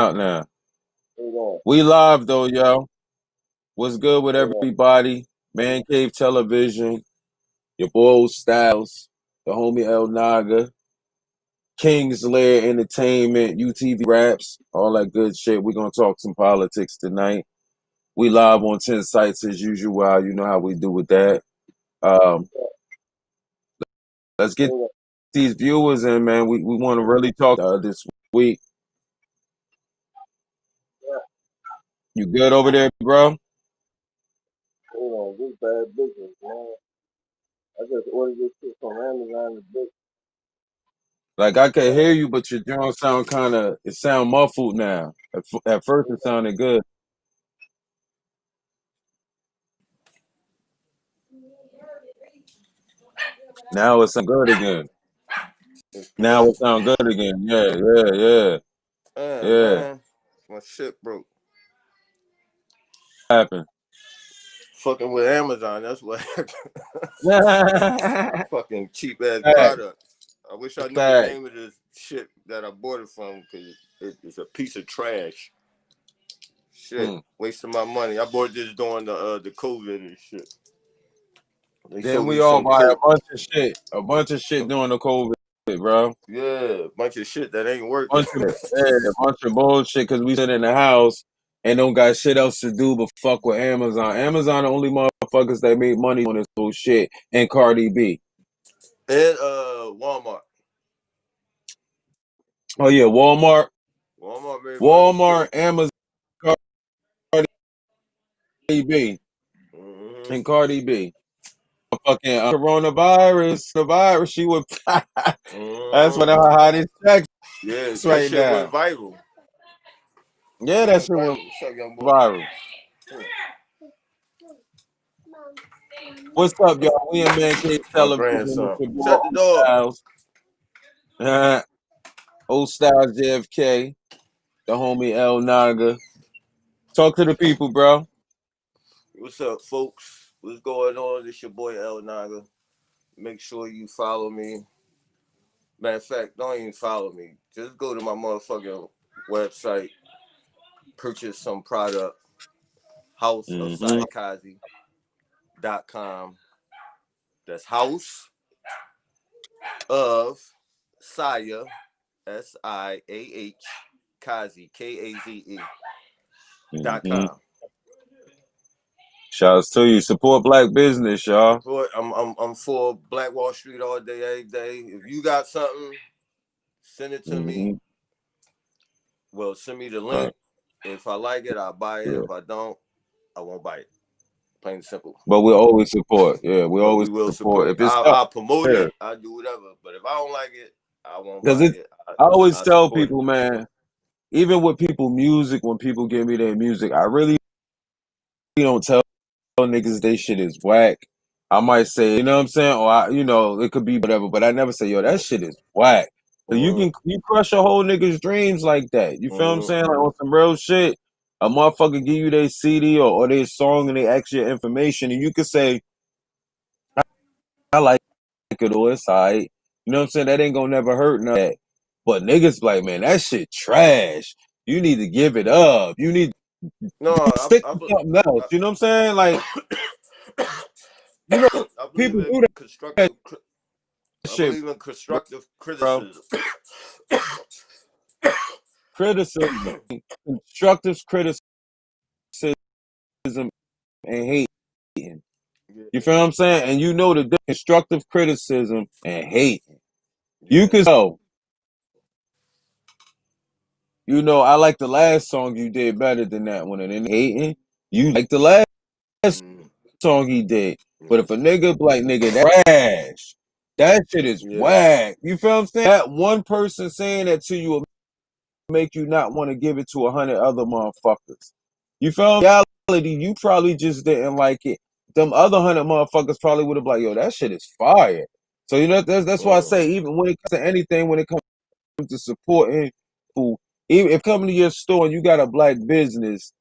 out now. Hold We live though, yo. What's good with on. everybody? Man Cave Television, your boy Styles, the homie El Naga, King's Lair Entertainment, UTV Raps, all that good shit. We're gonna talk some politics tonight. We live on 10 sites as usual. You know how we do with that. Um, let's get Hold on. these viewers in, man. We want to really talk this week. You good over there, bro? Hold on. This bad business, man. I just ordered this shit from Amazon. The bitch. Like I can hear you, but your drone sound it sound muffled now. At first it sounded good. Now it sound good again. It's Now crazy. it sound good again. Yeah, yeah, yeah, Damn, yeah. man. My shit broke. What happened? Fucking with Amazon. That's what. Fucking cheap ass Fact, product. I wish I knew the fact. name of this shit that I bought it from because it's a piece of trash. Shit, Hmm. wasting my money. I bought this during the COVID and shit. They Then sold me we all some buy coke. a bunch of shit during the COVID, bro. Yeah, bunch of shit that ain't working. A bunch of bullshit because we sit in the house and don't got shit else to do but fuck with Amazon. Amazon the only motherfuckers that make money on this bullshit and Cardi B. And Walmart. Oh yeah, Walmart made money too. Walmart, Amazon, Cardi B, Mm-hmm. and Cardi B. Fucking coronavirus, the virus. She would. That's one of Mm-hmm. her hottest tracks Yeah, that right shit went now. viral. Yeah, It that went shit went viral. What's up, young boy? viral. Hmm. What's up, y'all? We in Man Cave My Television. It's grandson. your boy Shut the Old door. Styles. Old Styles JFK. The homie El Naga. Talk to the people, bro. What's up, folks? What's going on? It's your boy El Naga. Make sure you follow me. Matter of fact, don't even follow me. Just go to my motherfucking website, purchase some product, Mm-hmm. houseofsayakazi.com. That's house of Saya, SIAH, Kazi, Mm-hmm. KAZE.com. Shouts to you. Support black business, y'all. Support. I'm for Black Wall Street all day, every day. If you got something, send it to me. Mm-hmm. Well, send me the Right. link. If I like it, I'll buy it. Yeah. If I don't, I won't buy it. Plain and simple. But we always support. Yeah, we But always we will support. support. If it's up, I'll promote yeah. it. I'll do whatever. But if I don't like it, I won't Because buy it's it. I always I tell support it. people, man, even with people music, when people give me their music, I really don't tell niggas they shit is whack. I might say, you know what I'm saying? Or it could be whatever, but I never say, yo, that shit is whack. So Mm-hmm. you crush a whole nigga's dreams like that. You feel what I'm Mm-hmm. saying? Like on some real shit. A motherfucker give you their CD or their song and they ask you information and you could say, I like it or it's alright. You know what I'm saying? That ain't gonna never hurt none of that. But niggas like, man, that shit trash. You need to give it up. You need No, to stick to something else. You know what I'm saying? Like, you know, I believe people in do that constructive. I shit, believe in constructive bro. criticism. Criticism, constructive criticism and hating. You Yeah, feel what I'm saying? And you know the constructive criticism and hating. You yeah. can tell. You know, I like the last song you did better than that one. And then hating, you like the last Mm, song he did. But yeah, if a nigga be like, nigga, that trash, that shit is yeah. whack. You feel what I'm saying? That one person saying that to you will make you not want to give it to 100 other motherfuckers. You feel me? In reality, you probably just didn't like it. Them other 100 motherfuckers probably would have been like, yo, that shit is fire. So, you know, that's why I Mm. say, even when it comes to anything, when it comes to supporting who, even if coming to your store and you got a black business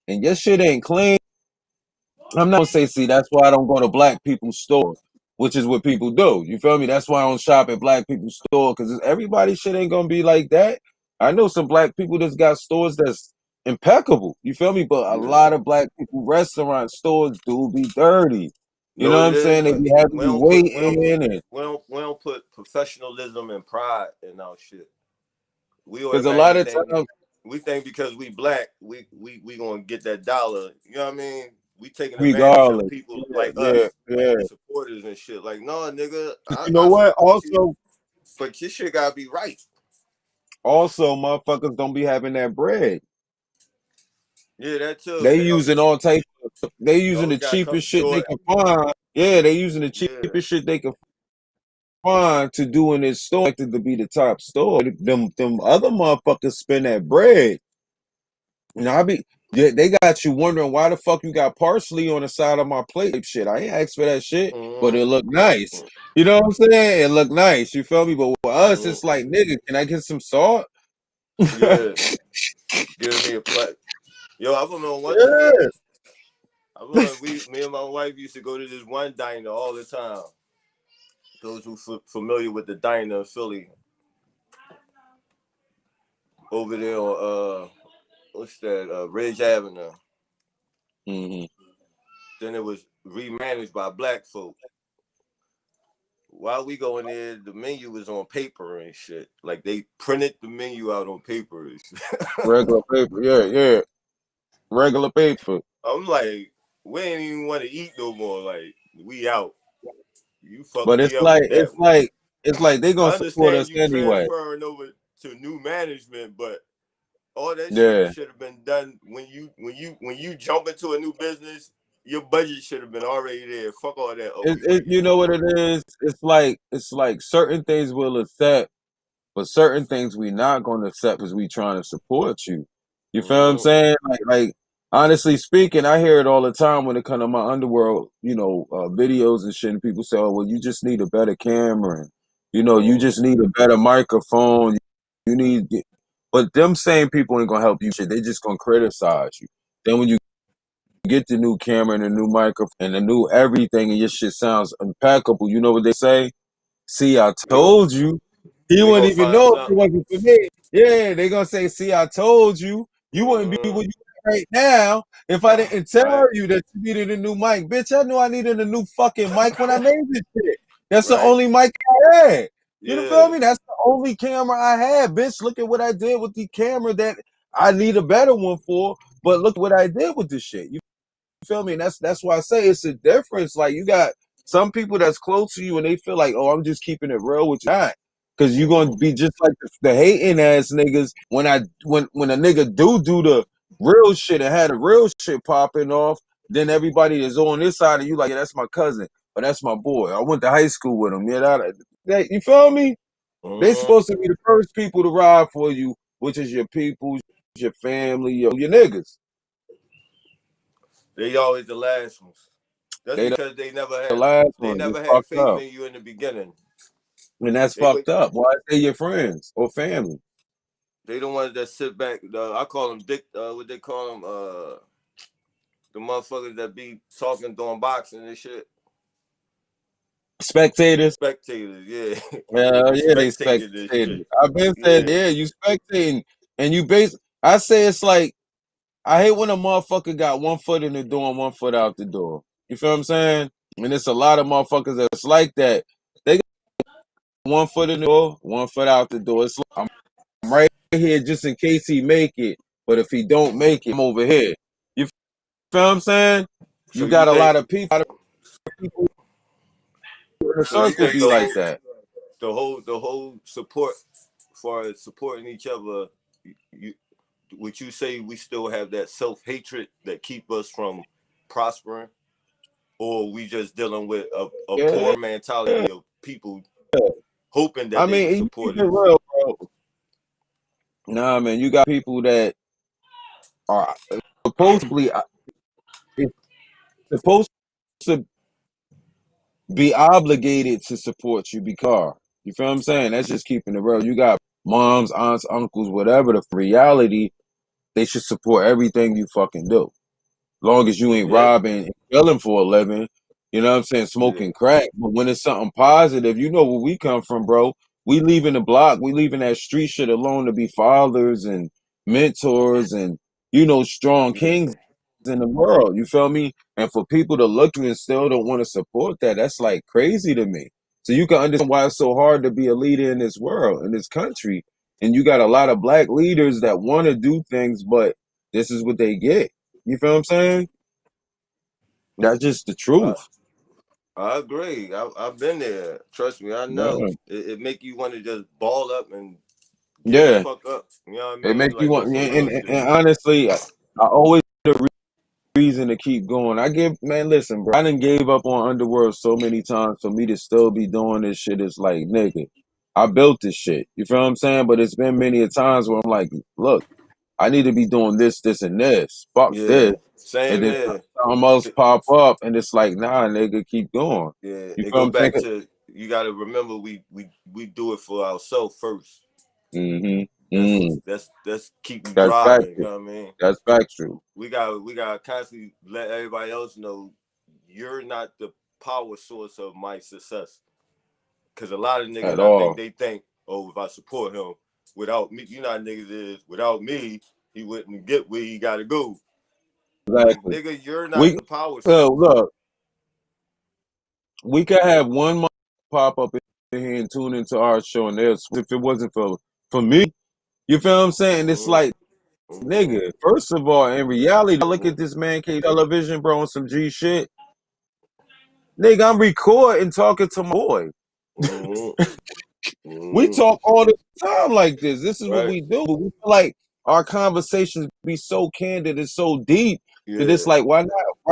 and your shit ain't clean, I'm not gonna say, see, that's why I don't go to black people's store, which is what people do. You feel me? That's why I don't shop at black people's store, because everybody shit ain't gonna be like that. I know some black people that's got stores that's impeccable. You feel me? But a Yeah. lot of black people restaurant stores do be dirty. You No, know what it I'm is, saying? They but be having you waiting, and we don't put professionalism and pride in our shit. We because a lot automatically of think times, we think because we black, we gonna get that dollar. You know what I mean? We taking advantage of regardless, people yeah, like yeah, us, yeah. supporters and shit. Like, no, nigga, You know I what? support you, Also, but your shit gotta be right. motherfuckers don't be having that bread. Yeah, that too. They using all type. They They using always the gotta come cheapest shit they short. can find. Yeah, they using the Yeah. cheapest shit they can find to do in this store to be the top store. Them other motherfuckers spend that bread. Now they got you wondering why the fuck you got parsley on the side of my plate. Shit, I ain't asked for that shit, but Mm-hmm. it look nice. You know what I'm saying? It look nice. You feel me? But with us, it's Mm-hmm. like, nigga, can I get some salt? Yeah. Give me a plate. Yo, I remember one time. Yeah. I remember me and my wife used to go to this one diner all the time. Those who familiar with the diner in Philly, over there on what's that? Ridge Avenue. Hmm. Then it was remanaged by black folk. While we go in there, the menu was on paper and shit. Like they printed the menu out on paper and shit. Regular paper. Yeah, yeah. Regular paper. I'm like, we ain't even want to eat no more. Like, we out. You fucked But me up with that one. it's like they gonna I support understand us you anyway. transferring over to new management, but all that shit Yeah. should have been done when you jump into a new business. Your budget should have been already there. Fuck all that. Oh, we It bringing you you know what on. it is? It's like certain things we'll accept, but certain things we not gonna accept because we trying to support you. You feel what I'm Mm-hmm. saying? Like honestly speaking, I hear it all the time when it come to my underworld, videos and shit. And people say, "Oh, well, you just need a better camera, and you Mm-hmm. just need a better microphone. You need." But them same people ain't gonna help you. Shit, they just gonna criticize you. Then when you get the new camera and the new microphone and the new everything, and your shit sounds impeccable, you know what they say? See, I Yo, told you. He they wouldn't gonna even find know if it something. wasn't for me. Yeah, they gonna say, "See, I told you. You wouldn't be Mm-hmm. where you are right now if I didn't Right, tell you that you needed a new mic, bitch. I knew I needed a new fucking mic when I made this shit. That's the right. only mic I had. You know, feel Yeah. me? That's the only camera I had, bitch. Look at what I did with the camera that I need a better one for. But look what I did with this shit. You feel me? And that's why I say it's a difference. Like you got some people that's close to you and they feel like, oh, I'm just keeping it real with you. Not. Cause you're gonna Mm-hmm. be just like the hating ass niggas when a nigga do the real shit and had the real shit popping off, then everybody is on this side of you like, yeah, that's my cousin, or that's my boy. I went to high school with him. Yeah, you feel me? They Mm-hmm. supposed to be the first people to ride for you, which is your people, your family, your niggas. They always the last ones. That's They because the last they ones. It's never had fucked faith up. in you in the beginning. And that's They would fucked up. Why say your friends or family? they the ones that sit back. I call them dick. What they call them? The motherfuckers that be talking doing boxing and shit. Spectators. Spectators, yeah. They Hell be yeah, they spectating this spectators. shit. I've been saying, Yeah. yeah, you spectating and you base I say it's like I hate when a motherfucker got one foot in the door and one foot out the door. You feel what I'm saying? And it's a lot of motherfuckers that's like that. They got one foot in the door, one foot out the door. It's like I'm right here just in case he make it. But if he don't make it, I'm over here. You feel what I'm saying? So You you got a think lot of people in the so you circle think be like that. the whole support for supporting each other, you would you say we still have that self hatred that keep us from prospering? Or we just dealing with a Yeah. poor mentality of people hoping that I they mean, can and you support keep it us. real, bro. Nah, man, you got people that are supposedly it's supposed to be obligated to support you because you feel what I'm saying? That's just keeping it real. You got moms, aunts, uncles, whatever. The reality, they should support everything you fucking do. Long as you ain't Yeah, robbing and killing for a living, you know what I'm saying? yeah. Smoking crack. But when it's something positive, you know where we come from, bro. we leaving the block, we leaving that street shit alone to be fathers and mentors and strong Yeah. kings in the world. You feel me? And for people to look at you and still don't want to support that, that's like crazy to me. So you can understand why it's so hard to be a leader in this world, in this country. And you got a lot of black leaders that want to do things, but this is what they get. You feel what I'm saying? That's just the I, truth. I agree. I've been there. Trust me, I know. Yeah. It make you want to just ball up and give the Yeah. fuck up. You know what I It mean? make you Like on want, some and, real and, shit. and honestly, I always the reason to keep going. Man, listen, bro. I done gave up on Underworld so many times. For me to still be doing this shit is like, nigga, I built this shit. You feel what I'm saying? But it's been many a times where I'm like, look, I need to be doing this, this, and this. Fuck this. Yeah. And Same then here. something else pop up, and it's like, nah, nigga, keep going. Yeah. You It feel what go I'm saying? back to you got to remember we do it for ourselves first. Mm-hmm. That's keep you That's driving. You factual. know what I mean? That's factual We got to constantly let everybody else know you're not the power source of my success. Because a lot of niggas, at I think all. they think, oh, if I support him, without me, you know how niggas is, without me, he wouldn't get where he got to go. Like, Exactly. nigga, you're not We the power source. look. We could have one month pop up in here and tune into our show, and there's if it wasn't for me, you feel what I'm saying? It's Mm-hmm. like, Mm-hmm. nigga, first of all, in reality, I look Mm-hmm. at this man cave television, bro, on some G shit. Nigga, I'm recording talking to my boy. Mm-hmm. We Mm-hmm. talk all the time like this. This is what Right? we do. But we feel like our conversations be so candid and so deep that Yeah. it's like, why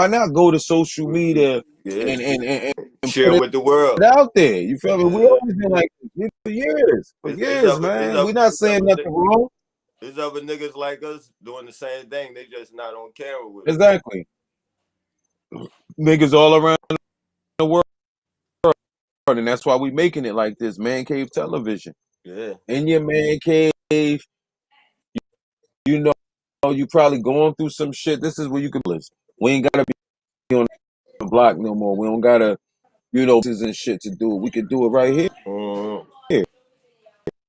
not go to social media Yeah. and put Share it with the world. out there? You feel me? We Yeah. always been like this for It's years, other, it's man. We're other, not it's saying other, nothing wrong. it's other niggas like us doing the same thing. They just not on camera with us. Exactly. Niggas all around the world, and that's why we making it like this. Man cave television. Yeah. In your man cave, you know, you probably going through some shit. This is where you can listen. We ain't gotta be on the block no more. We don't gotta, this and shit to do it. We can do it right here. Mm-hmm.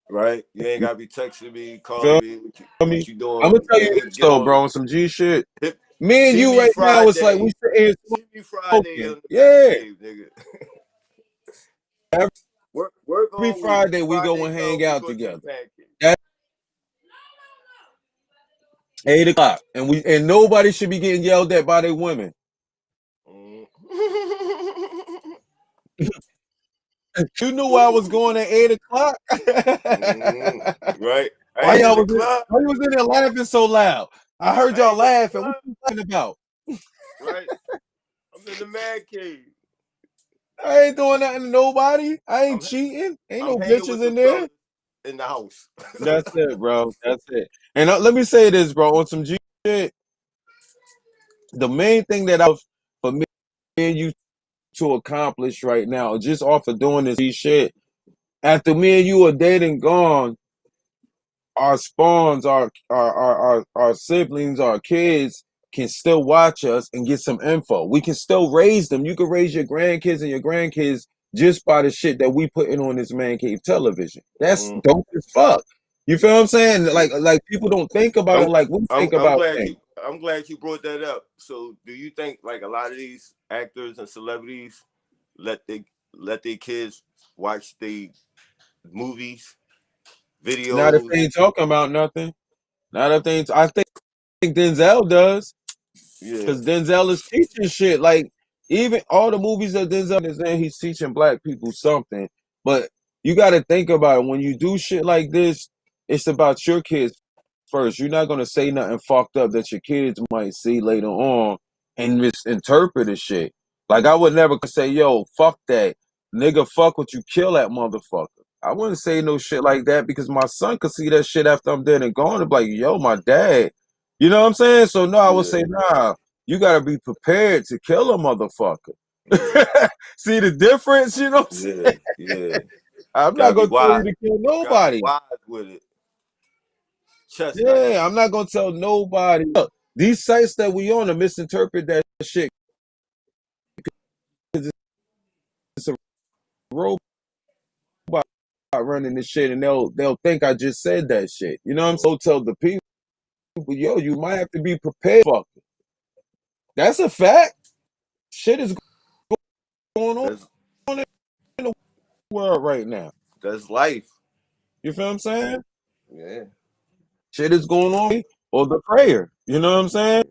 Right? You ain't gotta be texting me, calling Feel me. me? What you I'm gonna doing, tell you nigga? this Get though, on. bro, on some G shit. Hit, Me and see you me right now, it's like we Friday. sit here See me Friday smoking. on the man Yeah. cave, nigga. Work Every all week. Friday we go Friday and come, hang we out go to the together. man cave. That's 8 o'clock. And nobody should be getting yelled at by their women. Mm. You knew where I was going at 8 o'clock? Mm. Right? I Why ain't in y'all the was in, club. why you was in there laughing so loud? I heard I y'all ain't in the laughing. What club. you laughing about? Right? I'm in the man cave. I ain't doing nothing to nobody. I ain't I'm cheating. Ain't I'm no hanging with bitches the in there. fellas in the house. That's it, bro. That's it. And let me say this, bro. On some G shit, the main thing that for me and you to accomplish right now, just off of doing this G shit, after me and you are dead and gone, our spawns, our siblings, our kids can still watch us and get some info. We can still raise them. You can raise your grandkids and your grandkids just by the shit that we putting on this man cave television. That's Mm. dope as fuck. You feel what I'm saying? Yeah. Like people don't think about I'm it like we I'm think I'm about glad things. you brought that up. So do you think like a lot of these actors and celebrities let they let their kids watch the movies, Not if they videos? ain't talking about nothing. Not if they ain't, I think Denzel does. Yeah. Because Denzel is teaching shit. Like, even all the movies that Denzel is in, he's teaching black people something. But you got to think about it. When you do shit like this, it's about your kids first. You're not going to say nothing fucked up that your kids might see later on and misinterpret the shit. Like, I would never say, yo, fuck that. Nigga, fuck what you kill that motherfucker. I wouldn't say no shit like that because my son could see that shit after I'm dead and gone and be like, yo, my dad. You know what I'm saying? So no, I would Yeah. say, nah, you gotta be prepared to kill a motherfucker. Yeah. See the difference? You know what I'm Yeah. saying? Yeah. I'm not Gotta be gonna tell you wise. to kill Gotta be nobody. wise with it. Chestnut. Yeah, I'm not gonna tell nobody. Look, these sites that we on to misinterpret that shit because it's a robot running this shit, and they'll think I just said that shit. You know what I'm saying? So tell the people, yo, you might have to be prepared. Fuck it. That's a fact. Shit is going on That's in the world right now. that's life. You feel what I'm saying? Yeah. Shit is going on, or the prayer. You know what I'm saying?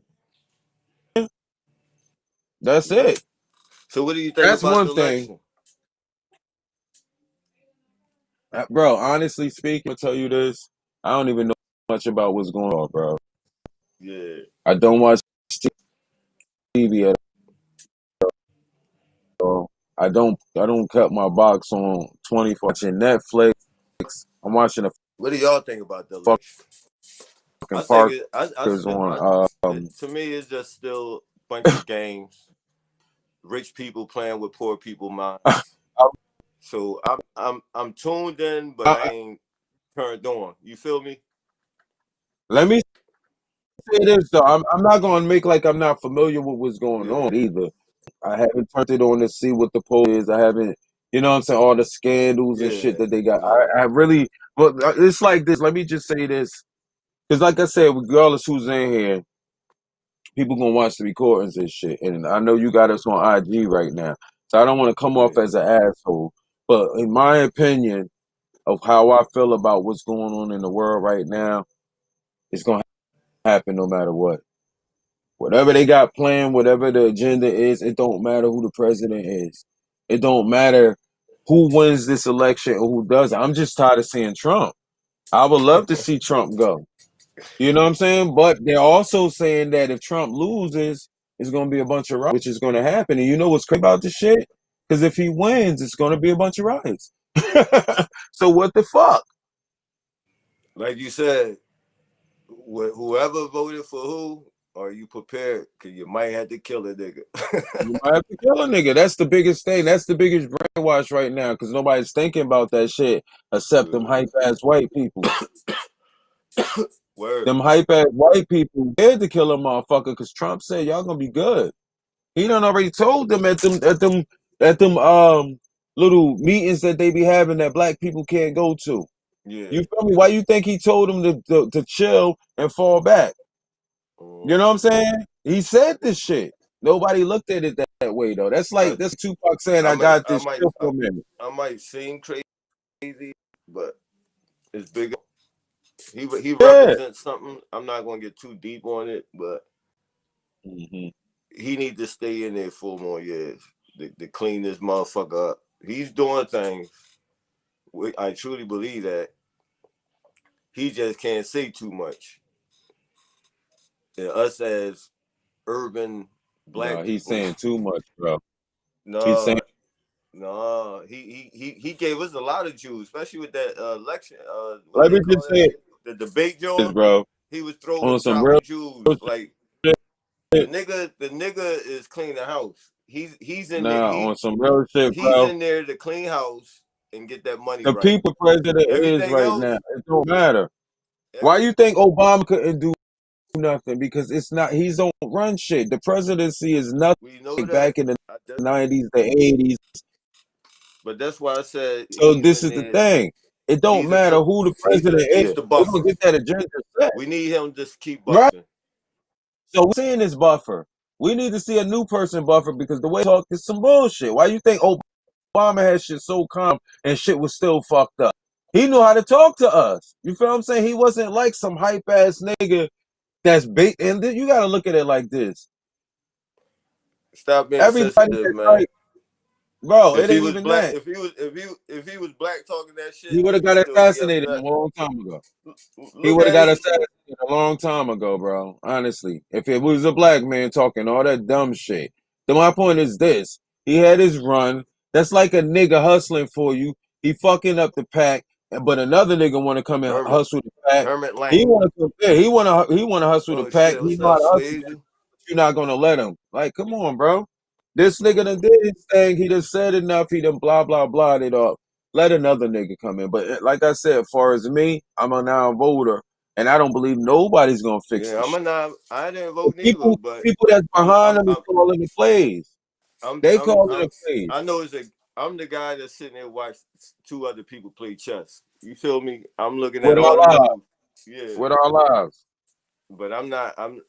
That's Yeah. it. So what do you think That's about the one thing, election? bro. Honestly speaking, I'll tell you this. I don't even know much about what's going on, bro. Yeah. I don't watch TV at all. I don't cut my box on 24. Watching Netflix. I'm watching the What do y'all think about the election? I fucking think it. I Parkers still. on. To me, it's just still a bunch of games. Rich people playing with poor people minds. So I'm tuned in, but I ain't turned on. You feel me? Let me say this though. I'm not gonna make like I'm not familiar with what's going Yeah. on either. I haven't turned it on to see what the poll is. I haven't, you know what I'm saying, all the scandals and shit Yeah. that they got. Yeah. I really, but it's like this. Let me just say this. Because like I said, regardless who's in here, people gonna watch the recordings and shit. And I know you got us on IG right now. So I don't want to come off Yeah. as an asshole. But in my opinion of how I feel about what's going on in the world right now, it's gonna happen no matter what. Whatever they got planned, whatever the agenda is, it don't matter who the president is. It don't matter who wins this election or who doesn't. I'm just tired of seeing Trump. I would love to see Trump go. You know what I'm saying? But they're also saying that if Trump loses, it's going to be a bunch of riots, which is going to happen. And you know what's crazy about this shit? Because if he wins, it's going to be a bunch of riots. So what the fuck? Like you said, whoever voted for who, are you prepared? Because you might have to kill a nigga. You might have to kill a nigga. That's the biggest thing. That's the biggest brainwash right now because nobody's thinking about that shit except them hype ass white people. Word. Them hype ass white people scared to kill a motherfucker because Trump said y'all gonna be good. He done already told them at them little meetings that they be having that black people can't go to. Yeah. You feel me? Why you think he told them to chill and fall back? You know what I'm saying? He said this shit. Nobody looked at it that way though. That's like that's Tupac saying I got this chill for a minute. I might seem crazy, but it's bigger. He Yeah. represents something. I'm not gonna get too deep on it, but Mm-hmm. he needs to stay in there 4 more years to clean this motherfucker up. He's doing things. I truly believe that. He just can't say too much. And us as urban No, black he's people, saying too much, bro. He's saying no, no. He gave us a lot of Jews, especially with that election. What let they me call just that say shit? The debate this, joint. bro. He was On some real dropping Jews like the nigga is cleaning the house. He's in there. nah, on some real shit, He's bro. in there to clean house and get that money The right. people president is Everything right now. else, It don't matter. Why every you think Obama couldn't do nothing? Because it's not he's don't run shit. The presidency is nothing we know like that. back in the 90s, the 80s. But that's why I said So he's this in is the there. thing. It don't He's a matter who the president is. he's the They're gonna buffer. get that agenda set. We need him to just keep Right? buffing. So we're seeing this buffer. We need to see a new person buffer because the way they talk is some bullshit. Why you think Obama had shit so calm and shit was still fucked up? He knew how to talk to us. You feel what I'm saying? He wasn't like some hype ass nigga that's big. And you gotta look at it like this. Stop being Everybody sensitive, that's man. like, bro, If it he ain't was even black, that. if he was black talking that He shit, would have we got would still be assassinated a upset. long time ago. He Look would have at got it. assassinated a long time ago, bro. Honestly, if it was a black man talking all that dumb shit, then my point is this: he had his run. That's like a nigga hustling for you. He fucking up the pack, but another nigga want to come and Hermit, hustle the pack. Hermit He Lane. want to, yeah, he want to hustle the Oh pack. shit, He what's know how up, to hustle. Swayze? You're not gonna let him. Like, come on, bro. This nigga done Mm. did his thing. He done said enough. He done blah blah blah it up. Let another nigga come in. But like I said, as far as me, I'm a non-voter, and I don't believe nobody's gonna fix Yeah, this I'm a shit. non. I didn't The vote neither, people, but people that's I'm behind I'm them is I'm calling the plays. I'm They I'm, calling I'm the plays. I know I'm the guy that's sitting there watching two other people play chess. You feel me? I'm looking at With our all the lives. moves. Yeah. With our lives. But I'm not. I'm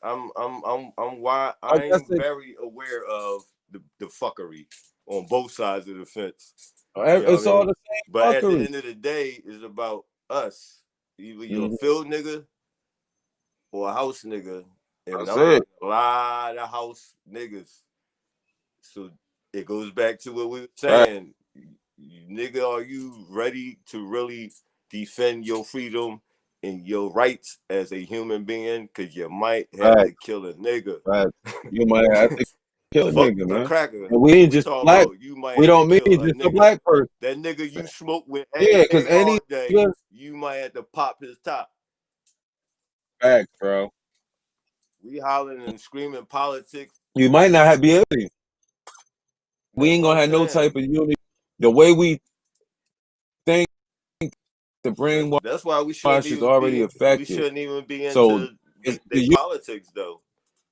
why Like I I'm said, very aware of the fuckery on both sides of the fence. You know it's what I all mean? the same But at the fuckery. end of the day, it's about us. Either you're a Mm-hmm. field nigga or a house nigga, and That's I'm it. fucking a lot of house niggas. So it goes back to what we were Right. saying. Nigga, are you ready to really defend your freedom and your rights as a human being? Because you might have Right. to kill a nigga. Right. You might have to kill a Fuck nigga, a man. cracker. And we ain't We just talking black. about you might We have to don't mean kill a just a nigga. black person. That nigga you smoke with Yeah, every because day, any all day, nigga, you might have to pop his top. facts, bro. We hollering and screaming politics. You might not be able to. We That's ain't what gonna I'm have no saying. type of unity. The way we think, the That's why we shouldn't brainwash is even already be affected. into So it's they the politics though.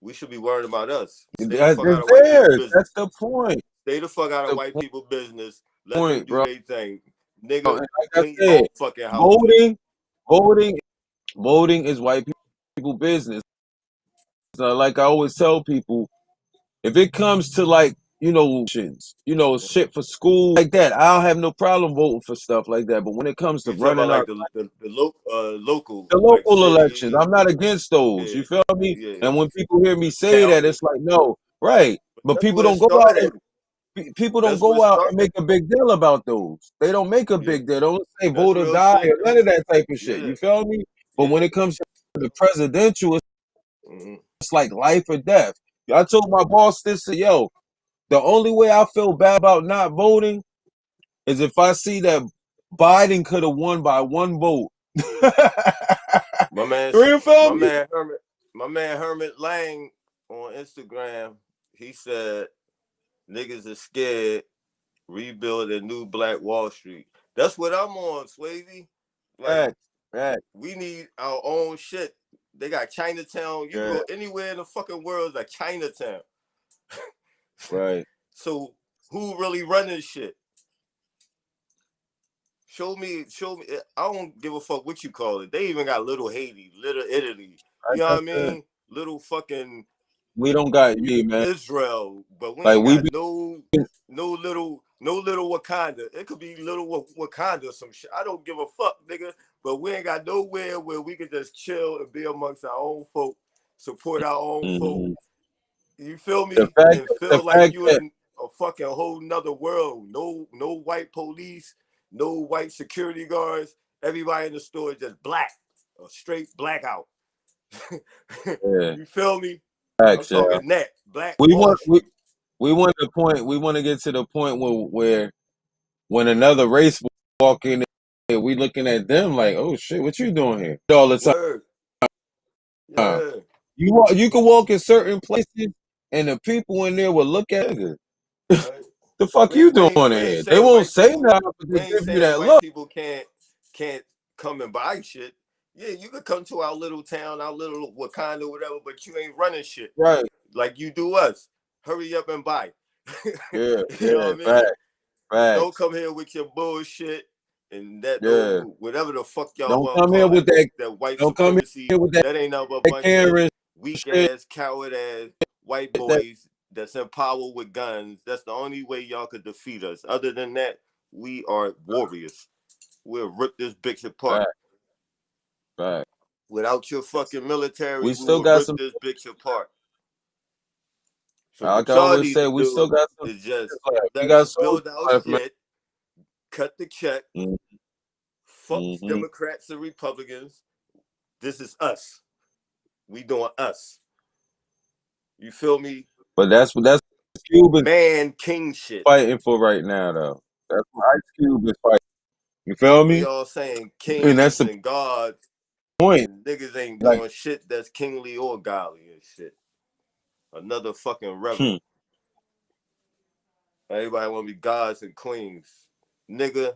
We should be worried about us. Stay the that's fuck out of white people there. business. That's the point. Stay the fuck out of The white people business. Let them point, do bro. their thing. And Nigga, like I clean your said, own fucking house. voting, voting, voting is white people business. So like I always tell people, if it comes to like, shit for school like that, I'll have no problem voting for stuff like that. But when it comes to You talk about running like our local, the like local elections, city. I'm not against those. Yeah, You feel me? yeah. And when people hear me say that, County. it's like, no, right. But But that's people where it don't go out and started. people don't That's where it go out and started. make a big deal about those. They don't make a Yeah. big deal. They don't say That's vote or real die shit. or none of that type of shit. Yeah. You feel me? But when Yeah. it comes to the presidential, Mm-hmm. it's like life or death. I told my boss this, yo, the only way I feel bad about not voting is if I see that Biden could have won by one vote. My man, You feel my me? man Hermit, my man Hermit Lang on Instagram, he said niggas are scared, rebuild a new Black Wall Street. That's what I'm on, Swayze. Like Right, right, we need our own shit. They got Chinatown. You can yeah, go anywhere in the fucking world like Chinatown. right. So who really running shit? Show me. I don't give a fuck what you call it. They even got Little Haiti, Little Italy. You Like know I what I said, mean? Little fucking we don't got me, man. Israel, but we Like ain't we got be, no little Wakanda. It could be little Wakanda or some shit. I don't give a fuck, nigga. But we ain't got nowhere where we can just chill and be amongst our own folk, support our own folk. mhm. You feel the me? fact, And the feel like fact you that in a fucking whole nother world. No white police, no white security guards. Everybody in the store is just black, a straight blackout. yeah, You feel me? I'm facts, yeah. talking that Black We Wall want we Street. we want the point. We want to get to the point where when another race walk in, we looking at them like, oh shit, what you doing here all the Word. time? Yeah. You can walk in certain places and the people in there will look at you. Right. The fuck you doing We in ain't here? They saying won't white say people. nothing, but We they ain't give you saying that white look. people can't come and buy shit. Yeah, you could come to our little town, our little Wakanda, whatever, but you ain't running shit Right. like you do us. Hurry up and buy. Yeah, You know yeah, what I mean? facts, Don't facts. come here with your bullshit and that Yeah. little whatever the fuck y'all Don't want to come here call with it, that that white don't come supremacy. here with that, That ain't nothing but a bunch of Karen weak shit. ass, coward ass white That boys that's in power with guns. That's the only way y'all could defeat us. Other than that, we are warriors. We'll rip this bitch apart. fact, fact. Without your fucking military, We we still will got rip some this bitch apart. So like what I y'all always need say, to we still do got some is just soldiers left. We let got us soldiers build our left, man. shit, cut the check, fuck Mm-hmm. Democrats and Republicans. This is us. We doing us. You feel me? But that's Cuban Man, king shit. fighting for right now though. That's what Ice Cube is fighting. You feel We me? all saying And that's kings the and gods, point. and niggas ain't Like, doing shit that's kingly or godly and shit. Another fucking reverend. hmm. Everybody want to be gods and queens. Nigga.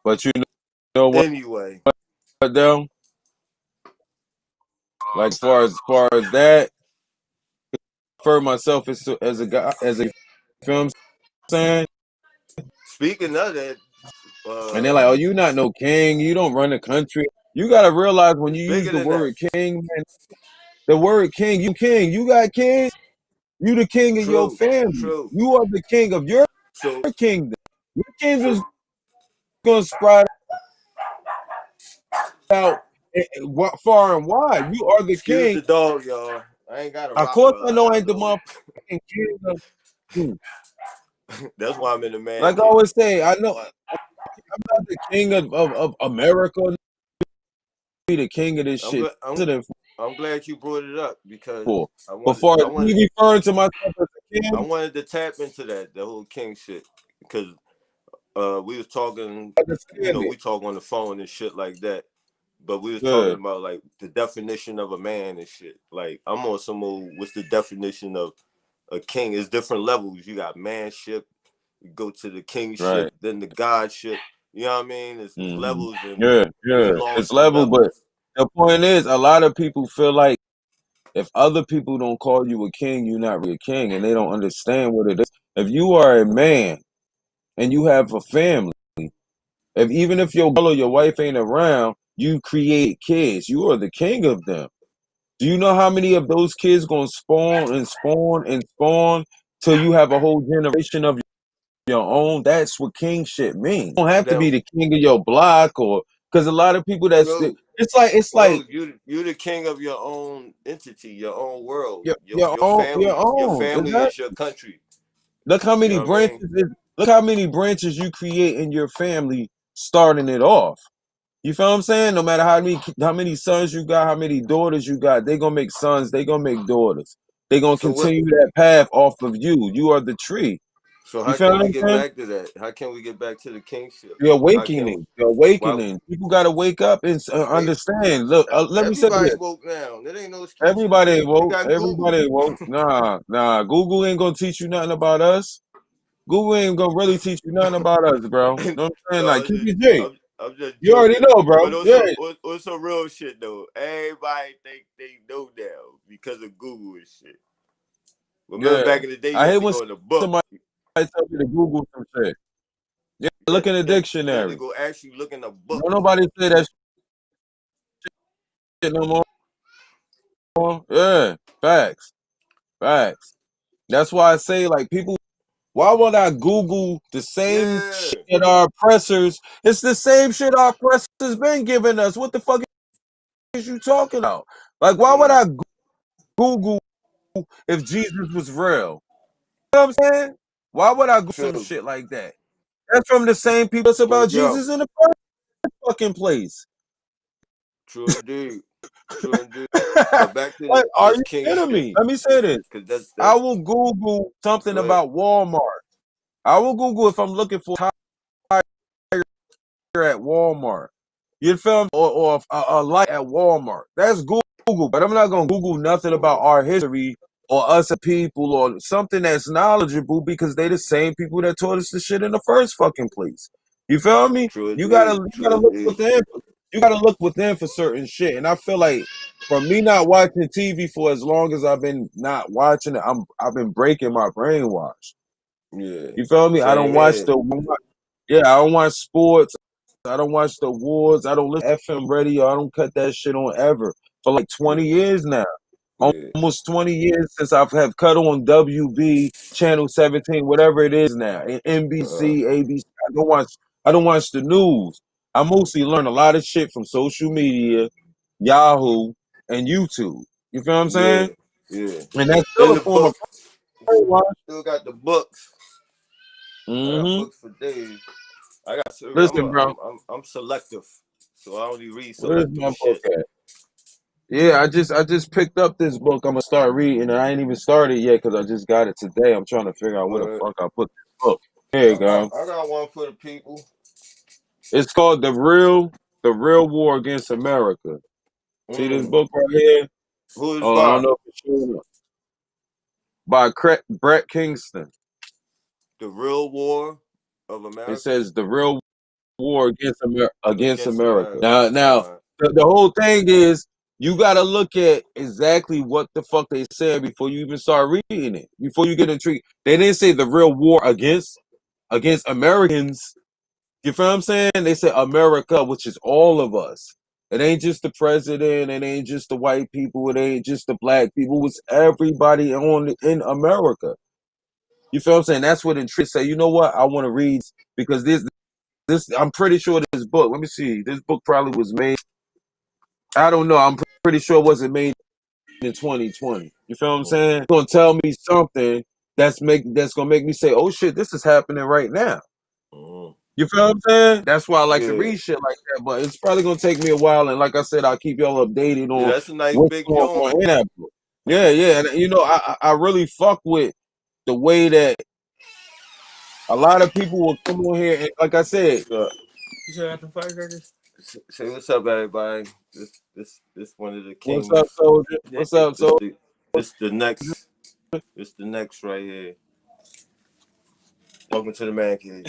But you know what Anyway. though? Like as far as that, I refer myself as a guy as a feel what I'm saying? Speaking of that, And they're like, "Oh, you not no king. You don't run the country." You gotta realize when you use bigger the than that. word king, man, the word king, you king. You got kids. You the king of your True, family. true. You are the king of your So, kingdom. Your kids so is gonna spread out far and wide. You are the excuse king. the dog, y'all. I ain't got a Of course, Rottweiler. I I know I gotta ain't the go. motherfucking king of. Hmm. That's why I'm in the man Like I cave. always say, I know I'm not the king of America. Be the king of this I'm shit. glad. I'm glad you brought it up because For I wanted. before I wanted. me referring to myself as a I king, wanted to tap into the whole king shit because we was talking. You understand know, it. we talk on the phone and shit like that. But we was talking Good, about like the definition of a man and shit. Like I'm on some old. What's the definition of a king? It's different levels. You got manship. You go to the kingship, right? then the godship. You know what I mean? It's Hmm. levels, and Yeah, we yeah. lost It's some level, but levels. the point is, a lot of people feel like if other people don't call you a king, you're not really a king, and they don't understand what it is. If you are a man and you have a family, if even if your girl or your wife ain't around, you create kids. You are the king of them. Do you know how many of those kids gonna spawn and spawn and spawn till you have a whole generation of your own? That's what kingship means. You don't have to be Now, the king of your block or because a lot of people that's no, it's no, like you the king of your own entity, your own world. your Your own your family, your own. Is family that is your country. look how You many know what I mean? branches look how many branches you create in your family starting it off. You feel what I'm saying? No matter how many sons you got, how many daughters you got, they gonna make sons, they gonna make daughters. They gonna So what? continue that path off of you. You are the tree. So You how feel can what we I'm get saying? back to that? How can we get back to the kingship? The How can we? awakening, the Why? awakening. People gotta wake up and They understand. Look, let me say everybody this. woke now. There ain't no excuses. Everybody You woke. got Google. Everybody woke. Nah. Google ain't gonna teach you nothing about us. Google ain't gonna really teach you nothing about us, bro. Know what I'm saying? No, Like, keep it G. I'm just You already joking. know, bro. But Yeah, on some real shit though. Everybody think they know now because of Google and shit. Remember yeah. back in the day, you I had hate to when go in the book. somebody tell me to Google some shit. Yeah, look in the You had to dictionary. go actually look in the book. Don't nobody say that shit no more. Yeah, facts, facts. That's why I say, like, people. Why would I Google the same Yeah. shit that our oppressors? It's the same shit our oppressors been giving us. What the fuck is you talking about? Like, why would Mm, I Google if Jesus was real? You know what I'm saying? Why would I Google some true. shit like that? That's from the same people that's But about yo, Jesus in the first fucking place. true indeed. True indeed. But back to Like, are this you king kidding shit. me? Let me say this. Cause that's I that. will Google something Go ahead. about Walmart. I will Google if I'm looking for a tire at Walmart. You feel me? Or a light at Walmart. That's Google, but I'm not gonna Google nothing about our history or us as people or something that's knowledgeable because they the same people that taught us the shit in the first fucking place. You feel me? True You gotta indeed. you True gotta look indeed. within. You gotta look within for certain shit. And I feel like from me not watching TV for as long as I've been not watching it, I've been breaking my brainwash. Yeah. You feel me? I don't Same watch here. the yeah, I don't watch sports. I don't watch the awards. I don't listen to FM radio. I don't cut that shit on ever for like 20 Yeah. years now. Yeah. Almost 20 years since I've have cut on WB, Channel 17, whatever it is now, and Uh, NBC, ABC. I don't watch the news. I mostly learn a lot of shit from social media, Yahoo, and YouTube. You feel what I'm yeah. saying? Yeah. And that's still In a the form of books. brainwash. Still got the books. I got Mm-hmm. books for days. I got. Listen, bro, I'm selective, so I only read where's selective my book shit. at? Yeah, I just picked up this book. I'm gonna start reading, and I ain't even started yet because I just got it today. I'm trying to figure out where the But fuck I put this book. Here you go. I got one for the people. It's called The Real War Against America. See this Mm. book right here? Who is Oh, I don't by know if it's showing up. By Brett Kingston. the real war of It America says The Real War Against against America. America? Now, All right. the whole thing is you gotta look at exactly what the fuck they said before you even start reading it. Before you get intrigued. They didn't say the real war against Americans. You feel what I'm saying? They said America, which is all of us. It ain't just the president, it ain't just the white people, it ain't just the black people, it's everybody in America. You feel what I'm saying? That's what intrigues. Say, you know what? I want to read because this I'm pretty sure this book. Let me see. This book probably was made. I don't know. I'm pretty sure it wasn't made in 2020. You feel what I'm saying? It's gonna tell me something that's gonna make me say, oh shit, this is happening right now. You feel what I'm saying? That's why I like to read shit like that. But it's probably gonna take me a while. And like I said, I'll keep y'all updated Yeah, on that's a nice what's big going joint. on in that book. Yeah, yeah. And you know, I really fuck with the way that a lot of people will come on here and like I said, You should have the firecrackers. Say what's up, everybody. This one of the what's kings. up, soldier? What's up, soldier? This the next. This the next right here. Welcome to the man cave.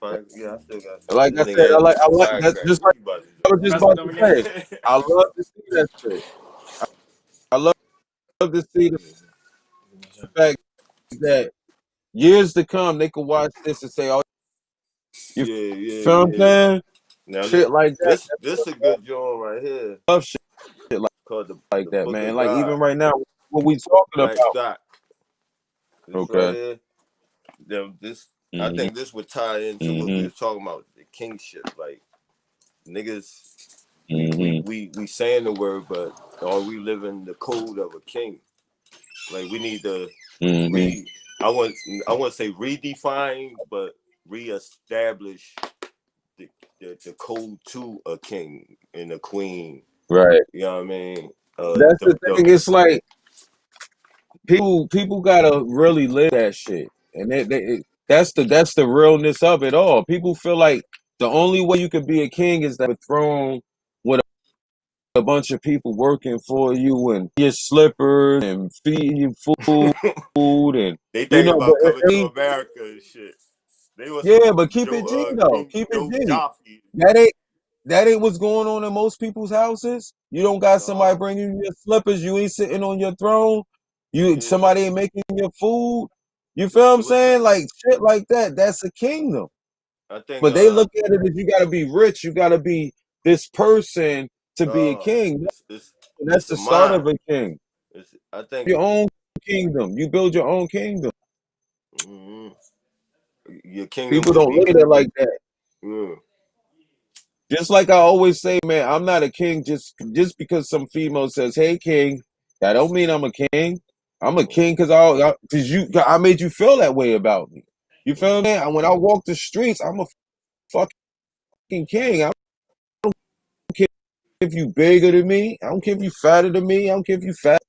Yeah, I still got. Like I said, I like that's just like I was just about to say. I love to see that shit. I love to see the fact that years to come they could watch this and say, "Oh, you feel what I'm saying?" Now Shit like that. this a good joint right here. I love shit Called like the that, Book man. of Like God. even right now, what we talking Black about? Stock. This right Okay. here. This I Mm-hmm. think this would tie into what we Mm-hmm. was talking about, the kingship. Like niggas, Mm-hmm. we saying the word, but are we living the code of a king? Like we need to Mm-hmm. I want to say redefine, but reestablish the code to a king and a queen. Right. You know what I mean? That's the thing. It's like people gotta really live that shit, and that's the realness of it all. People feel like the only way you could be a king is that a throne with a bunch of people working for you and your slippers and feeding you food and they you think know. But about coming to America and shit. They want some yeah, but keep it G though. King Keep it Joe G. Joffrey. That ain't what's going on in most people's houses. You don't got somebody No, bringing you your slippers. You ain't sitting on your throne. yeah. Somebody ain't making your food. You feel what I'm What's saying? Like shit like that. That's a kingdom. I think But they look at it as you got to be rich. You got to be this person to be a no, king. That's it's a the start mind. of a king. I think Your own kingdom. You build your own kingdom. your kingdom People could don't be look at it like that. yeah. Just like I always say, man, I'm not a king just because some female says, "Hey, king." That don't mean I'm a king. I'm a king because I made you feel that way about me. You feel me? And when I walk the streets, I'm a fucking king. I don't care if you bigger than me. I don't care if you fatter than me. I don't care if you fat.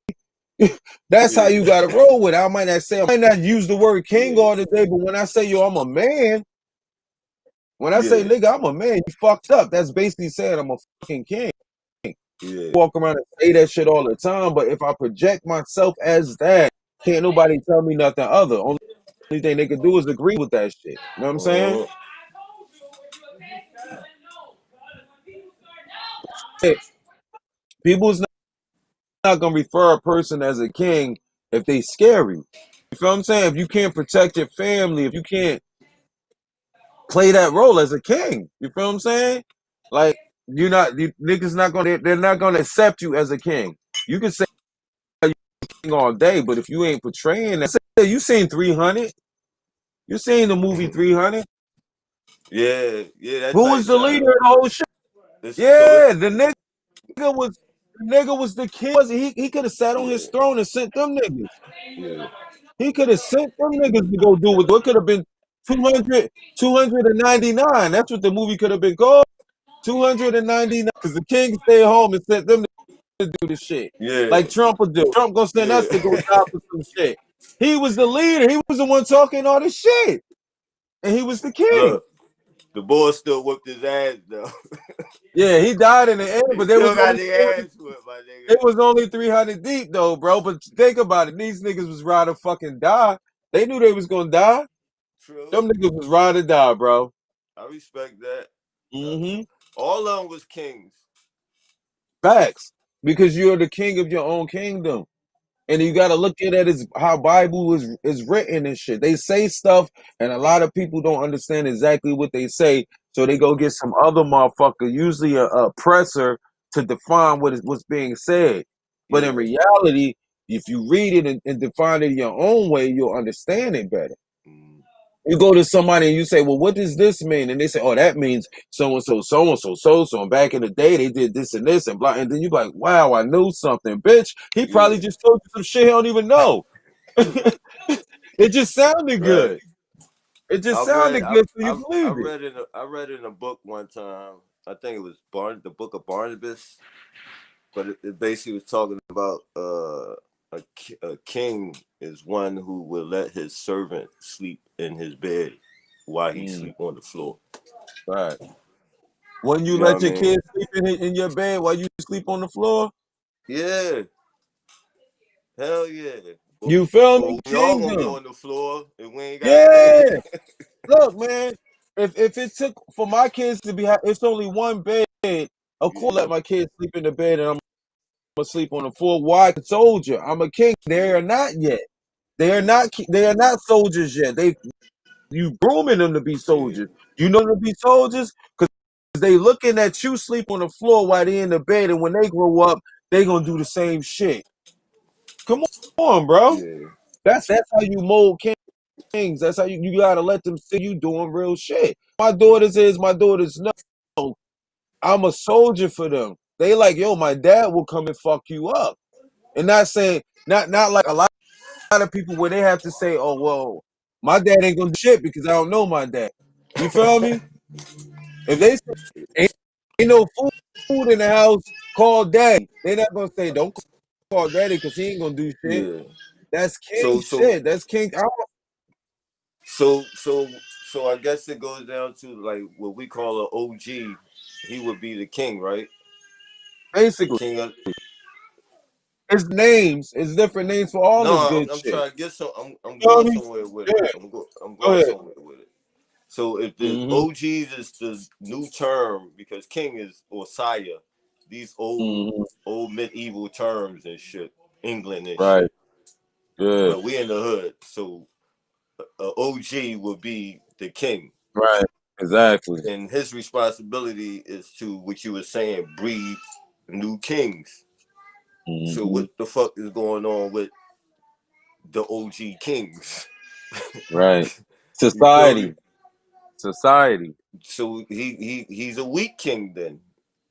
That's how you gotta roll with it. I might not use the word king all the day, but when I say yo, I'm a man. When I say nigga, I'm a man. You fucked up. That's basically saying I'm a fucking king. Yeah. Walk around and say that shit all the time, but if I project myself as that, can't nobody tell me nothing other. Only thing they can do is agree with that shit. You know what I'm saying? Hey, people's not gonna refer a person as a king if they scary. You feel what I'm saying? If you can't protect your family, if you can't play that role as a king, you feel what I'm saying? Like niggas not gonna they're not gonna accept you as a king. You can say king all day, but if you ain't portraying that, you seen 300. You seen the movie 300? Yeah, that Who type was the shit. leader of the whole shit? Yeah, the nigga was the king. He could have sat on his throne and sent them niggas. Yeah. He could have sent them niggas to go do what could have been 200, 299. That's what the movie could have been called. 299. Because the king stayed home and sent them to do the shit. Yeah. Like Trump would do. Trump gonna send Yeah. us to go die for some shit. He was the leader. He was the one talking all this shit. And he was the king. Look, the boy still whipped his ass though. Yeah, he died in the end, He but there was still got only the ass whipped, my nigga. it was only 300 deep though, bro. But think about it. These niggas was ready to fucking die. They knew they was gonna die. True. Them niggas was ready to die, bro. I respect that. Mm-hmm. All of them was kings. Facts. Because you're the king of your own kingdom. And you got to look at it as how Bible is written and shit. They say stuff, and a lot of people don't understand exactly what they say, so they go get some other motherfucker, usually a oppressor, to define what's being said. But in Yeah. reality, if you read it and define it your own way, you'll understand it better. Mm. You go to somebody and you say, "Well, what does this mean?" And they say, "Oh, that means so and so, so and so, so so." And back in the day, they did this and this and blah. And then you're like, "Wow, I knew something, bitch." He probably Yeah. just told you some shit he don't even know. It just sounded Right. good. It just I read sounded good, so you I believed it. read in a book one time. I think it was the book of Barnabas, but it basically was talking about a king is one who will let his servant sleep in his bed while he Mm, sleep on the floor. right. When you You know what let I your mean? kids sleep in your bed while you sleep on the floor, Yeah. Hell yeah. you feel But me? we all gonna be Kingdom. on the floor and we ain't got Yeah. Look, man. If it took for my kids to be, it's only one bed. Of course, yeah, let my kids sleep in the bed, and I'm gonna sleep on the floor. Why? I told you, I'm a king. They yeah, are not yet. They are yeah, not. They are not soldiers yet. You grooming them to be yeah, soldiers. You know them to be soldiers because they looking at you sleep on the floor while they in the bed, and when they grow up, they gonna do the same shit. Come on, bro. yeah, That's how you mold kings. That's how you gotta let them see you doing real shit. My daughters know I'm a soldier for them. They like, yo, my dad will come and fuck you up. And not saying not like a lot of people where they have to say, oh well, my dad ain't gonna do shit because I don't know my dad. You feel me? If they say ain't no food in the house, call daddy. They not gonna say don't call daddy because he ain't gonna do shit. yeah. That's king So so shit. That's king. so so so I guess it goes down to like what we call an OG. He would be the king, right? The Basically, king of it's names. It's different names for all this no. good I'm shit. trying to get some. I'm You know what going I mean? somewhere with it. Yeah. I'm Go going ahead. somewhere with it. So if the Mm-hmm. OGs is the new term because king is or sire, these Mm-hmm. old medieval terms and shit, England and Right. shit. Yeah. But we in the hood, so OG will be the king, Right. Exactly. and his responsibility is to what you were saying, breed new kings. So Mm-hmm. what the fuck is going on with the OG kings? Right. You feel me? Society. Society. So he's a weak king then,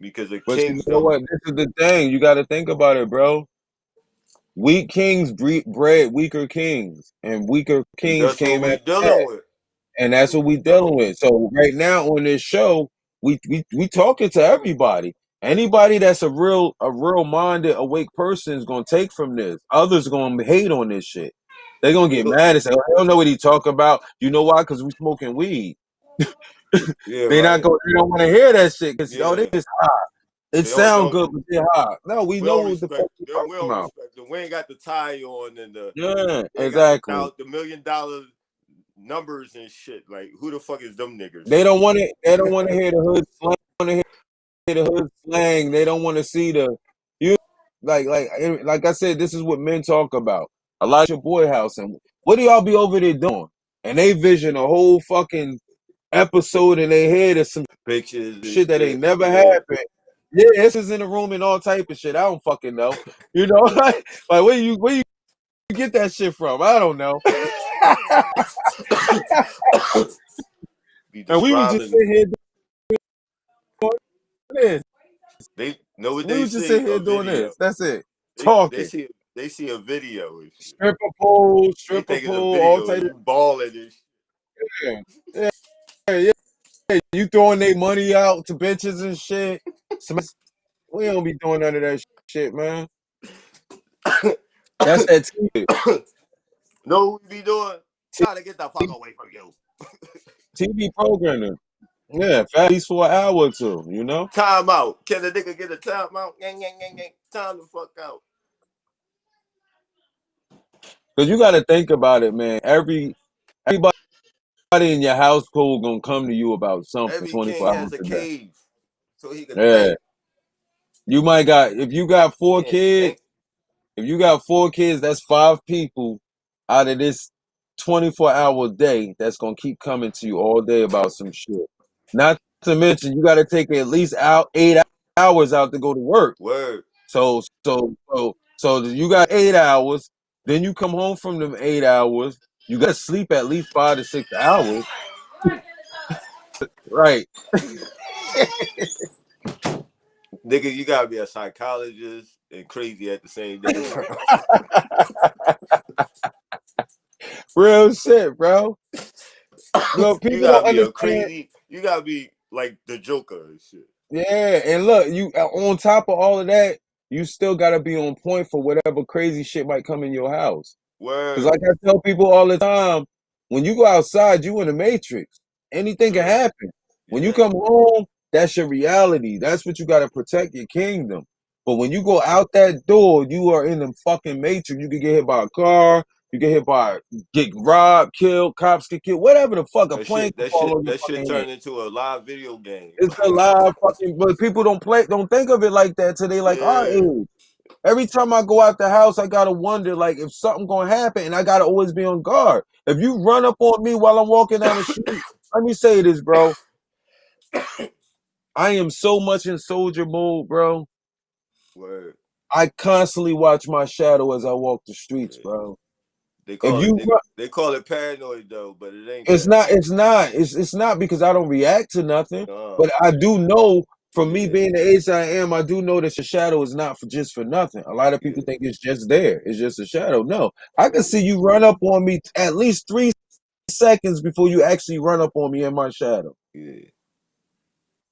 because the But you kings know don't. what? This is the thing. You got to think about it, bro. Weak kings bred weaker kings, and weaker And kings that's what came we after that. dealing with. And That's that's what what we we dealing dealing with. with. So right now on this show, we talking to everybody. Anybody that's a real minded, awake person is gonna take from this. Others gonna hate on this shit. They're gonna They get go, mad and say, "Oh, I don't know what he talk about." You know why? Because we smoking weed. yeah, They not right. going. They don't want to hear that shit because they Yeah, just high. It they don't sound know. good, but they're high. No, we We know don't what the fuck respect we them. We talking don't about. respect them. We ain't got the tie on and Yeah, we ain't got exactly. the $1 million numbers and shit. Like who the fuck is them niggas? They don't want to. They don't want to hear the hood slang. Want to hear the hood slang. They don't want to see the you like I said. This is what men talk about. A lot of your boy house and what do y'all be over there doing? And they vision a whole fucking episode in their head of some Bitches and shit that ain't shit. never Yeah. happened. Yeah, this is in the room and all type of shit. I don't fucking know. You know, like where you get that shit from? I don't know. Be And we was just describing. sitting here doing this. They know what We they was just see sitting a here doing video. this. That's it. They Talking. see a video and shit. They Stripper think it's a pole, all video type and of you balling and shit. Yeah, yeah, yeah. You throwing their money out to bitches and shit. We don't be doing none of that shit, man. That's shit. that TV, Know what we be doing? Trying to get the fuck away from you. TV programming. Yeah, at least for an hour or two, you know? Time out. Can the nigga get a time out? Yang, yang, yang, yang. Time the fuck out. Because you got to think about it, man. Everybody in your household gonna come to you about something Every 24 king hours has a a day. cave so he could Yeah, think. You might got if you got four Ain't kids. If you got four kids, that's five people out of this 24-hour day that's gonna keep coming to you all day about some shit. Not to mention, you got to take at least out 8 hours out to go to work. word. So you got 8 hours. Then you come home from them 8 hours. You got to sleep at least 5 to 6 hours, right? Nigga, you gotta be a psychologist and crazy at the same damn time. Real shit, bro. Look, You people gotta don't be a understand. crazy. You gotta be like the Joker and shit. Yeah, and look, you on top of all of that, you still gotta be on point for whatever crazy shit might come in your house. Because Word. like I tell people all the time, when you go outside, you in the matrix. Anything can happen. When you Yeah. come home, that's your reality. That's what you gotta protect your kingdom. But when you go out that door, you are in the fucking matrix. You can get hit by a car, you get hit by get robbed, killed, cops get killed, whatever the fuck, a That plane shit. can That fall shit. on your That shit fucking head. turned into a live video game. It's a live fucking, but people don't think of it like that till they like our Yeah. age. Every time I go out the house, I gotta wonder like if something gonna happen, and I gotta always be on guard. If you run up on me while I'm walking down the street, let me say this, bro. I am so much in soldier mode, bro. Word. I constantly watch my shadow as I walk the streets, Yeah. bro. They If call it. you run, They call it paranoid though, but it ain't It's that. not. It's not. It's not because I don't react to nothing. Nah. But I do know, from me Yeah. being the age I am, I do know that your shadow is not for just for nothing. A lot of people Yeah. think it's just there. It's just a shadow. No, I can Yeah. see you run up on me at least 3 seconds before you actually run up on me in my shadow. Yeah.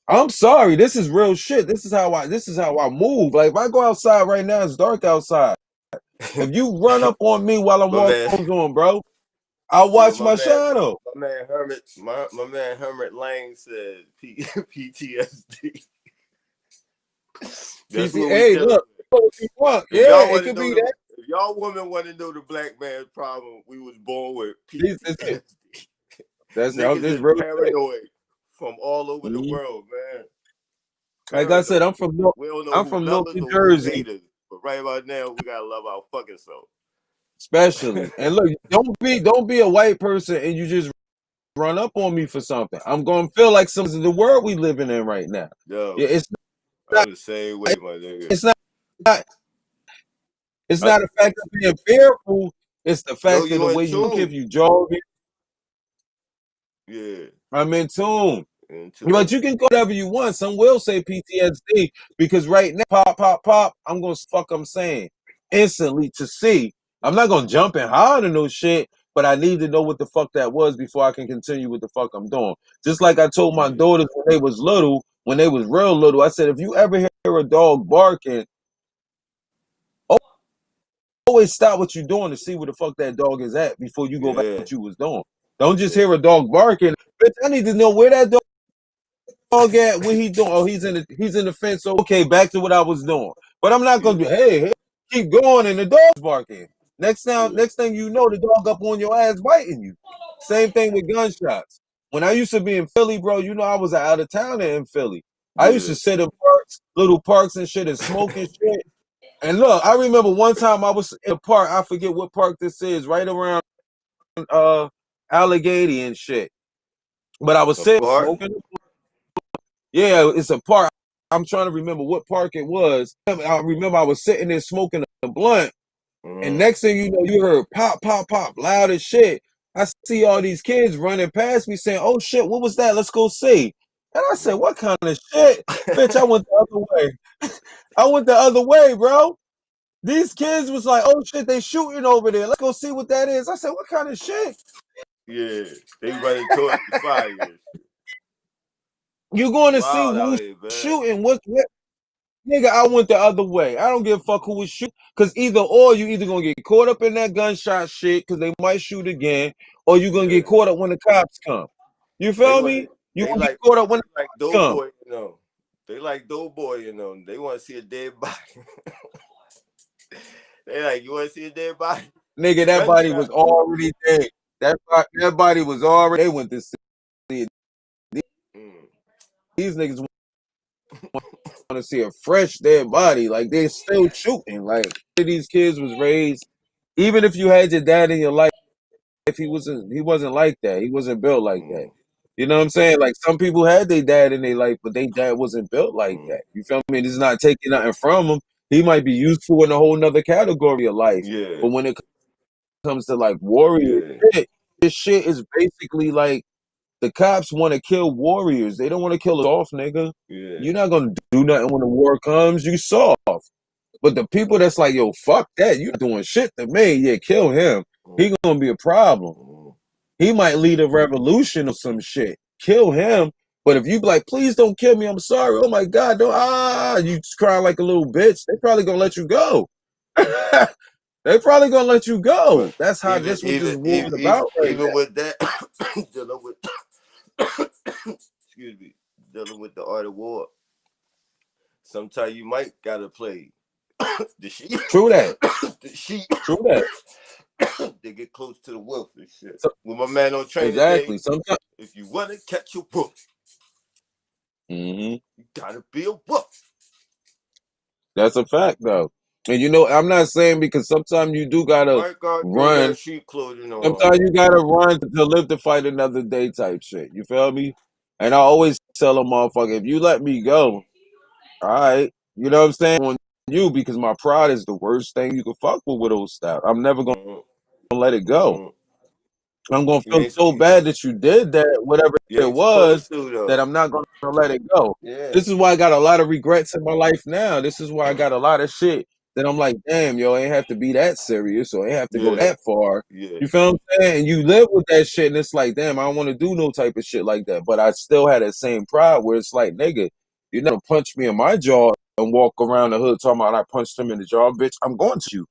I'm sorry. This is real shit. This is how I. This is how I move. Like if I go outside right now, it's dark outside. If you run up on me while I'm My walking man. on, bro, I'll Yo, watch my shadow. my man Hermit, my man Hermit Lang said PTSD. That's what we Hey, dealing look, with. what you want? If Yeah, y'all it want to could know be the, that. if y'all women want to know the black man's problem, we was born with That's it. PTSD. That's Niggas this is real shit. paranoid from all over the Mhm. world, man. Like I said, Paranoid. We don't know I'm who from love North us New or who Jersey, hate us. But right about now, we gotta love our fucking especially. self. And look, don't be a white person and you just run up on me for something. I'm gonna feel like some of the world we living in right now. Yo, Yeah, not I'm the same way, my nigga. it's not it's I, not the fact of being fearful. It's the yo, fact of you the in way you look. If tune? you jog, Yeah, I'm in tune. in But tune. you can go whatever you want. Some will say PTSD because right now, pop, pop, pop, I'm gonna fuck I'm saying instantly to see. I'm not gonna jump and hide or no shit, but I need to know what the fuck that was before I can continue with the fuck I'm doing. Just like I told my Yeah, daughters when they was little, when they was real little, I said, if you ever hear a dog barking, always stop what you're doing to see where the fuck that dog is at before you go back to yeah, what you was doing. Don't just yeah, hear a dog barking. Bitch, I need to know where that dog at? What he doing? Oh, he's in the fence. So, okay, back to what I was doing. But I'm not yeah, gonna do. Hey, keep going, and the dog's barking. yeah, Next thing you know, the dog up on your ass biting you. Same thing with gunshots. When I used to be in Philly, bro, I was out of town in Philly. I used yeah. to sit in parks, little parks and shit, and smoke and shit. And look, I remember one time I was in a park. I forget what park this is, right around Allegheny and shit. But I was sitting Apart. smoking. Yeah, it's a park. I'm trying to remember what park it was. I remember I was sitting there smoking a blunt, and Mm, next thing you know, you heard pop, pop, pop, loud as shit. I see all these kids running past me saying, "Oh shit, what was that? Let's go see." And I said, "What kind of shit, bitch?" I went the other way. I went the other way, bro. These kids was like, "Oh shit, they shooting over there. Let's go see what that is." I said, "What kind of shit?" yeah, they running towards the fire. You going to see Wild out who's here, man. shooting? What? Nigga, I went the other way. I don't give a fuck who was shooting. Cause either or you either gonna get caught up in that gunshot shit, cause they might shoot again, or you gonna Yeah, get caught up when the cops come. You they feel want. me? You They gonna get like. caught up when They the like cops come. Doughboy, you know. They like Doughboy, you know. They want to see a dead body. They like, you want to see a dead body? Nigga, that body was Gunshot. already dead. That body was already. They went to see it. Mm. These niggas to see a fresh dead body. Like they're still shooting. Like these kids was raised. Even if you had your dad in your life, he wasn't like that. He wasn't built like that. You know what I'm saying? Like some people had their dad in their life, but their dad wasn't built like that. You feel me? This is not taking nothing from him. He might be useful in a whole nother category of life. Yeah. But when it comes to like warrior shit, this shit is basically like the cops want to kill warriors. They don't want to kill a soft nigga. Yeah. You're not gonna do nothing when the war comes. You soft. But the people that's like, yo, fuck that. You doing shit to me. Yeah, kill him. He gonna be a problem. He might lead a revolution or some shit. Kill him. But if you be like, please don't kill me, I'm sorry. Oh my God, don't you cry like a little bitch. They probably gonna let you go. They probably gonna let you go. But that's how this what this war is about right even now. with that, dealing with excuse me, dealing with the art of war. Sometimes you might gotta play the sheep. True that. The sheep. True that. They get close to the wolf and shit. With my man on training Exactly. day, Sometimes if you want to catch a wolf, you gotta be a wolf. That's a fact, though. And you know, I'm not saying because sometimes you do gotta run. That sheep clothing on. Sometimes you gotta run to live to fight another day type shit. You feel me? And I always tell a motherfucker, if you let me go, all right, you know what I'm saying? On you, because my pride is the worst thing you can fuck with those stuff. I'm never gonna let it go. I'm gonna feel so bad that you did that, whatever it was, that I'm not gonna let it go. Yeah. This is why I got a lot of regrets in my life now. This is why I got a lot of shit that I'm like, damn, yo, it ain't have to be that serious or it ain't have to go that far. You feel what I'm saying? And you live with that shit, and it's like, damn, I don't want to do no type of shit like that. But I still had that same pride where it's like, nigga, you never punch me in my jaw and walk around the hood talking about I punched him in the jaw, bitch. I'm going to you.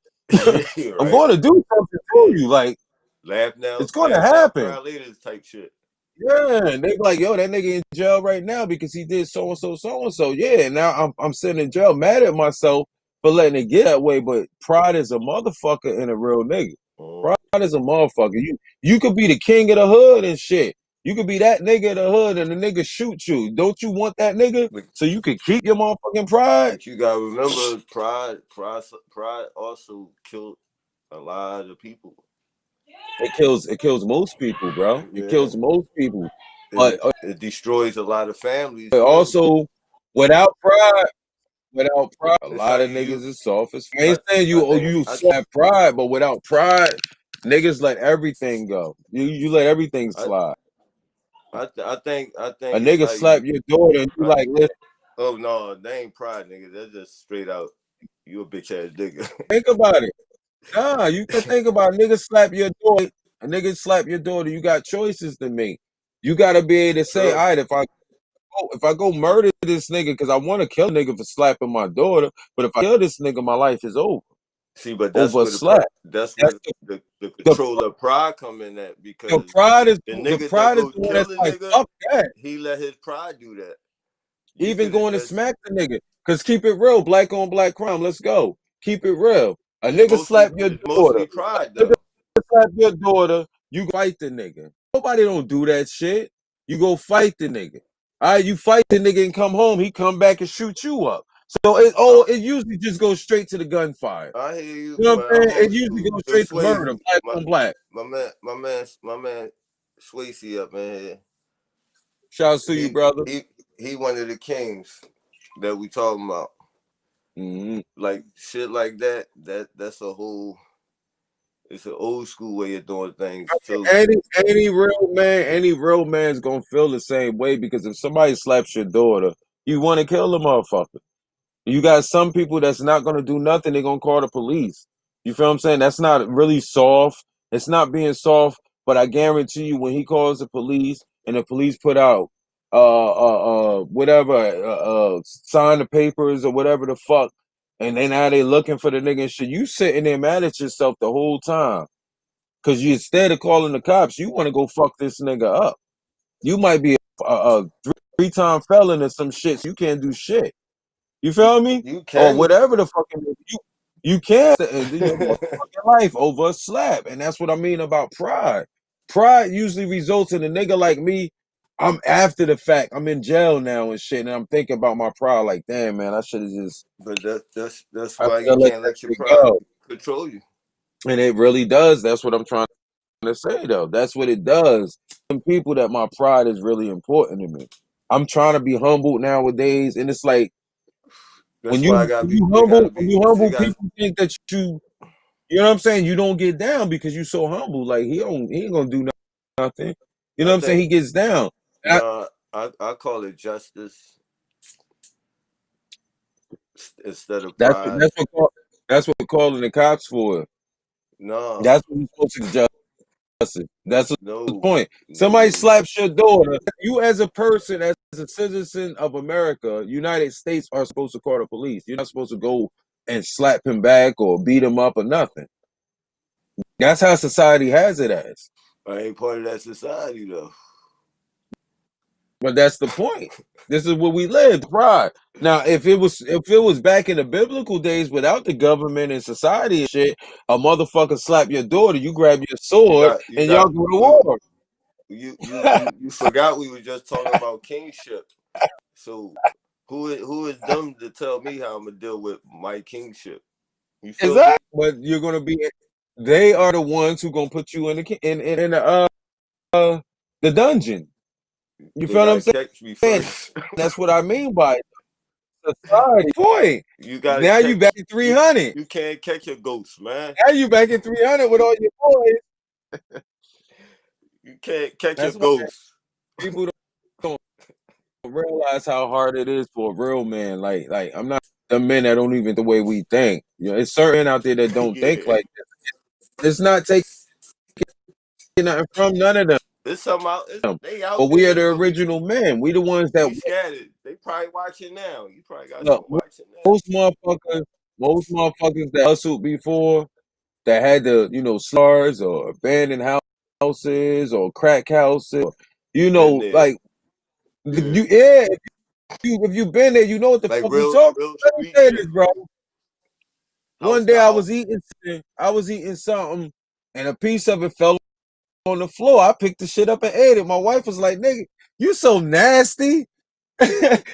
I'm going to do something to you. Like, laugh now, it's going to happen. Later type shit. Yeah, and they be like, yo, that nigga in jail right now because he did so and so, so and so. Yeah, now I'm sitting in jail, mad at myself for letting it get that way. But pride is a motherfucker and a real nigga. Pride is a motherfucker. You could be the king of the hood and shit. You could be that nigga of the hood and the nigga shoot you. Don't you want that nigga so you can keep your motherfucking pride? But you gotta remember, pride also killed a lot of people. It kills most people, bro. It kills most people. But it destroys a lot of families. But also, without pride, a lot of niggas is soft as fuck. I ain't saying you have pride, but without pride, niggas let everything go. You let everything slide. I think a nigga like, slap your daughter and you like, listen. Oh no, they ain't pride, nigga. That's just straight out. You a bitch ass nigga. Think about it. Nah, you can think about it. Nigga slap your daughter. A nigga slap your daughter. You got choices to make. You gotta be able to say, all right, if I go murder this nigga because I want to kill a nigga for slapping my daughter, but if I kill this nigga, my life is over. See, but that's where the control of pride come in at, because the pride is the nigga pride that is the one that's like, fuck that. He let his pride do that. Even going to smack the nigga. Cause keep it real, black on black crime. Let's go. Keep it real. A nigga slap your daughter. Mostly pride, though. Slap your daughter, you fight the nigga. Nobody don't do that shit. You go fight the nigga. All right, you fight the nigga and come home. He come back and shoot you up. So it usually just goes straight to the gunfire. I hear you. You know what I'm saying? It usually goes straight to murder, black on black. My man, Swayze up in here. Shouts to you, brother. He one of the kings that we talking about. Like shit like that. That's a whole. It's an old school way of doing things. So any real man's gonna feel the same way, because if somebody slaps your daughter, you want to kill the motherfucker. You got some people that's not gonna do nothing. They're gonna call the police. You feel what I'm saying? That's not really soft. It's not being soft, but I guarantee you, when he calls the police and the police put out whatever, sign the papers or whatever the fuck, and then now they looking for the nigga and shit, you sitting there mad at yourself the whole time. Cause you, instead of calling the cops, you want to go fuck this nigga up. You might be a 3-time felon or some shit. So you can't do shit. You feel me? You can. Or whatever the fucking you can end your fucking life over a slap. And that's what I mean about pride. Pride usually results in a nigga like me. I'm after the fact. I'm in jail now and shit, and I'm thinking about my pride. Like, damn, man, I should have just. But that's I why should you have let can't that let your shit pride go. control you. And it really does. That's what I'm trying to say, though. That's what it does. Some people that my pride is really important to me. I'm trying to be humble nowadays, and it's like That's why I gotta be. It gotta when be. you It humble, got. people think that you know what I'm saying. You don't get down because you so humble. Like he ain't gonna do nothing. You know I what I'm saying. think He gets down. And no. I call it justice instead of that's pride. that's what calling the cops for. No, That's what you're supposed to justice. That's the no, point. Somebody no. slaps your daughter. You, as a person, as a citizen of America, United States, are supposed to call the police. You're not supposed to go and slap him back or beat him up or nothing. That's how society has it as. I ain't part of that society though. But that's the point. This is where we live. Pride. Now, if it was back in the biblical days without the government and society and shit, a motherfucker slap your daughter, you grab your sword You and y'all got go to war. you forgot we were just talking about kingship. So who is them to tell me how I'm gonna deal with my kingship? You feel me? Exactly. But you're gonna be. They are the ones who gonna put you in the dungeon. You They feel what I'm gotta catch me saying? first. That's what I mean by society. Point. You gotta Now you back catch at 300. you can't catch a ghost, man. Now you back at 300 with all your boys. You can't catch a That's why ghost. people don't realize how hard it is for a real man. Like I'm not the men that don't even the way we think. You know, it's certain men out there that don't think Yeah. like this. It's not taking nothing from none of them. There's some out they out But we are there, the but original men. We the ones that we scattered. They probably watching now. You probably got look. some watching now. Most motherfuckers that hustled before that had the slars or abandoned houses or crack houses. Been there. Like Yeah. you, yeah. If you been there, you know what the Like fuck we real talking. real Let me street say this, shit. bro. House One day to I house. was eating something, and a piece of it fell on the floor. I picked the shit up and ate it. My wife was like, "Nigga, you so nasty."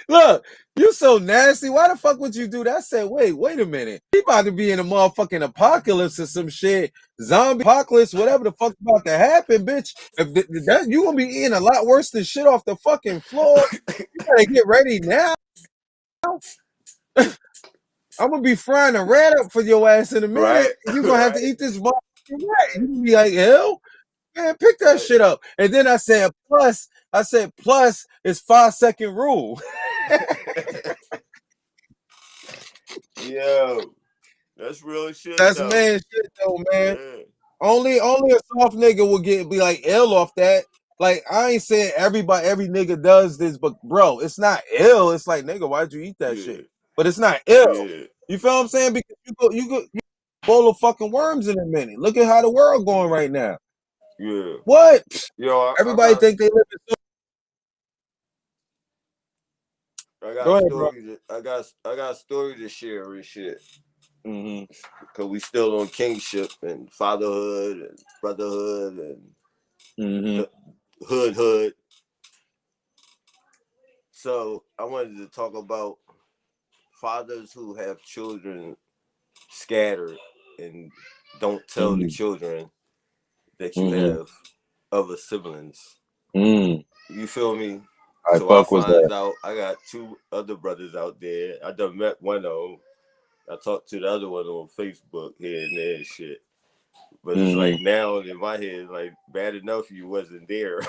Look, you so nasty. Why the fuck would you do that? I said, wait a minute. We about to be in a motherfucking apocalypse or some shit. Zombie apocalypse, whatever the fuck about to happen, bitch. If that you gonna be eating a lot worse than shit off the fucking floor. You gotta get ready now. I'm gonna be frying a rat up for your ass in a minute. Right? And you gonna have to Right? eat this motherfucking rat. You gonna be like, hell, man, pick that Right. shit up. And then I said, plus it's 5-second rule. Yo, that's real shit That's though. man shit though, man. Yeah. Only a soft nigga will be like ill off that. Like I ain't saying every nigga does this, but bro, it's not ill. It's like nigga, why'd you eat that Yeah. shit? But it's not ill. Yeah. You feel what I'm saying? Because you bowl of fucking worms in a minute. Look at how the world going right now. Yeah. What? Yo, Everybody think they live in. I Go got ahead, bro. stories. I got story to share and shit. Mm-hmm. Cause we still on kingship and fatherhood and brotherhood and Mm-hmm. the hood. So I wanted to talk about fathers who have children scattered and don't tell the Mm-hmm. children that you Mm-hmm. have other siblings. Mm. You feel me? I So I fuck with that. finds out I got two other brothers out there. I done met one of them. I talked to the other one on Facebook here and there and shit. But it's Mm-hmm. like now in my head, like bad enough you wasn't there.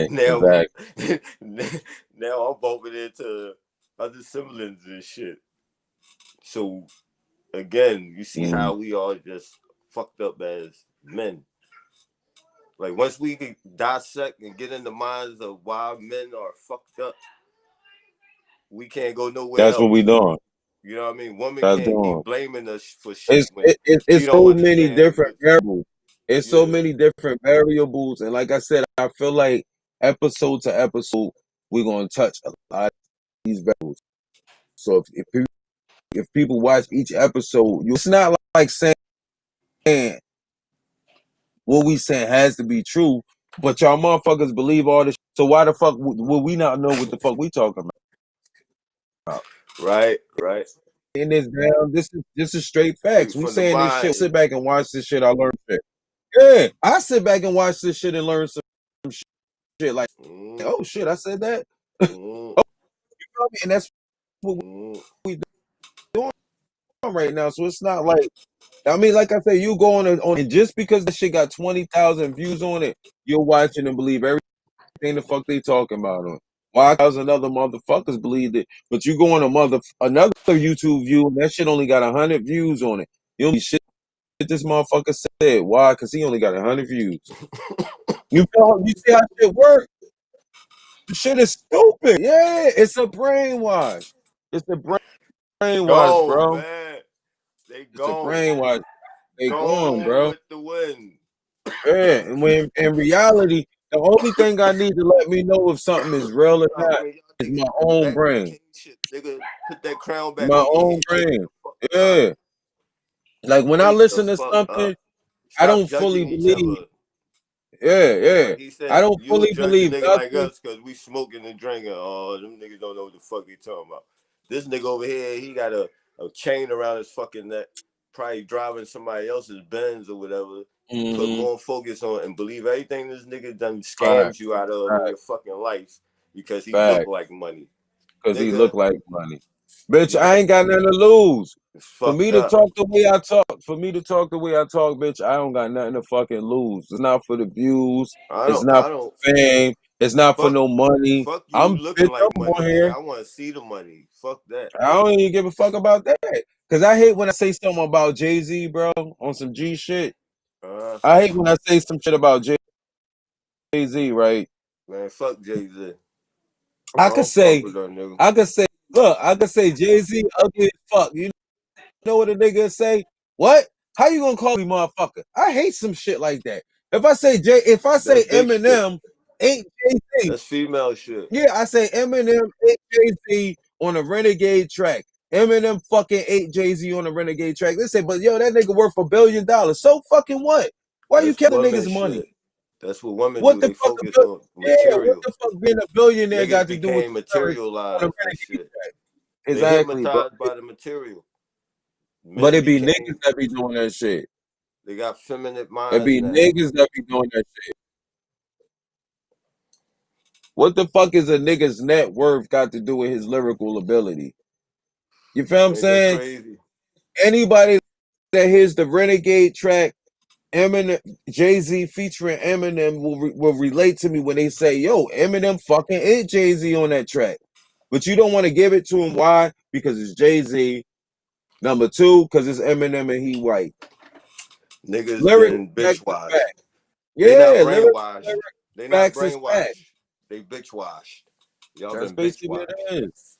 now we Exactly. now I'm bumping into other siblings and shit. So again, you see Mm-hmm. how we all just fucked up as men. Like once we can dissect and get in the minds of why men are fucked up, we can't go nowhere That's what we else. doing. You know what I mean? Women That's can't doing. keep blaming us for shit when she It's don't so many understand different what. variables. It's so Yeah, many different variables, and like I said, I feel like episode to episode, we're gonna touch a lot of these variables. So if people watch each episode, it's not like saying what we saying has to be true, but y'all motherfuckers believe all this So why the fuck would we not know what the fuck we talking about? Right. In this down, this is straight facts. We From the saying this shit. mind. Sit back and watch this shit. I learn shit. Yeah, I sit back and watch this shit and learn some shit. Like, Mm, oh shit, I said that. mm, You feel me? And that's what mm. we doing right now. So it's not like, I mean, like I said, you go on and just because the shit got 20,000 views on it, you're watching and believe everything the fuck they talking about on. Why? Because other motherfuckers believed it, but you go on another YouTube view and that shit only got 100 views on it. You don't be shit this motherfucker said. Why? Because he only got 100 views. You see how shit work? The shit is stupid. Yeah, it's a brainwash. It's a brainwash, Gone, bro. man. They It's a gone. brainwash. They gone, Gone bro. with the wind. Yeah, and when in reality, the only thing I need to let me know if something is real or Nah, not when y'all is niggas my get own back to brain. king shit, nigga, put that crown back My on your own head. Wake brain. the fuck up. Yeah. Like when I Wake the listen to fuck something, up. I Stop don't fully judging each believe. other. Yeah, yeah. Like he I said, don't you fully would judge a believe nigga like nothing. us because we smoking and drinking. Oh, them niggas don't know what the fuck he talking about. This nigga over here, he got a chain around his fucking neck, probably driving somebody else's Benz or whatever. Put Mm-hmm. more focus on and believe everything this nigga done Fact, scams you out of in fact, your fucking life because he look fact. like money. Because he Nigga, look like money. Bitch, you I got ain't got nothing to lose. it's For me fucked to up. talk the way I talk, bitch, I don't got nothing to fucking lose. It's not for the views. It's not I don't for fame. It's not for fuck no money. fuck you I'm looking bitch, like I'm money, on nigga. here. I want to see the money. Fuck that. I don't even give a fuck about that. Cause I hate when I say something about Jay-Z, bro, on some G shit. Uh, I hate when I say some shit about Jay-Z, right? man, fuck Jay-Z. I I could don't fuck say, with that nigga. I could say, look, I could say Jay-Z ugly as fuck. You know what a nigga say? What? How you gonna call me motherfucker? I hate some shit like that. If I say That's big shit. Eminem ain't Jay-Z, That's female shit. yeah, I say Eminem ain't Jay-Z on a Renegade track. Eminem fucking ate Jay-Z on a Renegade track. They say, but yo, that nigga worth $1 billion. So fucking what? Why you That's killing woman niggas' money? shit. That's what women What do. the They fuck? focus on Yeah, what material. the fuck being a billionaire Niggas got to do with became the lyrics on a materialized and Renegade shit. track? They Exactly, bro. hypnotized by the material. But Men it be niggas became, that be doing that shit. they got feminine It minds be now. niggas that be doing that shit. What the fuck is a nigga's net worth got to do with his lyrical ability? You feel what I'm Ain't that saying? crazy? Anybody that hears the Renegade track, Eminem, Jay-Z featuring Eminem will relate to me when they say, yo, Eminem fucking hit Jay-Z on that track. But you don't want to give it to him. Why? Because it's Jay-Z. Number two, because it's Eminem and he white. Niggas Lyrics, been fact bitch is washed. fact. They not Yeah, brainwashed. lyrics, They not facts is fact. brainwashed. They bitch washed. Y'all That's been bitch basically what washed. it is.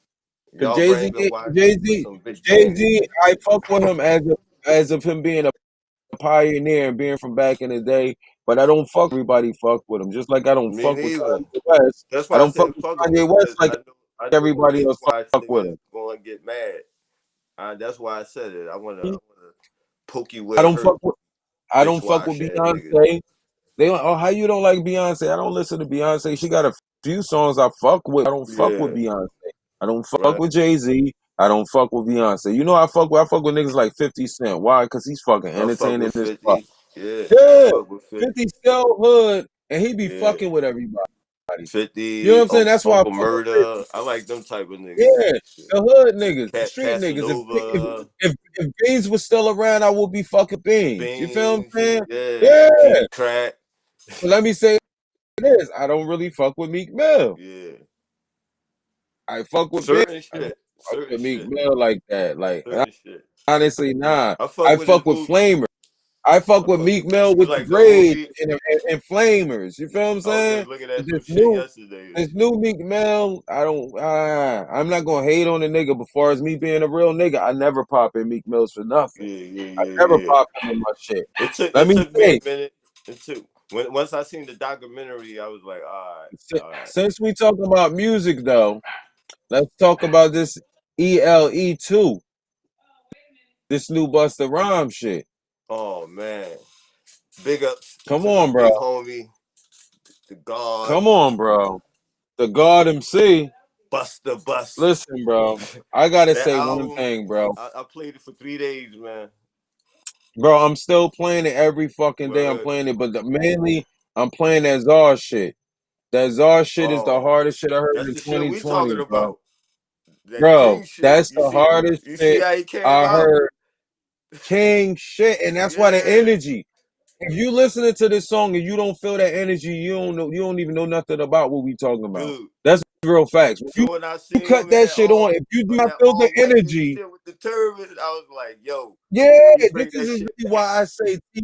Cause Y'all Jay brain Z, been washed Jay with Z, some bitch Jay candy. Z, I fuck with him as of him being a pioneer and being from back in the day. But I don't fuck everybody fuck with him. Just like I don't Me fuck with neither. Kanye West. That's I why I don't fuck said with fuck him Kanye West because like I know the everybody bitch else wash fuck with niggas him. gonna get mad. That's why I said it. I wanna poke you I where it don't hurt. fuck with I Bitch don't fuck with wash ass niggas. Beyonce. They don't, oh, how you don't like Beyonce? I don't listen to Beyonce. She got a few songs I fuck with. I don't fuck with Yeah, Beyonce. I don't fuck right. with Jay-Z. I don't fuck with Beyonce. You know I fuck with niggas like 50 Cent. Why? Because he's fucking I fuck entertaining with as fuck. 50. Yeah, I Yeah. fuck with 50. 50 still hood and he be Yeah. fucking with everybody. You know what 50, I'm saying? That's why I Uncle fuck with 50. Murder. I like them type of niggas. Yeah. The hood niggas, the street niggas. Casanova, If Beans was still around, I would be fucking Beans. You feel what I'm Beans, saying? yeah, Yeah. Petey Crack. But let me say this. I don't really fuck with Meek Mill. Yeah. I fuck with Big. Certain I don't shit. fuck Certain with Meek shit. Mill like that. Like Certain shit. honestly, nah. I fuck I with his fuck with movie. Flamer. I fuck I with fuck Meek with Mill you with the like the braids OG. and Flamers. You feel what I'm I was saying? just looking at some This shit new yesterday. this new Meek Mill, I don't. I'm not gonna hate on the nigga. But far as me being a real nigga, I never pop in Meek Mills for nothing. I never Yeah. pop him in my shit. Let It me took me a say, minute. It took once I seen the documentary, I was like, all right. since we talking about music though, let's talk about this ELE 2, this new Busta Rhymes shit. Oh man. Big ups Come to the on, bro. big homie, the God, Come on, bro. The God MC. Buster Bust. Listen, bro. I gotta That say one album, thing, bro. I played it for 3 days, man. Bro, I'm still playing it every fucking day. I'm Word. playing it, but mainly I'm playing that Czar shit. That Czar shit is the Oh, hardest shit I heard that's in the shit we 2020, talking bro. about. That Bro, King shit. that's the hardest You see shit how he came I out? heard. King shit, and that's why the Yeah. energy. If you listening to this song and you don't feel that energy, you don't know. You don't even know nothing about what we talking about. Dude. That's real facts. When So when I you seen cut him in that shit on, if you do not that feel the all white and energy, shit with the turban, I was like, yo, yeah, he this bring is that shit really back. why I say Ti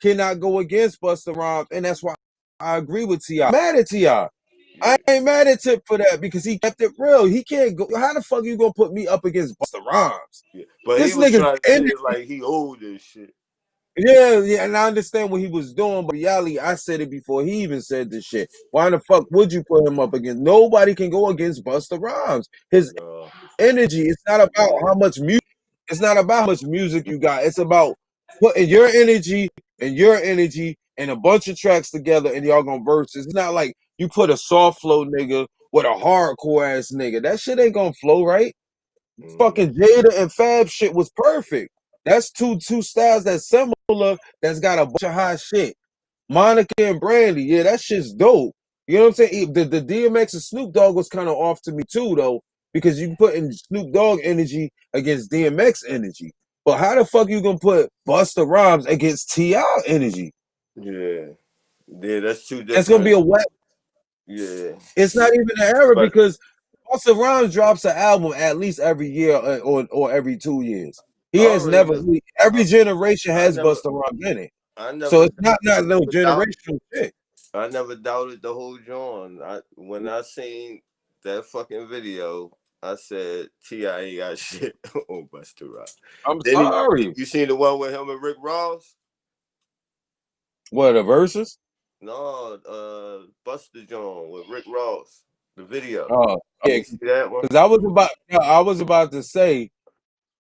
cannot go against Busta Rhymes, and that's why I agree with Ti. Mad at Ti. I Yeah. ain't mad at Tip for that because he kept it real. He can't go. How the fuck you gonna put me up against Busta Rhymes? Yeah. But he This was nigga's trying to say energy. it like he old and shit. Yeah, yeah, and I understand what he was doing, but reality, I said it before he even said this shit. Why the fuck would you put him up against? Nobody can go against Busta Rhymes. His No. energy. It's not about Yeah. how much music. It's not about how much music you got. It's about putting your energy and a bunch of tracks together, and y'all gonna verse. It's not like you put a soft flow nigga with a hardcore ass nigga. That shit ain't gonna flow right. Mm-hmm. Fucking Jada and Fab shit was perfect. That's two styles that's similar. That's got a bunch of hot shit. Monica and Brandy, yeah, that shit's dope. You know what I'm saying? The DMX and Snoop Dogg was kind of off to me too, though, because you put in Snoop Dogg energy against DMX energy. But how the fuck you gonna put Busta Rhymes against Ti energy? Yeah. Yeah, that's two That's gonna be different. a whack. Yeah. It's not even an error But because Busta Rhymes drops an album at least every year or every 2 years. He I has already never. know. Every I, generation I has never Busta Rhymes in it, I so never it's not no doubt generational shit. I never doubted the whole John. When I seen that fucking video, I said Ti ain't got shit on Busta Rhymes. I'm Then sorry. you seen the one with him and Rick Ross? What the verses? No, Busta John with Rick Ross. The video. Oh You yeah, ain't see that one? because I was about to say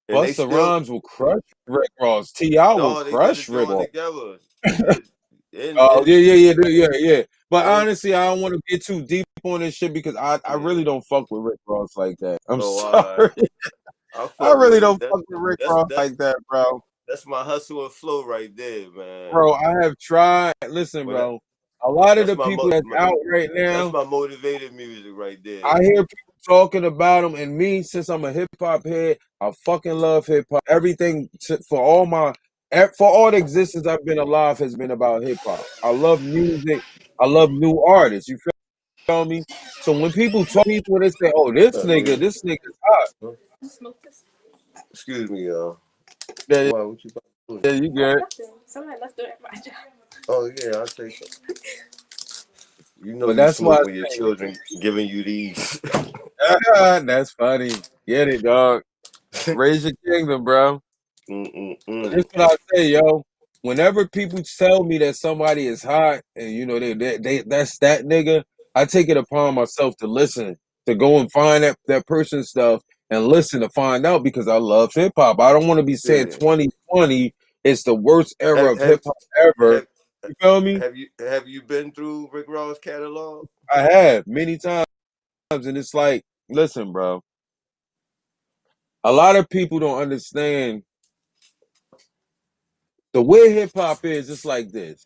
And they Busta still Rhymes will crush Rick Ross. Ti will no, they did a crush Rick joint Ross. together. It, Oh in yeah. But in honestly, I don't want to get too deep on this shit because I yeah. really don't fuck with Rick Ross like that. I'm Oh, sorry. I I fuck really with it. don't fuck with Rick That's Ross that's like that, bro. that's my hustle and flow right there, man. Bro, I have tried. Listen, When I, bro. A lot of that's the people that's out right that's now, my motivated music right there. I hear people talking about them, and me, since I'm a hip hop head, I fucking love hip hop. Everything for all the existence I've been alive has been about hip hop. I love music. I love new artists. You feel me? So when people they say, "Oh, Yeah. this nigga's hot." Excuse me, y'all. Yeah, Why? What you about to do? yeah, you good. Somebody left it at my job. Oh yeah, I'll take some. You know But you that's why smoke when your children giving you these. that's funny. Get it, dog. Raise your kingdom, bro. But Mm-mm-mm. this what I say, yo. Whenever people tell me that somebody is hot and you know they that's that nigga, I take it upon myself to listen, to go and find that person's stuff and listen to find out because I love hip hop. I don't want to be saying Yeah. 2020 is the worst era Have, of have hip hop ever. have You feel me? have you been through Rick Ross catalog? I have many times, and it's like, listen, bro. A lot of people don't understand the way hip hop is. It's like this.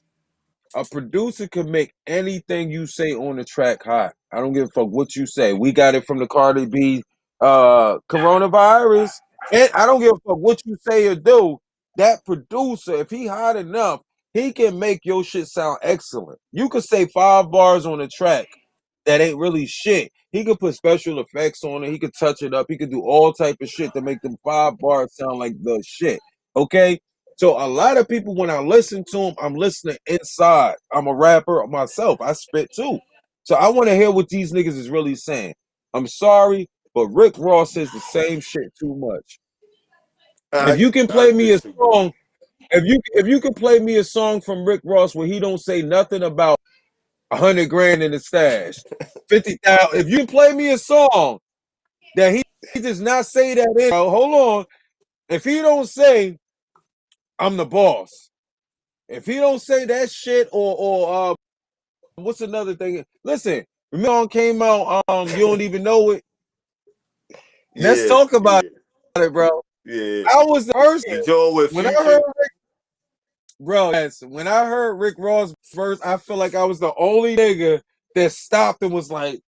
A producer can make anything you say on the track hot. I don't give a fuck what you say. We got it from the Cardi B coronavirus. And I don't give a fuck what you say or do. That producer, if he hot enough, he can make your shit sound excellent. You could say 5 bars on a track that ain't really shit. He could put special effects on it. He could touch it up. He could do all type of shit to make them 5 bars sound like the shit. Okay? So a lot of people, when I listen to them, I'm listening inside. I'm a rapper myself. I spit too. So I want to hear what these niggas is really saying. I'm sorry, but Rick Ross says the same shit too much. If you can I play me a disagree. song, if you can play me a song from Rick Ross where he don't say nothing about 100 grand in the stash, 50,000. If you play me a song that he does not say that in, hold on. If he don't say I'm the boss, if he don't say that shit or what's another thing? Listen, Remember song came out, you don't even know it. Let's Yeah, talk about yeah, it, bro. yeah. I was the first The joint with when I heard Future. bro, yes, when I heard Rick Ross first, I feel like I was the only nigga that stopped and was like,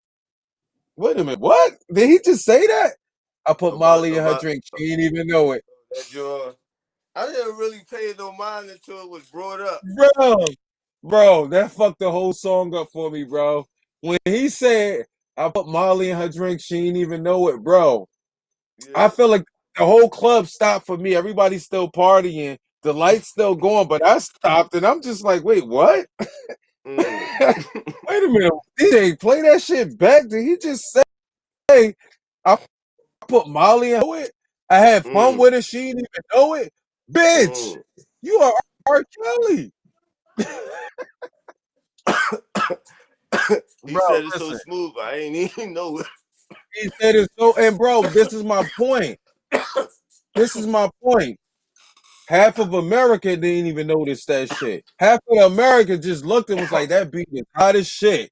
wait a minute, what? Did he just say that? I put Molly in her About drink. She didn't even know it. that joint. I didn't really pay no mind until it was brought up. Bro, that fucked the whole song up for me, bro. When he said, I put Molly in her drink, she didn't even know it, bro. I Yeah. feel like the whole club stopped for me. Everybody's still partying. The lights still going, but I stopped and I'm just like, wait, what? Mm. Wait a minute. DJ, play that shit back. Did he just say, I put Molly in it? I had fun Mm. with it. She didn't even know it? Bitch, Mm. you are R. Kelly. He Bro, said it so listen. smooth. I ain't even know it. He said it so, and bro, this is my point. This is my point. Half of America didn't even notice that shit. Half of America just looked and was like, that beat is hot as shit.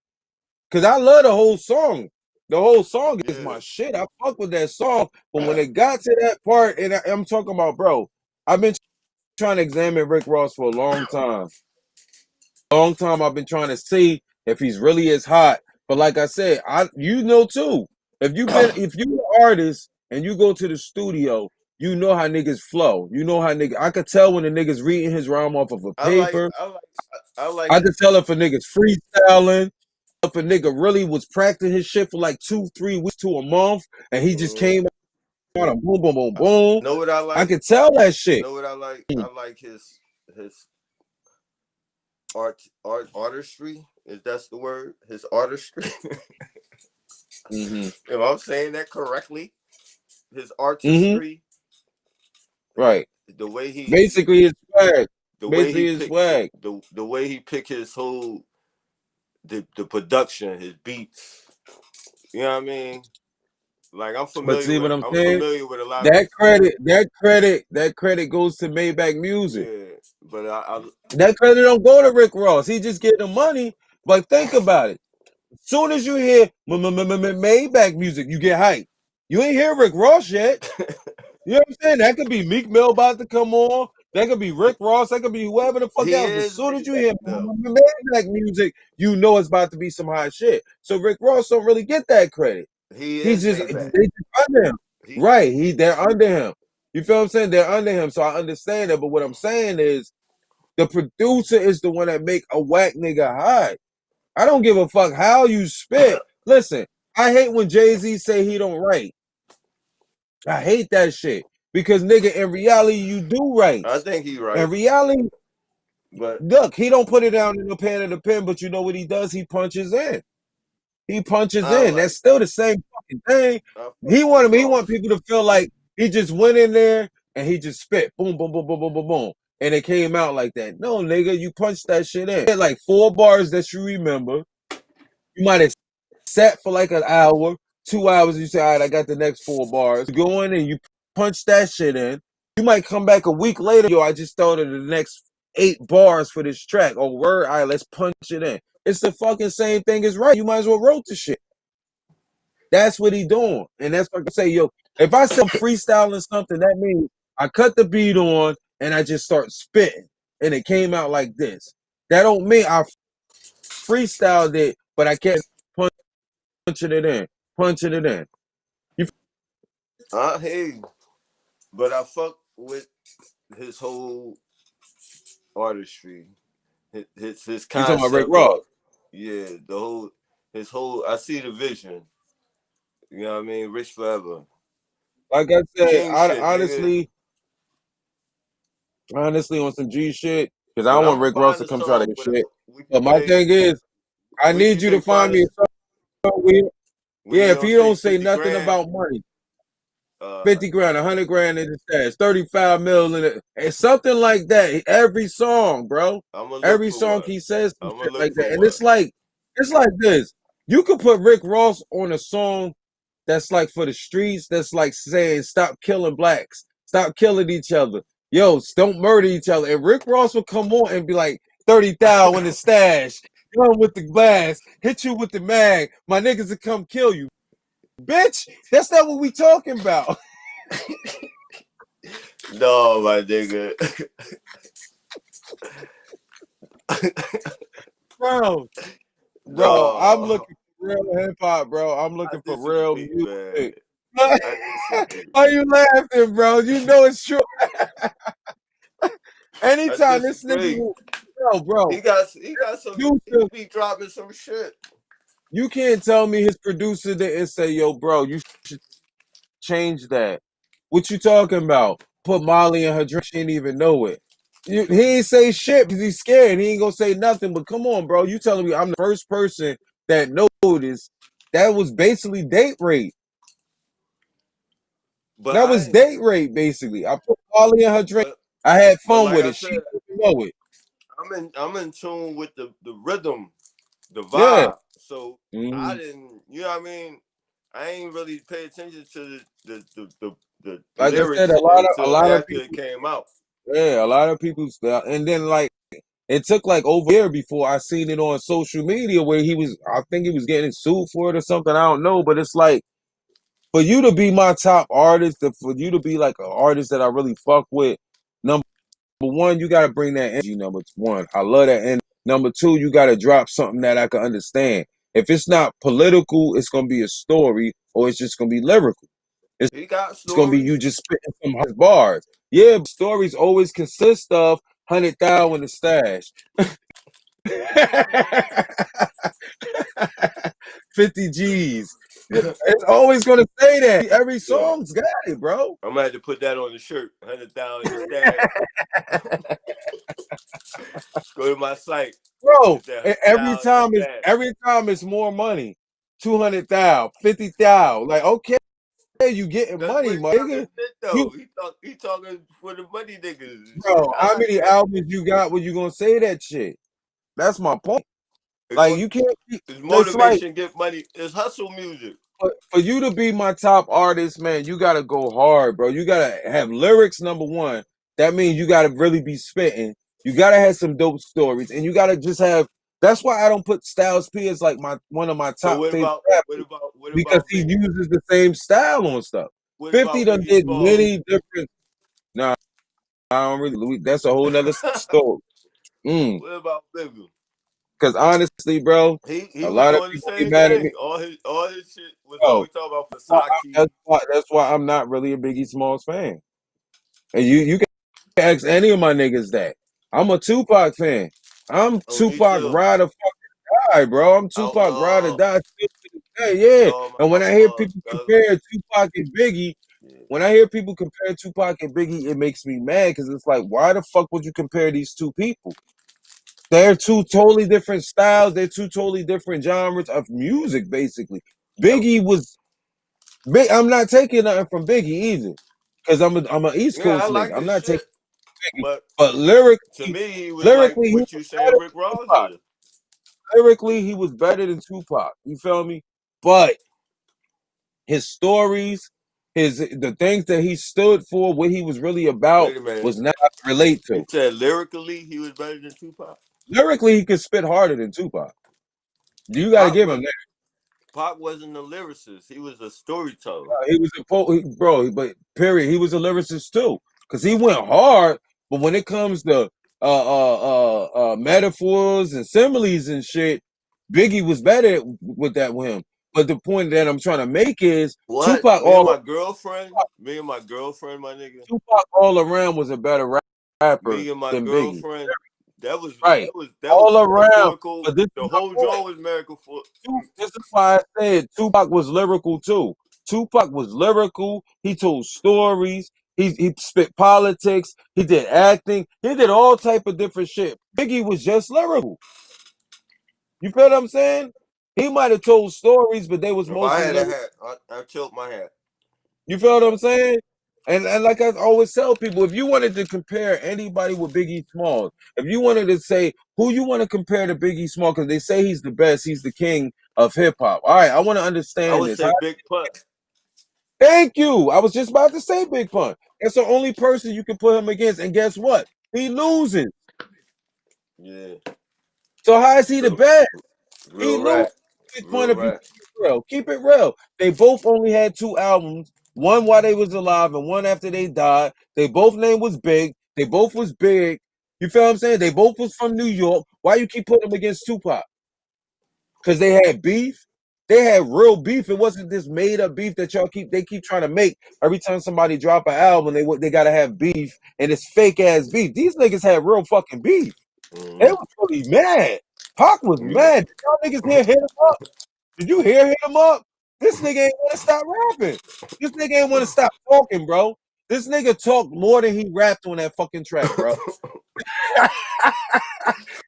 Cause I love the whole song. The whole song is Yeah. my shit. I fuck with that song. But when it got to that part, and I'm talking about, bro, I've been trying to examine Rick Ross for a long time. Long time I've been trying to see if he's really as hot. But like I said, you know too. If you an artist and you go to the studio, you know how niggas flow. You know how I could tell when the niggas reading his rhyme off of a I like paper. I like I like I could tell if a nigga's freestyling. If a nigga really was practicing his shit for like 2-3 weeks to a month, and he just came out and boom, boom, boom, boom. know what I I like? could tell that shit. Know what I like? Mm-hmm. I like his artistry. Is that's the word? His artistry. Mm-hmm. If I'm saying that correctly, his Mm-hmm. artistry. Right. The way he Basically, his swag. the way Basically, he his picked swag. the way he picked his whole the production, his beats. You know what I mean? Like But see what I'm I'm saying? familiar with a lot of That his credit, that credit goes to Maybach Music. yeah, but That credit don't go to Rick Ross. He just get the money. But think about it. As soon as you hear Maybach Music, you get hyped. You ain't hear Rick Ross yet. You know what I'm saying? That could be Meek Mill about to come on. That could be Rick Ross. That could be whoever the fuck he else. But as is soon as you Maybach hear though. Maybach Music, you know it's about to be some hot shit. So Rick Ross don't really get that credit. He He's is just Maybach. they just under him. He Right. They're under him. You feel what I'm saying? They're under him. So I understand that. But what I'm saying is the producer is the one that make a whack nigga high. I don't give a fuck how you spit. Listen, I hate when Jay-Z say he don't write. I hate that shit. Because nigga, in reality, you do I writes. think he In right, reality, but look, he don't put it down in the pen of the pen, but you know what he does? He punches in. He punches I in. That's like still the same fucking thing. I fuck with He want Ross. people to feel like he just went in there and he just spit. Boom, boom, boom, boom, boom, boom, boom. And it came out like that. No, nigga, you punched that shit in. Like 4 bars that you remember. You might have sat for like an hour, 2 hours. You say, all right, I got the next 4 bars. You go in and you punch that shit in. You might come back a week later. Yo, I just thought of the next 8 bars for this track. Oh, word. All right, let's punch it in. It's the fucking same thing as right. You might as well wrote the shit. That's what he doing. And that's what I say, yo, if I say I'm freestyling something, that means I cut the beat on and I just start spitting. And it came out like this. That don't mean I freestyled it, but I can't punching it in. Punching it in. You I hear you, but I fuck with his whole artistry, his you talking about Rick concept Ross? of yeah, the whole his whole. I see the vision. You know what I mean? Rich forever, Like I said, king shit, nigga. honestly, on some G shit, because I But don't I'm want gonna Rick Ross find to a come try song. to get But shit. we can But my play. thing is, I What need you you say? to find Find me a us song where, when yeah, he if don't he say don't say 50 nothing grand. about money, Uh, 50 grand, 100 grand in the stash, 35 mil in it, and something like that. Every song, bro. I'm gonna look Every for song one. he says some I'm gonna shit look like for that. And one. it's like this. You could put Rick Ross on a song that's like for the streets, that's like saying stop killing blacks, stop killing each other. Yo, don't murder each other. And Rick Ross would come on and be like, 30,000 in the stash. gun with the glass, hit you with the mag. My niggas will come kill you, bitch. That's not what we talking about, No, my nigga. bro. Bro, I'm No, looking for real hip hop, bro. I'm I looking for real disagree, man. music. I disagree. Why you laughing, bro? You know it's true. I Anytime this nigga, disagree. bro, He got some. He producer, be dropping some shit. you can't tell me his producer didn't say, yo, bro, you should change that. What you talking about? Put Molly in her drink. She didn't even know it. He ain't say shit because he's scared. He ain't gonna say nothing. But come on, bro. You telling me I'm the first person that noticed that was basically date rape. But That was I. date rape, basically. I put Molly in her drink. But I had but fun like with I it. She said, didn't know it. I'm in tune with the rhythm, the Yeah. vibe. So I Mhm. didn't. You know what I mean? I ain't really pay attention to the Like I said, lyrics a until lot of after it people. came out. Yeah, a lot of people. And then like it took like over a year before I seen it on social media where he was. I think he was getting sued for it or something. I don't know, but it's like for you to be my top artist, for you to be like an artist that I really fuck with. Number one, you got to bring that energy. Number one, I love that. And number two, you got to drop something that I can understand. If it's not political, it's gonna be a story, or it's just gonna be lyrical. It's He got gonna be you stories. just spitting some hard bars. Yeah, but stories always consist of 100,000 in the stash. 50 G's. It's always gonna say that. Every Yo, song's got it, bro. I'm gonna have to put that on the shirt. 100,000 in the stash. Go to my site. Bro, It's that hundred every thousand in the time stash. it's more money. 200,000, 50,000. Like, okay, you getting That's what money, he my talking nigga. shit You though. He talking for the money niggas and shit. bro, I how like many that. albums you got where you gonna say that shit? That's my point. It Like go, you can't it's it's like motivation, get money. It's hustle music. for you to be my top artist, man, you gotta go hard, bro. You gotta have lyrics, number one. That means you gotta really be spitting. You gotta have some dope stories, and you gotta just have. That's why I don't put Styles P as like my one of my So top favorite rappers what because about he Biggie? uses the same style on stuff. What 50 about done Biggie did Smalls? many different. Nah, I don't really. That's a whole nother story. What about Biggie? Because honestly, bro, He a was lot of doing the people get same mad at me. thing. All his shit was Bro, always talking about why- Versace. that's why I'm not really a Biggie Smalls fan. And you can ask any of my niggas that. I'm a Tupac fan. I'm Oh, me Tupac too. ride or die, bro. I'm Tupac ride or Outlaw, die still to this day, with yeah. all my And when I hear outlaw people thugs. compare Tupac and Biggie, Yeah. when I hear people compare Tupac and Biggie, it makes me mad because it's like, why the fuck would you compare these two people? They're two totally different styles. They're two totally different genres of music, basically. Yep. Biggie was big. I'm not taking nothing from Biggie either, because I'm a East Yeah, I Coast like nigga. I'm his not taking shit, Biggie, but but to lyrically, me, he was like lyrically, he what was you saying better Rick than Ross Tupac. is. Lyrically, he was better than Tupac. You feel me? But his stories, the things that he stood for, what he was really about, Wait a minute. was not relate You to. said lyrically he was better than Tupac? Lyrically, he could spit harder than Tupac. You got to Pac give him was that. Pac wasn't a lyricist. He was a storyteller. He was a bro, but period. He was a lyricist too, because he went hard. But when it comes to metaphors and similes and shit, Biggie was better with that with him. But the point that I'm trying to make is What? Tupac all Me and my girlfriend, my nigga. Tupac all around was a better rapper Me and my than Biggie. girlfriend. That was Right. that was All around. metaphorical. But this The is my whole point. joint was metaphor. This is why I said Tupac was lyrical too. Tupac was lyrical. He told stories. He spit politics. He did acting. He did all type of different shit. Biggie was just lyrical. You feel what I'm saying? He might have told stories, but they was If I mostly had a lyrical. hat, I tilt my hat. You feel what I'm saying? And like I always tell people, if you wanted to compare anybody with Biggie Smalls, if you wanted to say who you want to compare to Biggie Smalls, because they say he's the best, he's the king of hip hop. All right, I want to I understand would this. say Big Pun. Thank you. I was just about to say Big Pun. That's the only person you can put him against. And guess what? He loses. Yeah. So how is he the So, best? He real knew rap. his point Real of view. rap. Keep it real. Keep it real. They both only had 2 albums. One while they was alive and one after they died. They both name was Big. They both was big. You feel what I'm saying? They both was from New York. Why you keep putting them against Tupac? Because they had beef. They had real beef. It wasn't this made up beef that they keep trying to make every time somebody drop an album. They gotta have beef and it's fake ass beef. These niggas had real fucking beef. They was really mad. Pac was Yeah. mad. Did y'all niggas hear hit him up? Did you hear him up? This nigga ain't want to stop rapping. This nigga ain't want to stop talking, bro. This nigga talked more than he rapped on that fucking track, bro.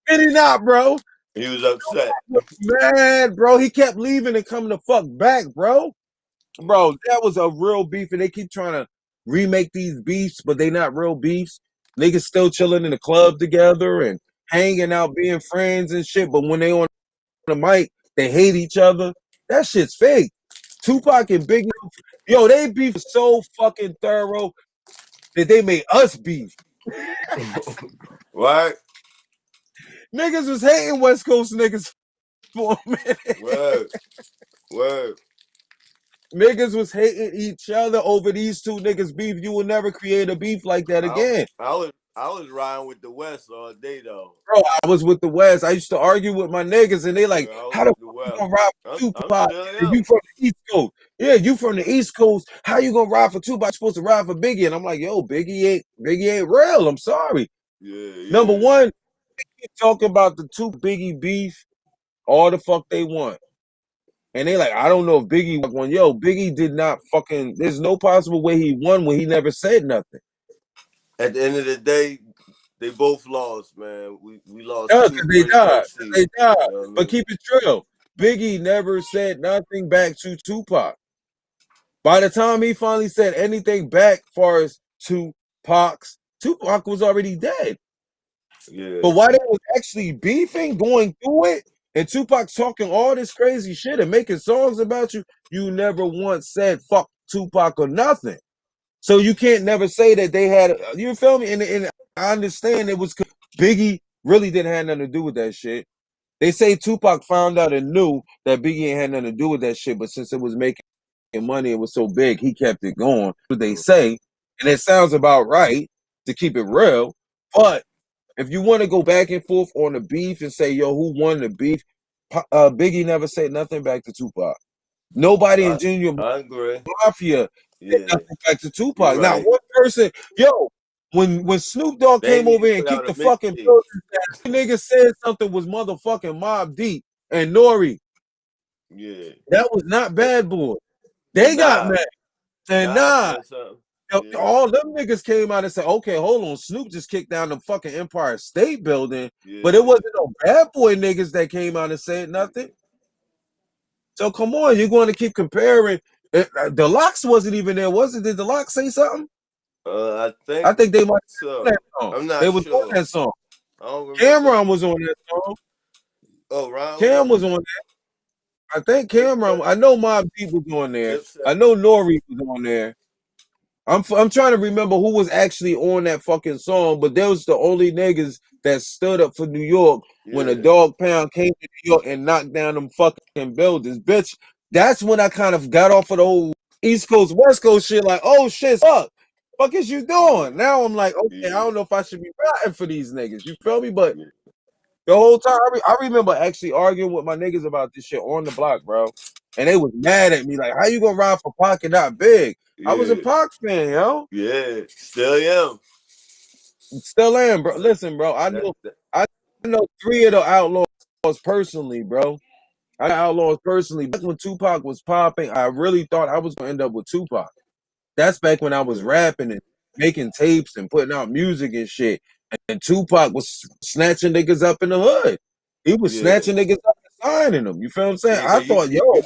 Did he not, bro? He was upset. Mad, bro. He kept leaving and coming the fuck back, bro. Bro, that was a real beef, and they keep trying to remake these beefs, but they not real beefs. Niggas still chilling in the club together and hanging out, being friends and shit. But when they on the mic, they hate each other. That shit's fake. Tupac and Biggie, yo, they beef so fucking thorough that they made us beef. Right? Niggas was hating West Coast niggas for a minute. Word. Word. Niggas was hating each other over these two niggas beef. You will never create a beef like that again. I was riding with the West all day though. Bro, I was with the West. I used to argue with my niggas, and they like, Yeah, I was how the with the fuck you West. gonna ride for I'm Tupac? still And you am. from the East Coast? Yeah, you from the East Coast. How you gonna ride for Tupac? You're supposed to ride for Biggie, and I'm like, yo, Biggie ain't real. I'm sorry. Number Yeah. one, talk about the two Biggie beef all the fuck they want. And they like, I don't know if Biggie won. Yo, Biggie did not fucking, there's no possible way he won when he never said nothing. At the end of the day, they both lost, man. We lost Yeah, two because they great died. MCs. They died. You know what I But mean? keep it true. Biggie never said nothing back to Tupac. By the time he finally said anything back far as Tupac was already dead. Yeah. But while they was actually beefing, going through it, and Tupac's talking all this crazy shit and making songs about you, you never once said fuck Tupac or nothing. So you can't never say that they had, you feel me? And I understand it was Biggie really didn't have nothing to do with that shit. They say Tupac found out and knew that Biggie ain't had nothing to do with that shit, but since it was making money, it was so big, he kept it going. What they say, and it sounds about right to keep it real. But if you want to go back and forth on the beef and say, yo, who won the beef? Biggie never said nothing back to Tupac. Nobody in Junior I agree. Mafia said Yeah. nothing back to You're Tupac. Not right. one person, yo, when Snoop Dogg They came need over to here and put kicked out a the fucking mixtape. building, that nigga said something was motherfucking Mobb Deep and Nori. Yeah. That was not Bad Boy. And They got mad. And nah, said something. Yeah. all them niggas came out and said, okay, hold on, Snoop just kicked down the fucking Empire State Building, but it Yeah. wasn't no Bad Boy niggas that came out and said nothing. So come on, you're going to keep comparing. Deluxe wasn't even there, was it? Did Deluxe say something? I I think think they might have on so. that song. I'm They not was on sure. that song. I don't remember. Cameron was on that song. Oh, Ron was Cam on was it? on that. I think Cameron. Dipset? I know Mobb Deep was on there. Dipset? I know Nori was on there. I'm trying to remember who was actually on that fucking song, but they was the only niggas that stood up for New York when a Yeah. dog pound came to New York and knocked down them fucking buildings. Bitch, that's when I kind of got off of the whole East Coast, West Coast shit, like, oh shit, fuck is you doing? Now I'm like, okay, I Yeah. don't know if I should be riding for these niggas. You feel me? But Yeah. the whole time, I remember actually arguing with my niggas about this shit on the block, bro. And they was mad at me, like, how you gonna ride for Pac and not Big? I was a Yeah. Pac fan, yo. Yeah. Still am. Still am, bro. That, Listen, bro. I that, know that, I know 3 of the outlaws personally, bro. I know outlaws personally. Back when Tupac was popping, I really thought I was gonna end up with Tupac. That's back when I was yeah. rapping and making tapes and putting out music and shit. And Tupac was snatching niggas up in the hood. He was Yeah. snatching niggas up and signing them. You feel what I'm saying? Yeah, I cause thought, yo,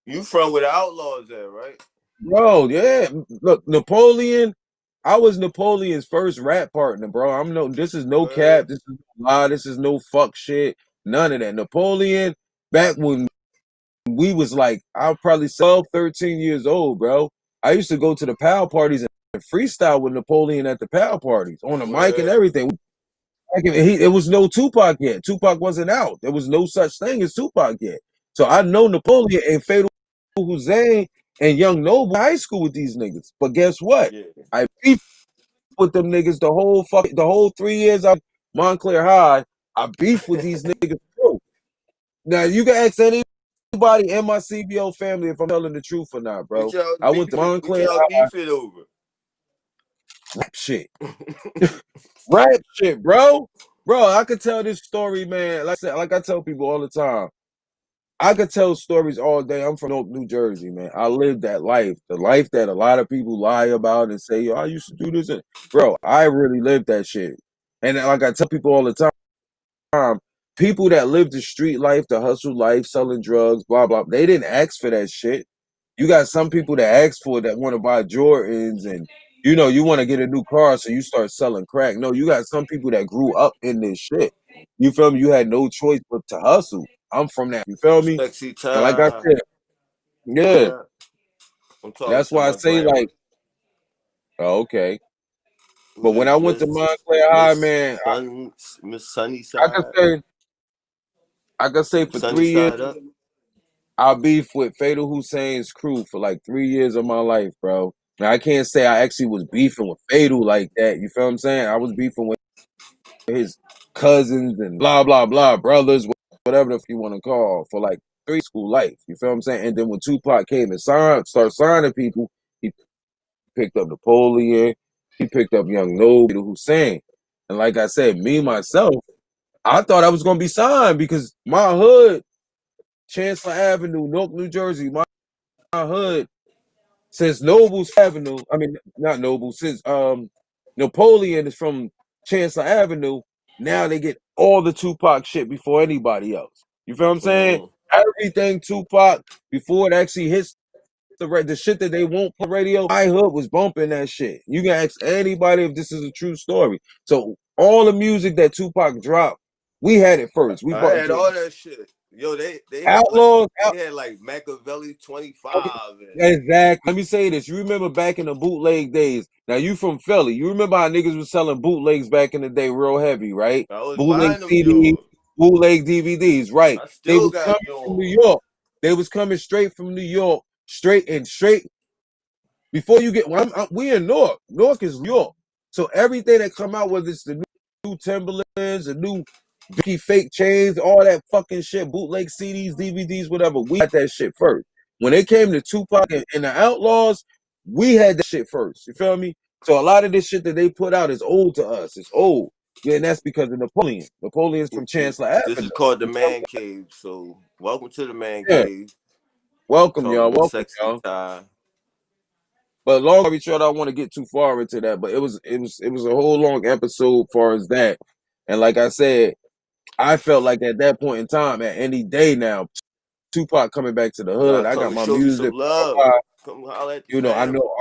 you from where the outlaws at, right? bro, yeah. Look, Napoleon, I was Napoleon's first rap partner, bro. This is no cap, Word. this is no lie, this is no fuck shit, none of that. Napoleon, back when we was like, I'll probably 12, 13 years old, bro. I used to go to the PAL parties and freestyle with Napoleon at the PAL parties on the mic and Word. everything. It was no Tupac yet. Tupac wasn't out. There was no such thing as Tupac yet. So I know Napoleon and Fatal Hussein and Young Noble in high school with these niggas. But guess what? Yeah. I beefed with them niggas the whole 3 years I Montclair High. I beefed with these niggas too. Now you can ask anybody in my CBO family if I'm telling the truth or not, What bro. y'all I went to beefing? What Montclair y'all High, beefing over? rap shit. Rap shit, bro. Bro, I could tell this story, man. Like I said, like I tell people all the time. I could tell stories all day. I'm from New Jersey, man. I lived that life. The life that a lot of people lie about and say, yo, I used to do this. Bro, I really lived that shit. And like I tell people all the time, people that live the street life, the hustle life, selling drugs, blah, blah, they didn't ask for that shit. You got some people that ask for it that want to buy Jordans and you want to get a new car, so you start selling crack. No, you got some people that grew up in this shit. You feel me? You had no choice but to hustle. I'm from that. You feel me? Sexy And like I time. said, yeah, Yeah. I'm talking that's to why I my say grandma. like, oh, okay. But when I Miss went to Miss Montclair High, Miss man, Miss I could Sunnyside. say, I could say for 3 years, Sunnyside up. I beef with Fatal Hussein's crew for like 3 years of my life, bro. Now I can't say I actually was beefing with Fatal like that. You feel what I'm saying? I was beefing with his cousins and blah blah blah brothers, whatever the f you want to call for like school life. You feel what I'm saying? And then when Tupac came and started signing people, he picked up Napoleon, he picked up Young Noble, Hussein. And like I said, me myself, I thought I was gonna be signed because my hood, Chancellor Avenue, Newark, New Jersey, my hood, since Noble's Avenue, I mean not Noble, since Napoleon is from Chancellor Avenue, now they get all the Tupac shit before anybody else. You feel what I'm saying? Mm. Everything Tupac before it actually hits the shit that they won't put on the radio, my hood was bumping that shit. You can ask anybody if this is a true story. So all the music that Tupac dropped, we had it first. We I brought had all that shit. Yo, they had like Outlaws. Machiavelli Okay, 25 and exactly. Let me say this. You remember back in the bootleg days. Now you from Philly. You remember how niggas was selling bootlegs back in the day real heavy, right? I was Bootleg buying them CDs, Jones. bootleg DVDs, right? I They still was got coming from New Jones. York. They was coming straight from New York, straight. Before you get, we in Newark. Newark is New York. So everything that come out, whether it's the new Timberlands, the new Dickie fake chains, all that fucking shit, bootleg CDs, DVDs, whatever, we got that shit first. When it came to Tupac and the Outlaws, we had that shit first. You feel me? So a lot of this shit that they put out is old to us. It's old. Yeah, and that's because of Napoleon. Napoleon's from Chancellor This Avenue. is called the You feel me? Man Cave. So welcome to the Man Yeah. Cave. Welcome, Talking y'all. with Welcome, Sexy y'all. Ty. But long story short, I don't want to get too far into that. But it was a whole long episode as far as that. And like I said, I felt like at that point in time, at any day now, Tupac coming back to the You hood. gotta I come got and my show you some music. love. Come holler at the You know, I family. know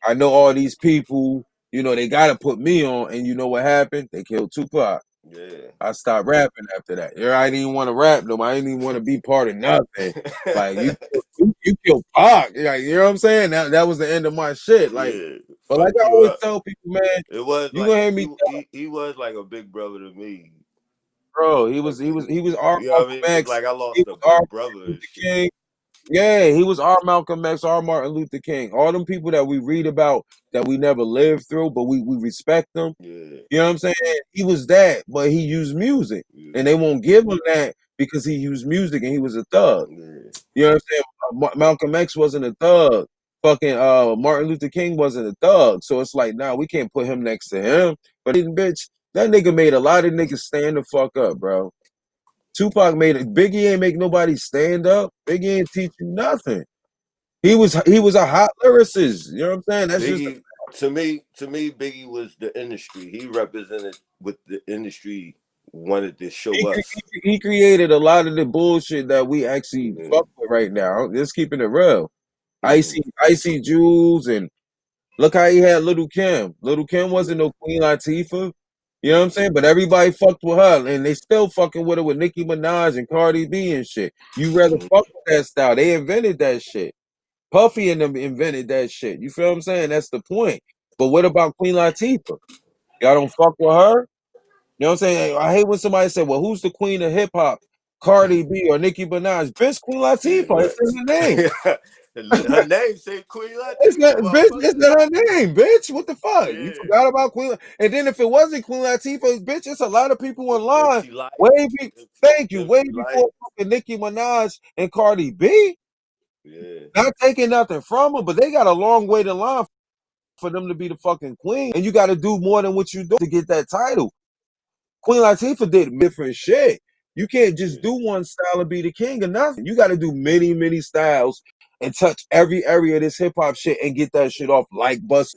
I know all these people. You know, they gotta put me on. And you know what happened? They killed Tupac. Yeah. I stopped rapping after that. Yeah, I didn't even want to rap no more. I didn't even want to be part of nothing. Like you killed Pac. Like, you know what I'm saying? That was the end of my shit. Like, Yeah. but like Fucked I you always up. tell people, man, It was you like gonna hear me, he was like a big brother to me. bro. He was our You know what I Malcolm mean? It's X. like I He lost a was our big Martin brother and Luther shit. King. Yeah, he was our Malcolm X, our Martin Luther King. All them people that we read about that we never lived through, but we respect them. Yeah. You know what I'm saying? He was that, but he used music. Yeah. And they won't give him that because he used music and he was a thug. Yeah. You know what I'm saying? Malcolm X wasn't a thug. Fucking Martin Luther King wasn't a thug. So it's like, nah, we can't put him next to him. But bitch, that nigga made a lot of niggas stand the fuck up, bro. Tupac made it. Biggie ain't make nobody stand up. Biggie ain't teach you nothing. He was a hot lyricist. You know what I'm saying? That's just Biggie to me, Biggie was the industry. He represented what the industry wanted to show he, us. he created a lot of the bullshit that we actually Yeah. fuck with right now. Just keeping it real. Mm-hmm. Icy Jules, and look how he had Little Kim. Little Kim wasn't no Queen Latifah. You know what I'm saying? But everybody fucked with her, and they still fucking with her with Nicki Minaj and Cardi B and shit. You rather fuck with that style. They invented that shit. Puffy and them invented that shit. You feel what I'm saying? That's the point. But what about Queen Latifah? Y'all don't fuck with her? You know what I'm saying? I hate when somebody say, "Well, who's the queen of hip hop? Cardi B or Nicki Minaj?" Bitch, Queen Latifah. It's in her name. Her name say Queen It's not, Latifah, bitch. It's motherfucker. not her name, bitch. What the fuck? You Yeah. forgot about Queen? And then if it wasn't Queen Latifah, bitch, it's a lot of people If online. she like, Way be, if thank you. if Way she like, before fucking Nicki Minaj and Cardi B. yeah, Not taking nothing from them, but they got a long way to line for them to be the fucking queen. And you got to do more than what you do to get that title. Queen Latifah did different shit. You can't just yeah, do one style and be the king or nothing. You got to do many, many styles and touch every area of this hip hop shit and get that shit off like Busta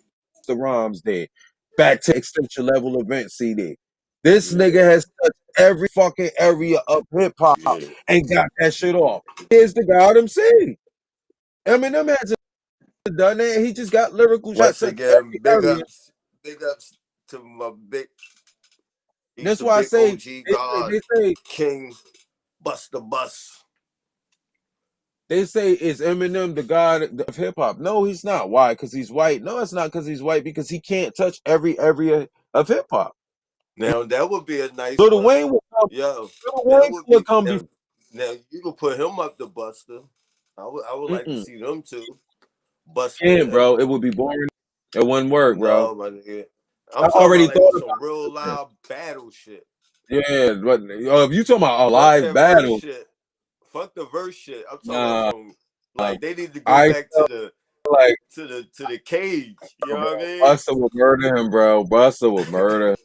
Rhymes did. Back to Extinction Level Event CD. This yeah, nigga has touched every fucking area of hip hop yeah. and got that shit off. Here's the God MC. Eminem hasn't done that. He just got lyrical Once shots at again, every area. big ups to my big. He's That's the why I big say OG God, they say King, Buster Bus. They say is Eminem the god of hip hop? No, he's not. Why? Because he's white. No, it's not because he's white. Because he can't touch every area of hip hop. Now that would be a nice Little one. Wayne will come. Yo, Little that Wayne would would be come before. now you can put him up to Buster. I would like to Mm-mm. see them two. Buster Can't, and bro. It Eminem. would be boring. It wouldn't work, bro. No, my nigga. I I'm talking already about like thought on some about real it. live battle shit. Yeah, but if you talking about a Fuck live that verse battle, shit. Fuck the verse shit. I'm talking about nah, some like they need to go I back felt like to the cage. You know bro, what I mean? Buster would murder him, bro. Buster would murder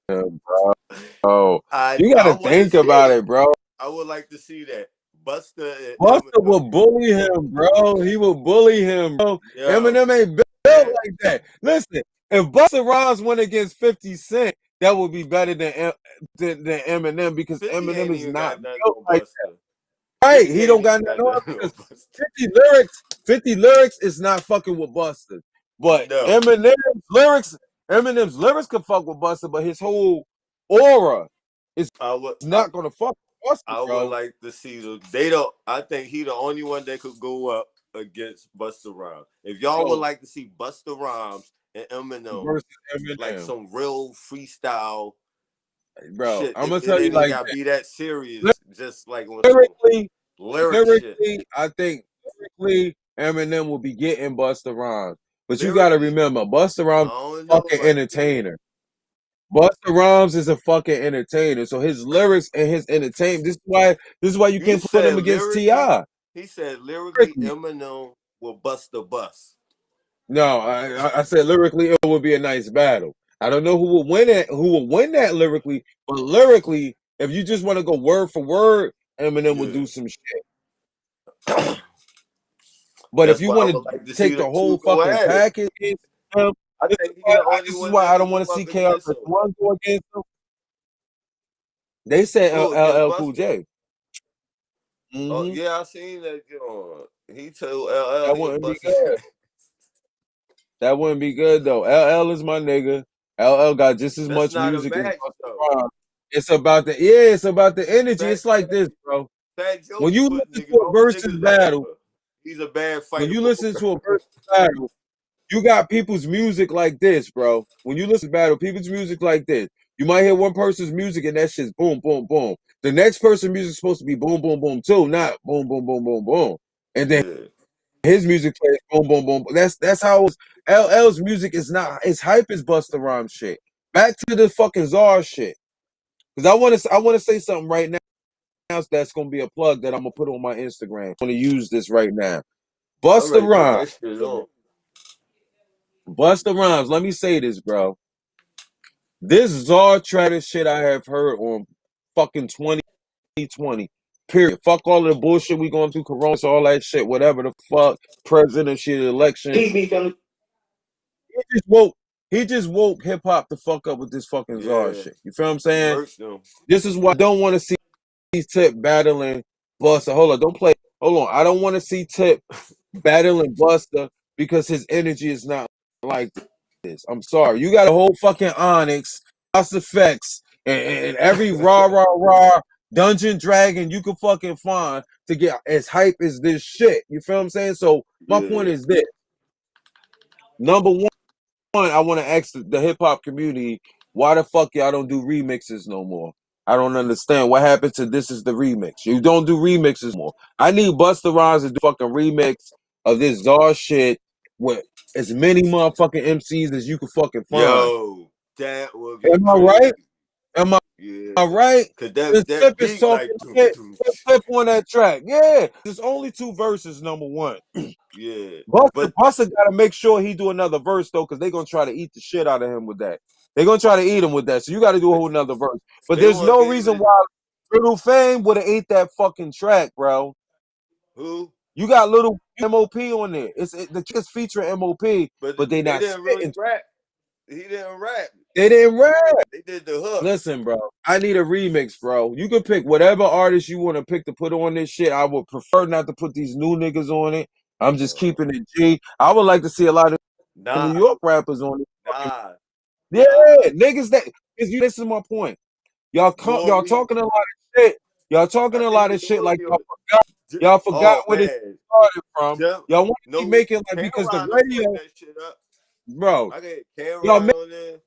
him, bro. You got I to want to think see about it. it, bro. I would like to see that. Buster and Buster Eminem. will bully him, bro. He will bully him, bro. Yo, Eminem ain't built that like that. Listen, if Buster Rhymes went against 50 Cent, that would be better than Eminem because 50 Eminem ain't is even not got nothing built on like Buster. that. Right. 50 He ain't don't even got nothing got on nothing on because Buster. 50 lyrics is not fucking with Buster. But No. Eminem's lyrics could fuck with Buster, but his whole aura is I would I, not gonna fuck with Buster, I would bro. like to see the they don't I think he the only one that could go up against Busta Rhymes. If y'all would Bro, like to see Busta Rhymes and Eminem versus like Eminem. some real freestyle Bro, shit, I'm gonna it tell you ain't even like gotta that. be that serious, just like on some Lyrically, lyric shit. lyrically, I think lyrically Eminem will be getting Busta Rhymes. But you gotta Lyrically, remember, Busta I Rhymes don't is a know fucking about that. entertainer. Busta Rhymes is a fucking entertainer. So his lyrics and his entertainment. This is why you You can't put him said against lyrically, T.I. he said lyrically Lyrically. Eminem will bust the bus. No, I said lyrically it would be a nice battle. I don't know who will win that lyrically, but lyrically, if you just want to go word for word, Eminem will Yeah. do some shit. But if That's you why I want to would like to see take the them whole two go fucking at it. package, um, I this is think he why the only this is one why that I could don't want go to see up KRS against him. One go against them. They said Who against LL Cool Buster? J. Oh Hmm. yeah, I seen that. He told LL That he'll wouldn't be bust his good. That wouldn't be good though. LL is my nigga. LL got just as That's much not a music as match though. Busta Rhymes. It's about the energy. Fat It's like this, bro. Joe When be you putting listen to a both versus niggas battle, together. He's a bad when fighter you for listen to a versus battle, you got people's music like this, bro. When you listen to battle, people's music like this. You might hear one person's music and that shit's boom, boom, boom. The next person's music is supposed to be boom, boom, boom too, not boom, boom, boom, boom, boom. And then Yeah. his music plays boom, boom, boom. That's how LL's music is not as hype as Busta Rhymes shit. Back to the fucking Czar shit. Because I wanna say something right now that's gonna be a plug that I'm gonna put on my Instagram. I'm gonna use this right now. I Busta already put Rhymes. that shit on. Busta Rhymes. Let me say this, bro. This Czar Travis shit I have heard on fucking 2020. Period. Fuck all of the bullshit we going through, Corona, all that shit, whatever the fuck, president shit, election. Peace, me, family. He just woke. He just woke hip hop the fuck up with this fucking Czar Yeah, shit. You feel what I'm he saying? murked them. This is why I don't want to see Tip battling Buster. Hold on, don't play. Hold on. I don't want to see Tip battling Buster because his energy is not like this. I'm sorry. You got a whole fucking Onyx, House Effects, and every rah Dungeon Dragon you can fucking find to get as hype as this shit. You feel what I'm saying? So my point Yeah. is this. Number one, I want to ask the hip hop community, Why the fuck y'all don't do remixes no more? I don't understand. What happened to This Is the Remix? You don't do remixes more. I need Busta Rhymes to do fucking remix of this Czar shit with as many motherfucking MCs as you can fucking find. Yo, that would be Am I right? crazy. Am Yeah. I right? Cause The that Tip is beat like talking shit. Put Tip on that track. Yeah. There's only 2 verses, number one. yeah. But Buster got to make sure he do another verse though, because they're gonna try to eat the shit out of him with that. They're gonna try to eat him with that. So you got to do a whole nother verse. But they there's want to no be able reason to why Little Fame would have ate that fucking track, bro. who? You got Little MOP on there. The chick's featuring MOP, But but they they not didn't really spitting. rap. He didn't rap. They didn't rap. They did the hook. Listen, bro. I need a remix, bro. You can pick whatever artist you want to pick to put on this shit. I would prefer not to put these new niggas on it. I'm just keeping it G. I would like to see a lot of New Nah, York rappers on it. nah, Yeah, nah. niggas that because this is my point. Y'all Nori. talking a lot of shit. Y'all talking I a think lot the of shit like Nori. y'all forgot Oh where this man, started from. Them, Y'all want to be no, making like because the Cameron to fuck radio, that shit up. bro. I got Y'all Cameron on there.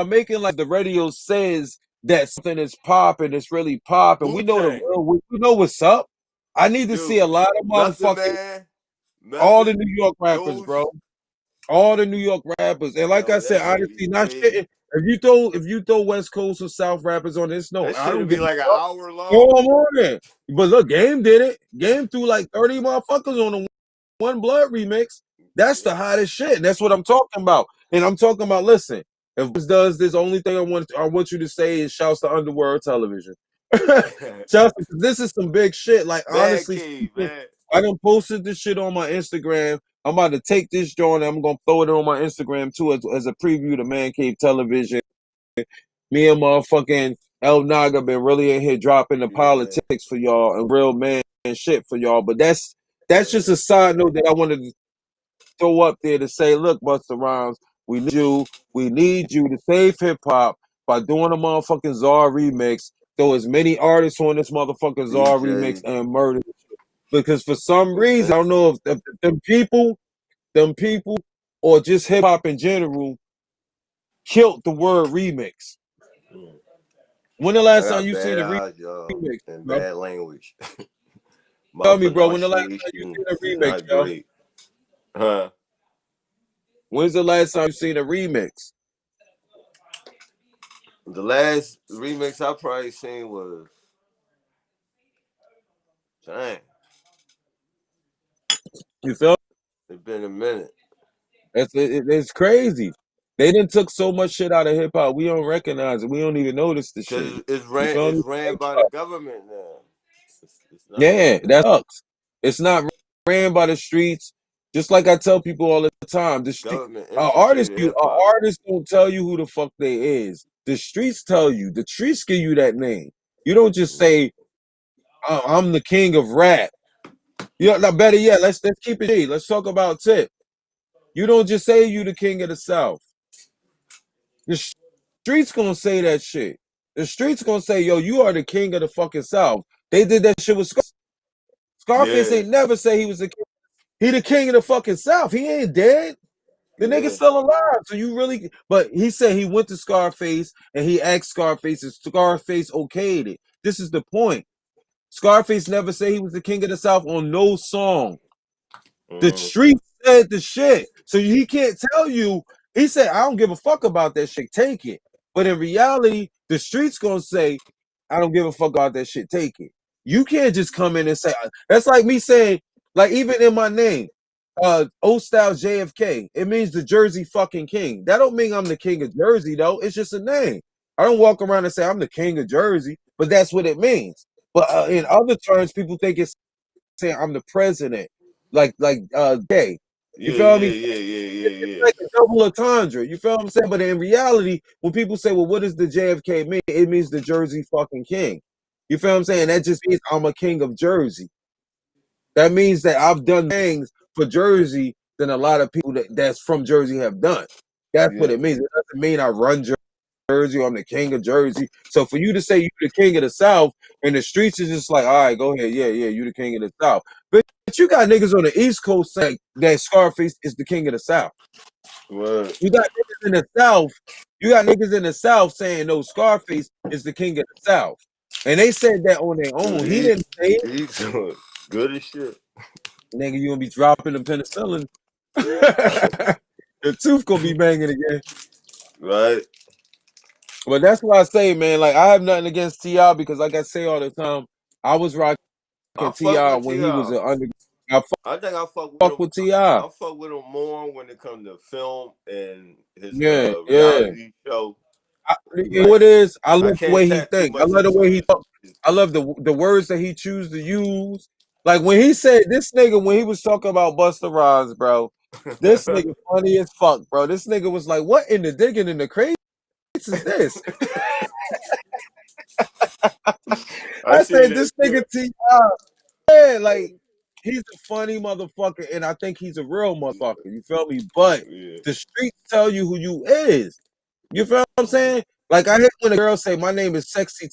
making like the radio says that something is popping, it's really popping. Wu We know Tang, we know what's up. I need to see dude. a lot of Method motherfucking Man, all the Method, New York rappers, bro. those. All the New York rappers. And like I Yo, said, that shit honestly, be not crazy. shitting. If you throw West Coast or South rappers on this, no, That I shit'll don't be give a like an fuck. hour Throw long. them on there. But look, Game did it. Game threw like 30 motherfuckers on the One Blood remix. That's the hottest shit. That's what I'm talking about. And I'm talking about, listen, if this does this, only thing I want you to say is shouts to Underworld Television. Shouts to, this is some big shit. Like Bad honestly Cave, speaking, man. I done posted this shit on my Instagram. I'm about to take this joint and I'm gonna throw it on my Instagram too as a preview to Man Cave Television. Me and motherfucking El Naga been really in here dropping the Yeah, politics for y'all and real man shit for y'all. But that's just yeah, a side note that I wanted to throw up there to say, look, Busta Rhymes, we need you to save hip hop by doing a motherfucking Czar remix. Throw as many artists on this motherfucking Czar remix DJ. and murder. Because for some But reason, I don't that's know if them people, or just hip hop in general, killed the word remix. When the I last time got you seen bad a eyes, y'all, remix, and bro? bad language. My Tell me, bro. When the last time you pronunciation seen a is remix, not yo? great. Huh? When's the last time you seen a remix? The last remix I probably seen was dang. You feel? It's been a minute. It's crazy. They done took so much shit out of hip hop. We don't recognize it. We don't even notice the shit. Cause You feel it's me? ran by the government now. It's not Yeah, even that sucks. It's not ran by the streets. Just like I tell people all the time, the street government infiltrated hip hop. artists don't tell you who the fuck they is. The streets tell you. The streets give you that name. You don't just say, I'm the king of rap." You know, now better yet, let's keep it G. Let's talk about Tip. You don't just say you the king of the South. The streets gonna say that shit. The streets gonna say, yo, you are the king of the fucking South. They did that shit with Scarface. Scarface Yeah, ain't never say he was the king. He the king of the fucking South. He ain't dead. The nigga's yeah, still alive. So you really, but he said he went to Scarface and he asked Scarface, and Scarface okayed it. This is the point. Scarface never said he was the king of the South on no song. The mm, street said the shit. So he can't tell you. He said, I don't give a fuck about that shit. Take it. But in reality, the street's gonna say, I don't give a fuck about that shit. Take it. You can't just come in and say that's like me saying, like even in my name, O Style JFK. It means the Jersey fucking king. That don't mean I'm the king of Jersey though. It's just a name. I don't walk around and say I'm the king of Jersey, but that's what it means. But in other terms, people think it's saying I'm the president, gay. You yeah, feel yeah, me? yeah, yeah, It's yeah, yeah. like a double entendre. You feel what I'm saying? But in reality, when people say, "Well, what does the JFK mean?" It means the Jersey fucking king. You feel what I'm saying? That just means I'm a king of Jersey. That means that I've done things for Jersey than a lot of people that's from Jersey have done. That's what Yeah. it means. It doesn't mean I run Jersey or I'm the king of Jersey. So for you to say you're the king of the South and the streets is just like, all right, go ahead. Yeah, yeah, you the king of the South. But you got niggas on the East Coast saying that Scarface is the king of the South. Word. You got niggas in the South. You got niggas in the South saying no, Scarface is the king of the South, and they said that on their own. He didn't say it. He's good as shit. Nigga, you gonna be dropping the penicillin. The tooth gonna be banging again. Right. But that's why I say, man, like I have nothing against T.I. because like I say all the time, I was rocking I fuck T.I. with when he was T.I. an under. I I think I fuck with fuck him. with T.I. I fuck with him more when it comes to film and his Yeah, yeah. reality show. You know what Like it is? I I love the can't way he tap too think. I much love the way into he his. talk. I love the words that he choose to use. Like when he said this nigga when he was talking about Busta Rhymes, bro. This nigga funny as fuck, bro. This nigga was like, "What in the digging in the crates is this?" I I seen said, that "This nigga shit. T.I. Yeah, like he's a funny motherfucker, and I think he's a real motherfucker. You feel me? But Yeah. the streets tell you who you is. You feel what I'm saying? Like I hate when a girl say my name is sexy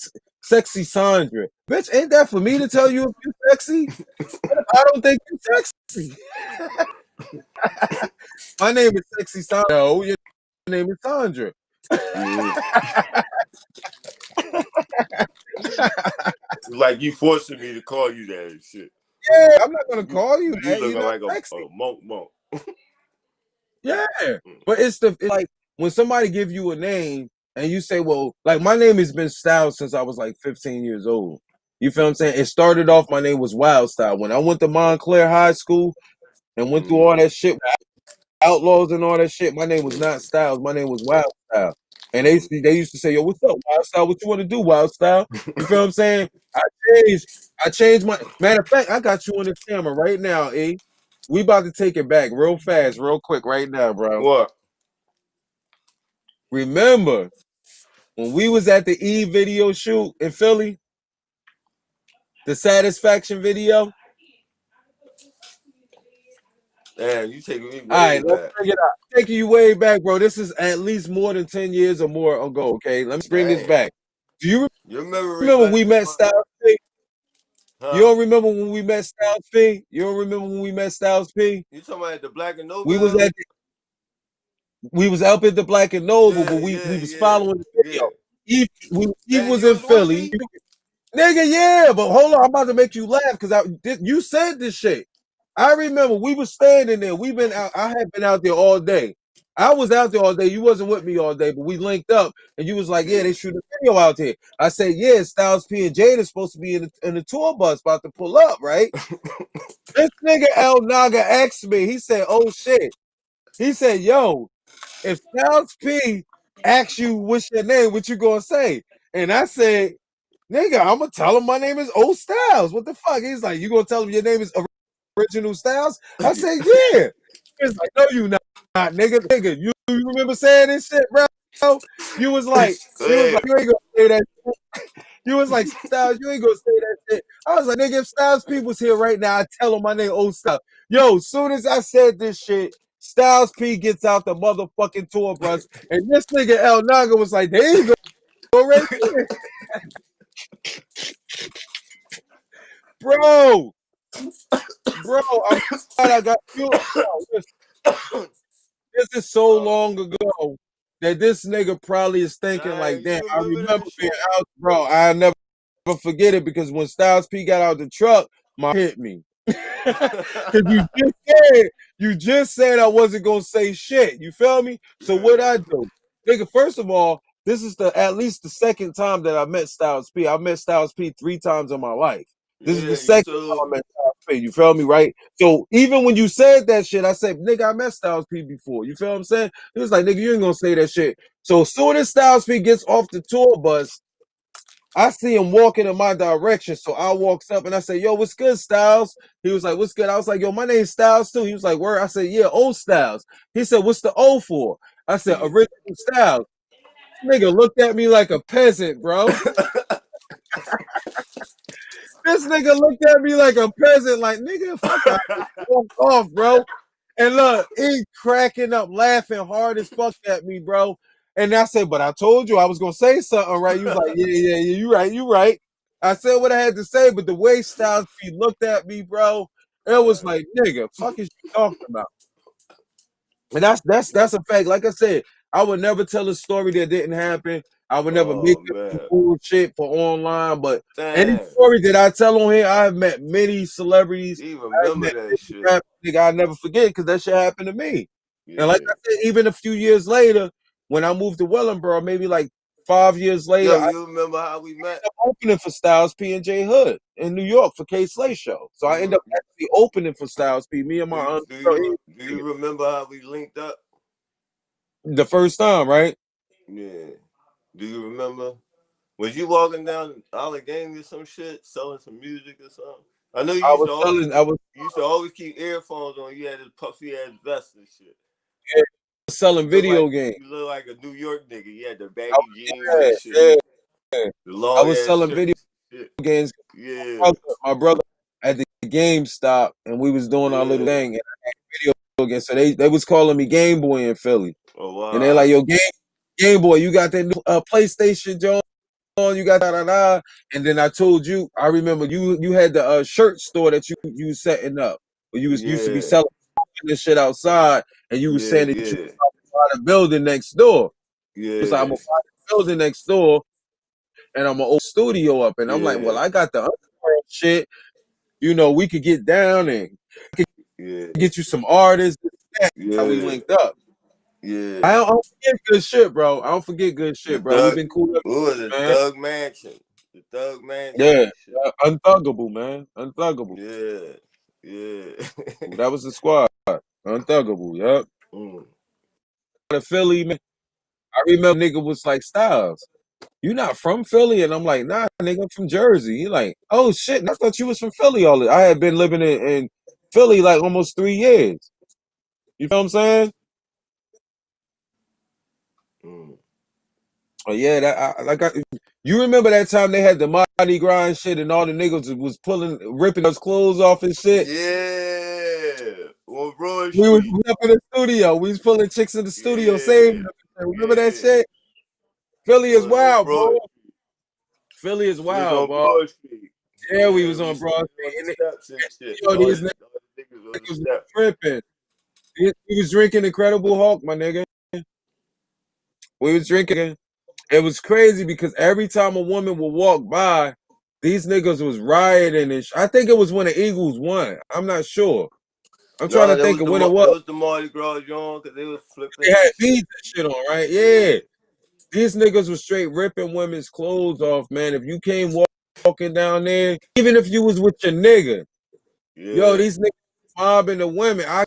Sandra. Bitch, ain't that for me to tell you if you sexy? I don't think you're sexy. My name is sexy Sandra. No, your name is Sandra. Yeah. Like you forcing me to call you that and shit. Yeah, I'm not gonna call you You that. You're looking not like sexy. a monk. Yeah, but it's like when somebody give you a name and you say, "Well, like my name has been Style since I was like 15 years old." You feel what I'm saying? It started off. My name was Wild Style when I went to Montclair High School and went through all that shit, Outlaws and all that shit. My name was not Styles. My name was Wild Style. And they used to say, "Yo, what's up, Wild Style? What you want to do, Wild Style?" You feel what I'm saying? I changed. I changed my. Matter of fact, I got you on the camera right now, E. We about to take it back real fast, real quick, right now, bro. What? Remember when we was at the E video shoot in Philly, the satisfaction video? Damn, you taking me All way right, let's back. bring it up. Taking you way back, bro. This is at least more than 10 years or more ago, okay? Let me bring this Damn. back. Do you Your memory remember better we than met Styles mine. P? You Huh? don't remember when we met Styles P? You don't remember when we met Styles P? You talking about the Black and We was Noble? at we was up at the Black and Noble, but Yeah, we yeah, was yeah, following the yeah. video. Eve Damn, was you in was with Philly. me? Nigga, yeah, but hold on, I'm about to make you laugh because you said this shit. I remember we was standing there. We've been out. I had been out there all day. I was out there all day. You wasn't with me all day, but we linked up, and you was like, "Yeah, Yeah. they shoot a video out here." I said, "Yeah, Styles P and Jada supposed to be in the tour bus about to pull up, right?" This nigga El Naga asked me. He said, "Oh shit." He said, "Yo, if Styles P asks you what's your name, what you gonna say?" And I said, "Nigga, I'm gonna tell him my name is O Styles. What the fuck?" He's like, "You gonna tell him your name is Original Styles?" I said, "Yeah." He's like, "No, you not, nigga. Nigga, you remember saying this shit, bro? You was like, Yeah. you ain't gonna say that. You was like, Styles, you ain't gonna say that shit." I was like, "Nigga, if Styles P was here right now, I'd tell him my name O Styles." Yo, soon as I said this shit, Styles P gets out the motherfucking tour bus, and this nigga El Naga was like, "There you go, right there, bro." Bro, I'm glad I got you. Bro, this is so long ago that this nigga probably is thinking Nah, like, "Damn, you I remember remember that being shit? out, bro." I never forget it because when Styles P got out the truck, my hit me. Cause you just said I wasn't gonna say shit. You feel me? So Yeah. what I do, nigga? First of all, this is the at least the second time that I met Styles P. I met Styles P 3 times in my life. This is the Yeah, you second time told I me. met Styles P. You feel me, right? So even when you said that shit, I said, "Nigga, I met Styles P before." You feel what I'm saying? He was like, "Nigga, you ain't gonna say that shit." So as soon as Styles P gets off the tour bus, I see him walking in my direction. So I walks up and I say, "Yo, what's good, Styles?" He was like, "What's good?" I was like, "Yo, my name's Styles too." He was like, "Where?" I said, "Yeah, O Styles." He said, "What's the O for?" I said, Yeah. "Original Styles." Nigga looked at me like a peasant, bro. This nigga looked at me like a peasant, like, "Nigga, fuck out." Walked off, bro. And look, he cracking up, laughing hard as fuck at me, bro. And I said, "But I told you I was gonna say something, right?" He was like, "Yeah, you right, you right." I said what I had to say, but the way Styles P looked at me, bro, it was like, "Nigga, fuck is you talking about?" And that's a fact. Like I said, I would never tell a story that didn't happen. I would never make Oh up some man. bullshit for online. But any Damn. story that I tell on here, I've met many celebrities. You I've remember met that many shit. rappers, nigga, I'll never forget because that shit happened to me. And like Yeah. I said, even a few years later, when I moved to Wellingboro, maybe like 5 years later, Yo, I you remember how we met? ended up opening for Styles P and J Hood in New York for K Slay show. So I ended Mm. up actually opening for Styles P. Me and Do my you aunt, do you do you remember how we linked up? the first time, right? Yeah. Do you remember? Was you walking down Allegheny or some shit, selling some music or something? I know you I used was to always selling, I keep was you used to always keep earphones on. You had this puffy ass vest and shit. selling video games. You look like a New York nigga. You had the I baggy jeans was, and yeah, shit, yeah. the I long was ass selling video shirts. Shit. games. Yeah, My brother at the GameStop, and we was doing our little yeah. thing. And I had video games, so they was calling me Game Boy in Philly, Oh and they're like, wow. "Yo, Game Boy, you got that new PlayStation, John? You got da." And then I told you, I remember you had the shirt store that you was setting up, where you was used to be Yeah, selling this shit outside, and you was yeah, saying that you yeah, was about to buy the building next door. It was like, I'm yeah, gonna buy the building next door, and I'm gonna open studio up. And I'm like, well, yeah, I got the underground shit. We could get down and yeah, get you some artists. That's how we yeah, linked up. I yeah. don't forget good shit, bro. I don't forget good The shit, bro. We've thug, been cool ever what was since, it? man. Thug Mansion, the Thug Mansion Yeah, and shit. unthuggable, man. Unthuggable. Yeah, yeah. That was the squad. Unthuggable. Yep. Mm. The Philly, man. I remember nigga was like Styles. You not from Philly? And I'm like, nah, nigga, I'm from Jersey. He like, oh shit, I thought you was from Philly all this. I had been living in Philly like almost 3 years. You feel what I'm saying? Mm. Oh yeah, you remember that time they had the Mardi Gras and shit, and all the niggas was ripping those clothes off and shit. Yeah, on Broad We was Street. up in the studio. We was pulling chicks in the studio, saving Yeah, them. Remember that yeah. shit? Philly is On wild, bro. Broad, Philly is we was wild, on bro. Broad Street. Yeah, we Yeah, was we on was Broad standing on Street, the and steps and shit. these All the niggas on the niggas was steps. tripping. We was drinking Incredible Hulk, my nigga. We was drinking. It was crazy because every time a woman would walk by, these niggas was rioting and I think it was when the Eagles won. I'm not sure. I'm trying No, to think of when it was. that was the Mardi Gras John because they was They flipping had and shit. beads and shit on, right? Yeah, Yeah. These niggas was straight ripping women's clothes off, man. If you came walking down there, even if you was with your nigga, yo, yeah, these niggas mobbing the women. I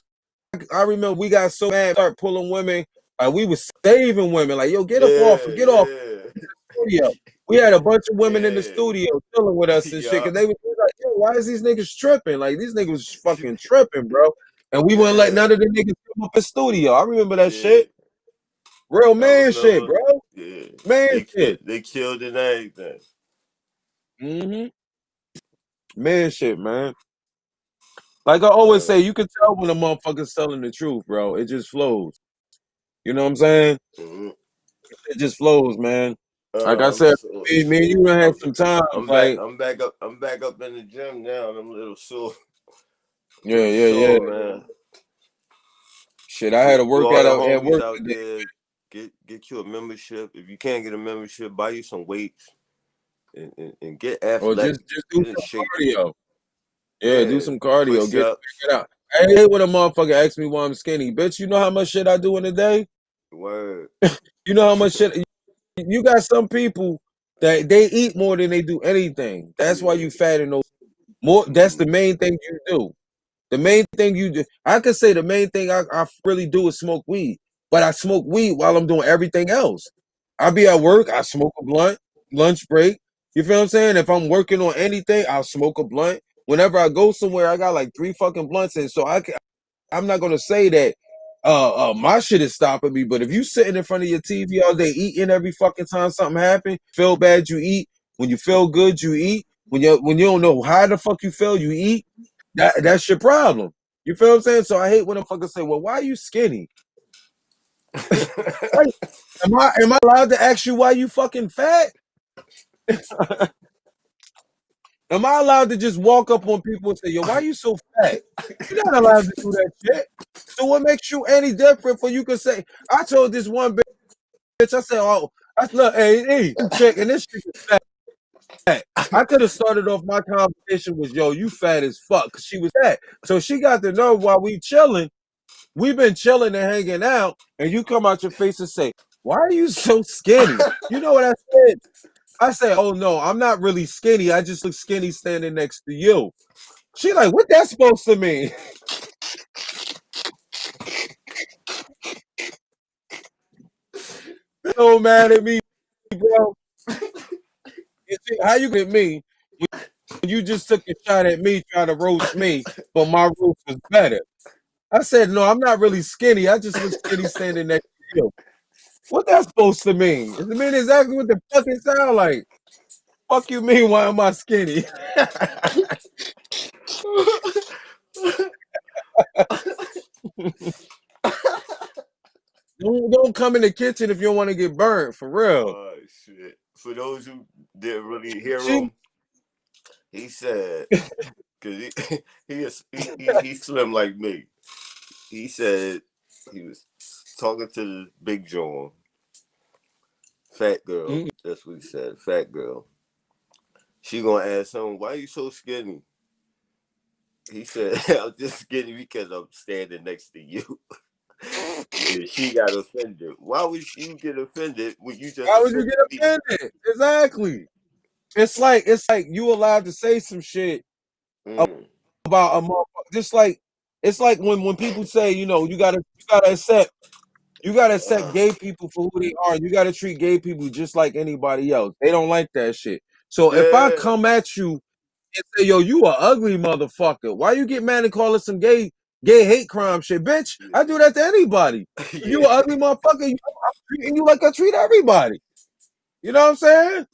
remember we got so mad, start pulling women. Like we was saving women. Like, yo, get up off, yeah, get off yeah, studio. We had a bunch of women in the yeah, studio chilling with us and shit. yeah, Cause they was like, yo, why is these niggas tripping? Like these niggas was fucking tripping, bro. And we wouldn't let yeah, none of the niggas come up in the studio. I remember that yeah. shit. Real I man shit, remember. bro. Yeah, Man shit. they killed and everything. hmm Man shit, man. Like I always Uh, say, you can tell when a motherfucker's telling the truth, bro. It just flows. You know what I'm saying? mhm. It just flows, man. Like I I'm said, so me and you done had some times. I'm back. Like, I'm back up in the gym now. And I'm a yeah, little yeah, yeah. sore, man. Shit, I had To a all workout the at homies work out today. there, get you a membership. If you can't get a membership, buy you some weights and get Or athletic. just do Get in some shape. cardio. Yeah, do Yeah, some cardio. push Get ups. it out. I hate when a motherfucker asks me why I'm skinny. Bitch, you know how much shit I do in a day? Word. You know how much shit you got some people that they eat more than they do anything. That's why Yeah. you fat and those more. That's the Mm. main thing you do. The main thing you do, I could say the main thing I really do is smoke weed. But I smoke weed while I'm doing everything else. I be at work, I smoke a blunt, lunch break. You feel what I'm saying? If I'm working on anything, I'll smoke a blunt. Whenever I go somewhere, I got like 3 fucking blunts in. So I'm not gonna say that my shit is stopping me. But if you sitting in front of your TV all day eating every fucking time something happen, feel bad you eat. When you feel good, you eat. When you don't know how the fuck you feel, you eat. That's your problem. You feel what I'm saying? So I hate when a fucker say, "Well, why are you skinny?" Why, am I allowed to ask you why you fucking fat? Am I allowed to just walk up on people and say, yo, why you so fat? You're not allowed to do that shit. So what makes you any different for you can say, I told this one bitch, I said, oh, look, hey, chick, and this chick is fat. I could have started off my conversation with, yo, you fat as fuck, because she was fat. So she got to know while we chilling, we've been chilling and hanging out, and you come out your face and say, why are you so skinny? You know what I said? I said, oh no, I'm not really skinny. I just look skinny standing next to you. She like, what that supposed to mean? So mad at me, bro. How you get me when you just took a shot at me trying to roast me, but my roast was better? I said, no, I'm not really skinny. I just look skinny standing next to you. What that supposed to mean? Does it mean exactly what the fuck it sound like? Fuck you mean, why am I skinny? Don't come in the kitchen if you don't want to get burnt, for real. Oh shit! For those who didn't really hear She, him, he said, because he's slim like me. He said he was talking to the big John, fat girl. That's what he said, fat girl. She gonna ask him, "Why you so skinny?" He said, "I'm just skinny because I'm standing next to you." And she got offended. Why would you get offended when you just Why would you offended get me? offended? Exactly. It's like you allowed to say some shit Mm. about a motherfucker. Just like it's like when people say, you know, you gotta accept gay people for who they are. You gotta treat gay people just like anybody else. They don't like that shit. So if I Yeah. come at you and say, yo, you a ugly motherfucker, why you get mad and call it some gay hate crime shit? Bitch, I do that to anybody. If you Yeah. an ugly motherfucker, I'm treating you like I treat everybody. You know what I'm saying?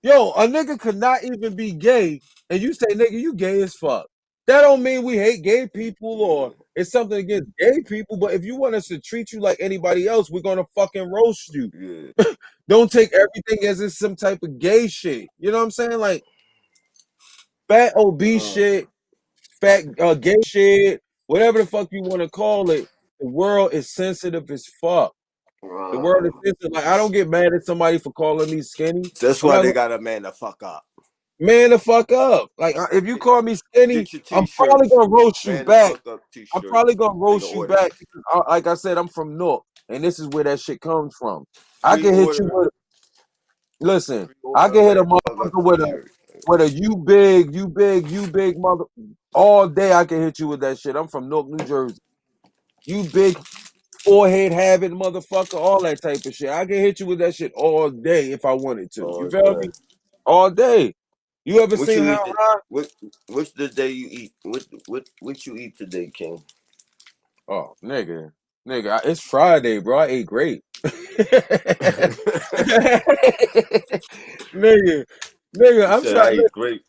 Yo, a nigga could not even be gay, and you say, nigga, you gay as fuck. That don't mean we hate gay people or it's something against gay people, but if you want us to treat you like anybody else, we're gonna fucking roast you. Yeah. Don't take everything as it's some type of gay shit. You know what I'm saying? Like fat obese shit, fat gay shit, whatever the fuck you want to call it. The world is sensitive as fuck. The world is sensitive. Like I don't get mad at somebody for calling me skinny. That's I'm why not they got a man to fuck up. man the fuck up. Like if you call me skinny, Get your I'm probably t-shirts. gonna roast you Man the back. fuck up I'm t-shirts. probably gonna They can roast you order. back because, like I said, I'm from North, and this is where that shit comes from. I can hit you Pre-order. with. Listen, I Pre-order can hit a man the fuck up motherfucker t-shirt. with a you big mother. All day I can hit you with that shit. I'm from Newark, New Jersey. You big forehead having motherfucker, all that type of shit. I can hit you with that shit all day if I wanted to. You Oh, feel yeah. me? All day. You ever What seen you how eat? high? What's the day you eat? What you eat today, King? Oh, nigga, it's Friday, bro. I ate great. nigga, You I'm said I trying. ate great.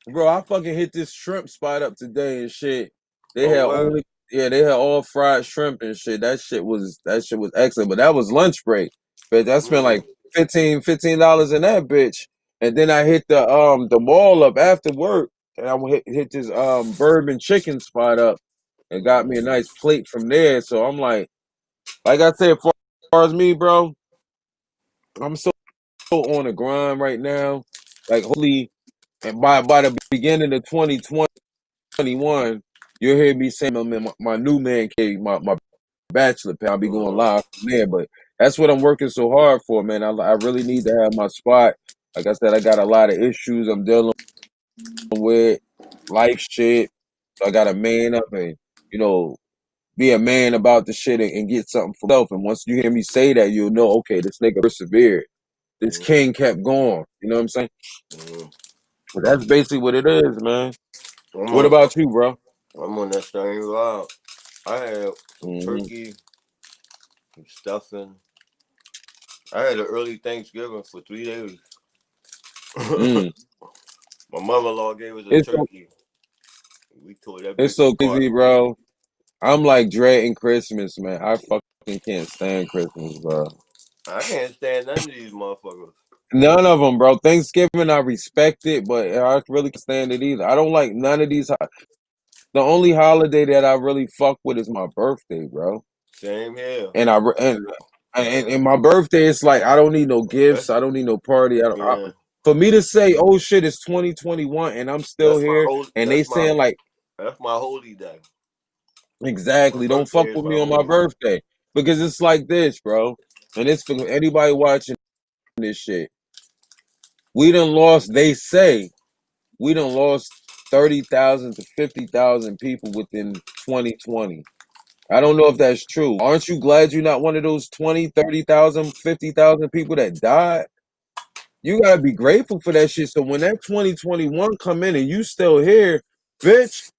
Bro, I fucking hit this shrimp spot up today and shit. They Oh, had what? they had all fried shrimp and shit. That shit was excellent. But that was lunch break. Bitch, I spent like Mm. $15 in that bitch. And then I hit the mall up after work and I hit this bourbon chicken spot up and got me a nice plate from there. So I'm like I said, as far as me, bro, I'm so on the grind right now. Like hopefully and by the beginning of 2021, you'll hear me saying I'm in my new man cave, my bachelor pad. I'll be going live from there. But that's what I'm working so hard for, man. I really need to have my spot. Like I said, I got a lot of issues I'm dealing with, life shit. So I gotta man up and, you know, be a man about the shit and get something for myself. And once you hear me say that, you'll know, okay, this nigga persevered. This king kept going. You know what I'm saying? Mm. But that's basically what it is, man. I'm What on. about you, bro? I'm on that same vibe. I had some Mm-hmm. turkey, some stuffing. I had an early Thanksgiving for 3 days. Mm. My mother-in-law gave us a It's so turkey. We tore that it's bitch so apart. crazy, bro. I'm like dreading Christmas, man. I fucking can't stand Christmas, bro. I can't stand none of these motherfuckers. None of them, bro. Thanksgiving, I respect it, but I really can't stand it either. I don't like none of these. The only holiday that I really fuck with is my birthday, bro. Same here. And and my birthday, it's like I don't need no gifts. That's I don't need no party. yeah. For me to say, oh shit, it's 2021 and I'm still That's my here, whole. and they saying like, That's my holy day. My exactly, don't birthday fuck is with my me on my holy day. birthday because it's like this, bro. And it's for anybody watching this shit. We done lost. They say we done lost 30,000 to 50,000 people within 2020. I don't know if that's true. Aren't you glad you're not one of those 20, 30,000, 50,000 people that died? You gotta be grateful for that shit. So when that 2021 come in and you still here, bitch,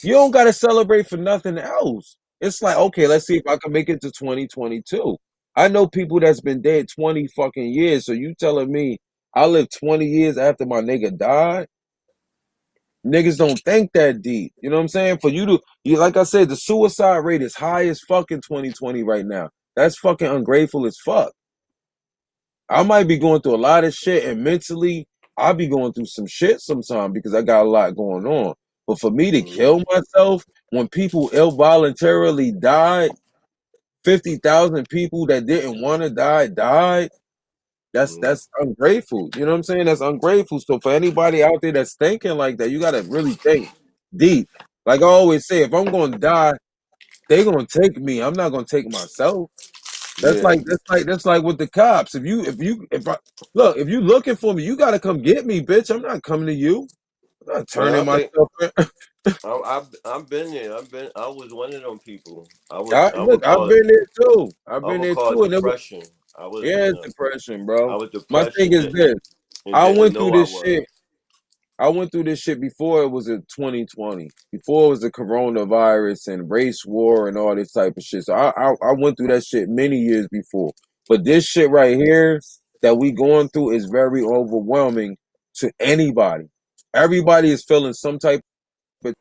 you don't gotta celebrate for nothing else. It's like, okay, let's see if I can make it to 2022. I know people that's been dead 20 fucking years. So you telling me I lived 20 years after my nigga died? Niggas don't think that deep. You know what I'm saying? For you to, you like I said, the suicide rate is high as fuck in 2020 right now. That's fucking ungrateful as fuck. I might be going through a lot of shit, and mentally, I'll be going through some shit sometime because I got a lot going on. But for me to Mm-hmm. kill myself when people involuntarily died, 50,000 people that didn't want to die died. Mm-hmm. That's ungrateful. You know what I'm saying? That's ungrateful. So for anybody out there that's thinking like that, you gotta really think deep. Like I always say, if I'm gonna die, they gonna take me. I'm not gonna take myself. Yeah. That's like with the cops. If you looking for me, you gotta come get me, bitch. I'm not coming to you. I'm not Man, turning I think myself in. I've been there. I was one of them people. I would Look, I've call been there too. I've I been would there call too. And depression. I was yeah, in it's a depression, I bro. was My depression thing is this. and I didn't went through know I this was. shit. I went through this shit before it was in 2020. Before it was the coronavirus and race war and all this type of shit. So I went through that shit many years before. But this shit right here that we going through is very overwhelming to anybody. Everybody is feeling some type of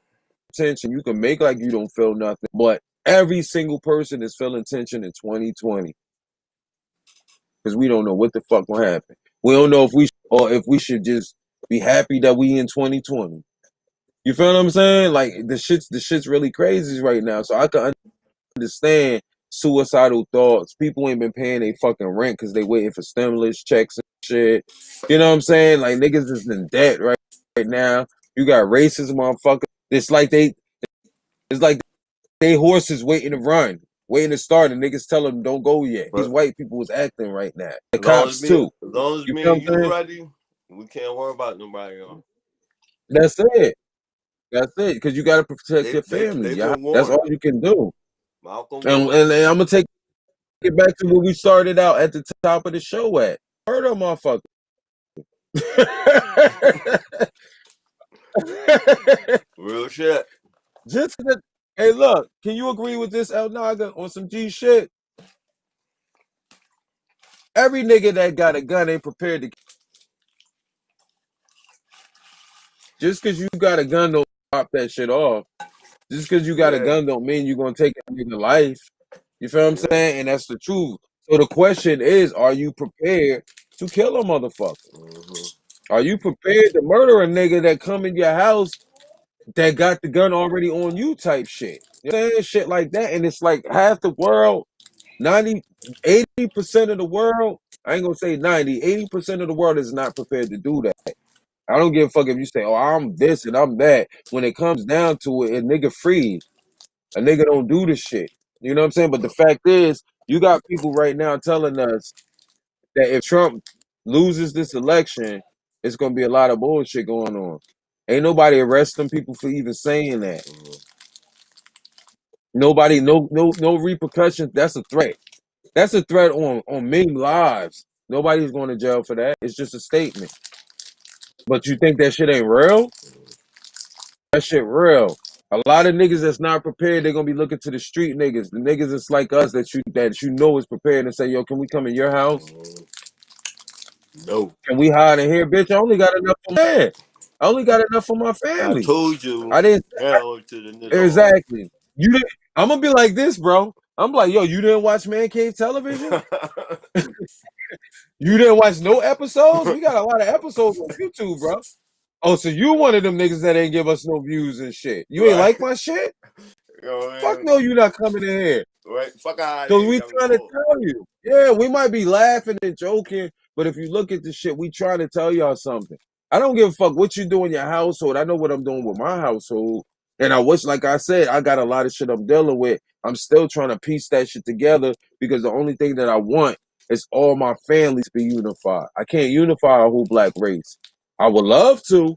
tension. You can make like you don't feel nothing, but every single person is feeling tension in 2020 because we don't know what the fuck will happen. We don't know if we should just be happy that we in 2020. You feel what I'm saying? Like the shit's really crazy right now. So I can understand suicidal thoughts. People ain't been paying their fucking rent because they waiting for stimulus checks and shit. You know what I'm saying? Like niggas is in debt right now. You got racist motherfuckers. It's like they horses waiting to run, waiting to start, and niggas tell them don't go yet. These But white people was acting right now. The cops as too. long as You feel me what and I'm you saying? ready, we can't worry about nobody else. That's it. That's it. Because you got to protect your family. They've Yeah, been that's all warned. you can do. Malcolm And, warned. I'm gonna get back to where we started out at the top of the show at. Murder motherfucker. Real shit. Just hey, look, can you agree with this El Naga on some G shit? Every nigga that got a gun ain't prepared to. Just because you got a gun don't pop that shit off. Just because you got a Yeah. gun don't mean you're gonna take a nigga life. You feel what I'm Yeah. saying? And that's the truth. So the question is, are you prepared to kill a motherfucker? Mm-hmm. Are you prepared to murder a nigga that come in your house that got the gun already on you type shit? You know what I'm saying? Shit like that. And it's like half the world, 90, 80% of the world, I ain't gonna say 90, 80% of the world is not prepared to do that. I don't give a fuck if you say, oh, I'm this and I'm that. When it comes down to it, a nigga freeze. A nigga don't do the shit. You know what I'm saying? But the fact is, you got people right now telling us that if Trump loses this election, it's gonna be a lot of bullshit going on. Ain't nobody arresting people for even saying that. Mm-hmm. Nobody, no repercussions. That's a threat. That's a threat on many lives. Nobody's going to jail for that. It's just a statement. But you think that shit ain't real? That shit real. A lot of niggas that's not prepared, they're gonna be looking to the street niggas. The niggas that's like us that you know is prepared and say, yo, can we come in your house? Mm-hmm. No. Can we hide in here, bitch? I only got enough for man. I only got enough for my I family. told you. I didn't Hell to the nigga. exactly. You didn't. I'm gonna be like this, bro. I'm like, yo, you didn't watch Man Cave Television? You didn't watch no episodes? We got a lot of episodes on YouTube, bro. Oh, so you one of them niggas that ain't give us no views and shit. You ain't Right. like my shit? You know what I Fuck mean? no, you not coming in here. Right. Fuck out of Cause here, we young trying to boy. tell you. Yeah, we might be laughing and joking, but if you look at the shit, we trying to tell y'all something. I don't give a fuck what you do in your household. I know what I'm doing with my household. And I wish, like I said, I got a lot of shit I'm dealing with. I'm still trying to piece that shit together because the only thing that I want is all my families be unified. I can't unify a whole black race. I would love to,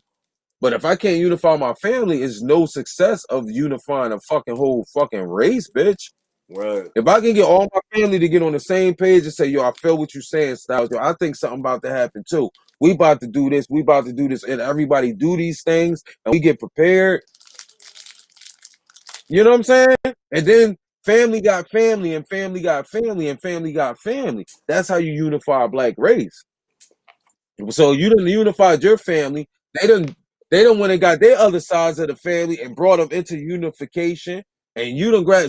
but if I can't unify my family, it's no success of unifying a fucking whole fucking race, bitch. Right. If I can get all my family to get on the same page and say, yo, I feel what you're saying, Styles, yo, I think something about to happen too. We about to do this, and everybody do these things, and we get prepared. You know what I'm saying? And then family got family, and family got family, and family got family. That's how you unify a black race. So you done unified your family. They done went and got their other sides of the family and brought them into unification. And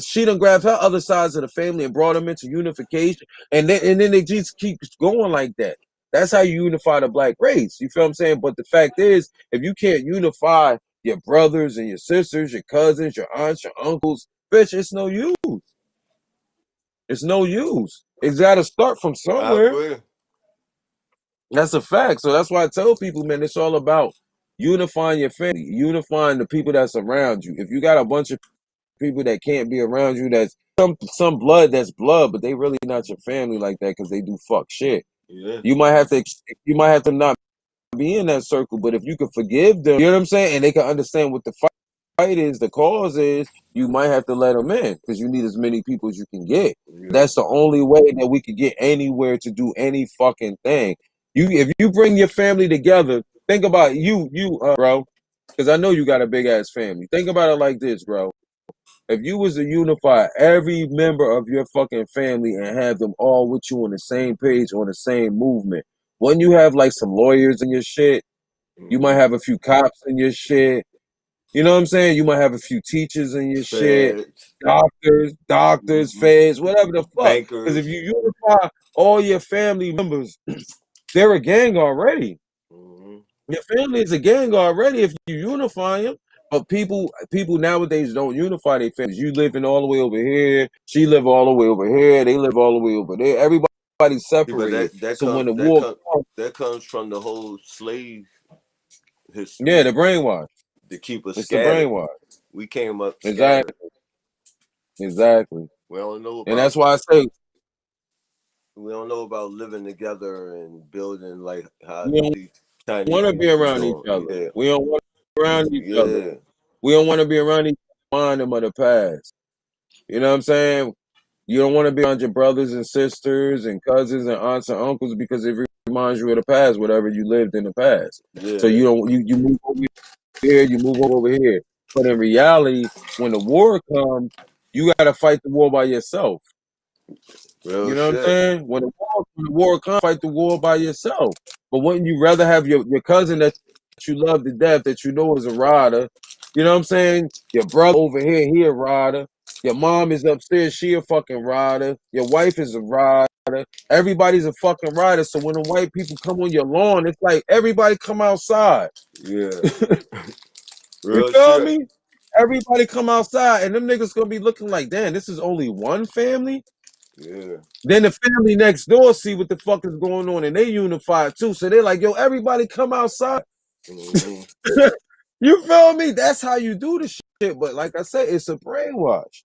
she done grabbed her other sides of the family and brought them into unification. And then they just keep going like that. That's how you unify the black race. You feel what I'm saying? But the fact is, if you can't unify your brothers and your sisters, your cousins, your aunts, your uncles, bitch, it's no use. It's no use. It's got to start from I somewhere. agree. That's a fact. So that's why I tell people, man, it's all about unifying your family, unifying the people that's around you. If you got a bunch of people that can't be around you, that's some blood that's blood, but they really not your family like that because they do fuck shit. Yeah. You might have to not be in that circle, but if you can forgive them, you know what I'm saying, and they can understand what the fight is, the cause is, you might have to let them in because you need as many people as you can get. Yeah. That's the only way that we could get anywhere to do any fucking thing. If you bring your family together, think about bro, because I know you got a big ass family. Think about it like this, bro. If you was to unify every member of your fucking family and have them all with you on the same page, on the same movement, when you have like some lawyers in your shit, you might Mm-hmm. have a few cops in your shit. You know what I'm saying? You might have a few teachers in your shit, Feds. doctors, Mm-hmm. feds, whatever the fuck. Because if Bankers. you unify all your family members, they're a gang already. Mm-hmm. Your family is a gang already if you unify them. But people nowadays don't unify their families. You living all the way over here. She live all the way over here. They live all the way over there. Everybody's Yeah, but separated. So when the that war comes comes, that comes from the whole slave yeah, history the brainwash. to keep us It's the scattered. brainwash. We came up scattered. Exactly. Exactly. We don't know And about that's why I say we don't know about living together and building like how we don't these Chinese want to be people around each doing. other. Yeah. We don't want to be around each other. Yeah. We don't want to be around each other, mind them of the past. You know what I'm saying? You don't want to be around your brothers and sisters and cousins and aunts and uncles because it reminds you of the past, whatever you lived in the past. So Yeah. you don't you move over here, you move over here. But in reality, when the war comes, you got to fight the war by yourself. Real You know what I'm shit. saying? When the war comes, fight the war by yourself. But wouldn't you rather have your cousin that you love to death, that you know is a rider? You know what I'm saying? Your brother over here, he a rider. Your mom is upstairs, she a fucking rider. Your wife is a rider. Everybody's a fucking rider. So when the white people come on your lawn, it's like everybody come outside. Yeah. You Real feel shit. me? Everybody come outside, and them niggas gonna be looking like, damn, this is only one family. Yeah. Then the family next door see what the fuck is going on and they unified too. So they're like, yo, everybody come outside. Mm-hmm. You feel me? That's how you do the shit. But like I said, it's a brainwash.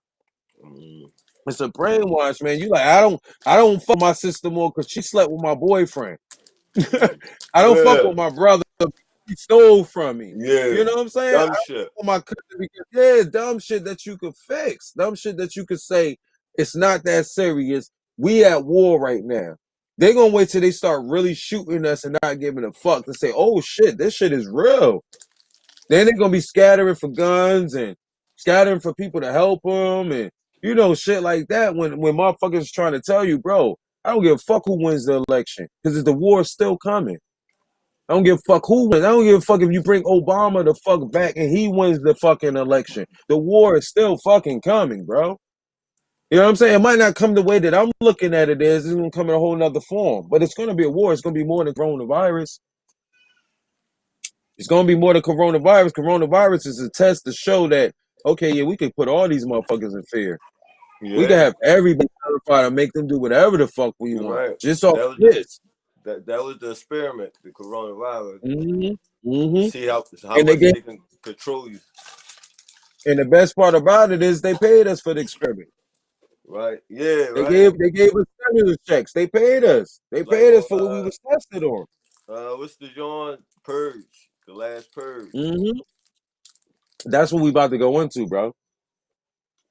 Mm-hmm. It's a brainwash, man. You like, I don't fuck my sister more because she slept with my boyfriend. I don't fuck Yeah. with my brother. He stole from me. You Yeah. know what I'm saying? I Dumb don't shit. fuck with my cousin because, yeah, dumb shit that you could fix. Dumb shit that you could say, it's not that serious. We at war right now. They gonna wait till they start really shooting us and not giving a fuck to say, oh shit, this shit is real. Then they're gonna be scattering for guns and scattering for people to help them and shit like that. When motherfuckers trying to tell you, bro, I don't give a fuck who wins the election because the war is still coming. I don't give a fuck who wins. I don't give a fuck if you bring Obama the fuck back and he wins the fucking election. The war is still fucking coming, bro. You know what I'm saying? It might not come the way that I'm looking at it is. It's going to come in a whole nother form. But it's going to be a war. It's going to be more than coronavirus. It's going to be more than coronavirus. Coronavirus is a test to show that, okay, yeah, we can put all these motherfuckers in fear. We can Yeah, have everybody terrified and make them do whatever the fuck we you're want. right. Just off That was this. that was the experiment, the coronavirus. Mm-hmm. See how And they much gave, they can control you. and the best part about it is they paid us for the experiment. Right? Yeah, They right. gave us stimulus checks. They paid us. They Like paid us on for what we was tested on. what's the John Purge? The last Purge. Mm-hmm. That's what we about to go into, bro.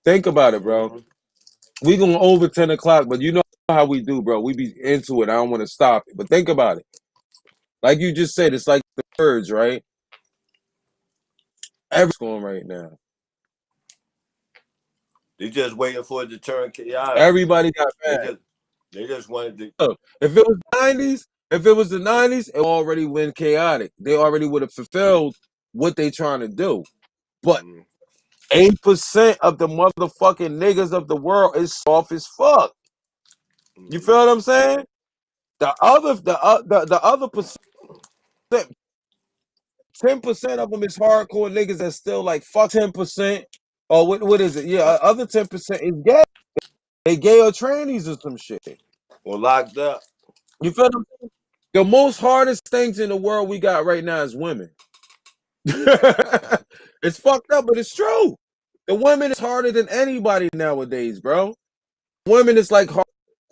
Think about it, bro. Mm-hmm. We going over 10 o'clock, but you know how we do, bro. We be into it. I don't want to stop it. But think about it. Like you just said, it's like the purge, right? Everything's going right now. They just waiting for it to turn chaotic. Everybody got They mad. just wanted to. Look, if it was the 90s, it already went chaotic. They already would have fulfilled what they trying to do. But 8% of the motherfucking niggas of the world is soft as fuck. You feel what I'm saying? The other percent, 10% of them is hardcore niggas that's still like fuck 10%. Or what is it? Yeah, other 10% is gay. They gay or trannies or some shit. Or locked up. You feel what I'm saying? The most hardest things in the world we got right now is women. It's fucked up, but it's true. The women is harder than anybody nowadays, bro. Women is like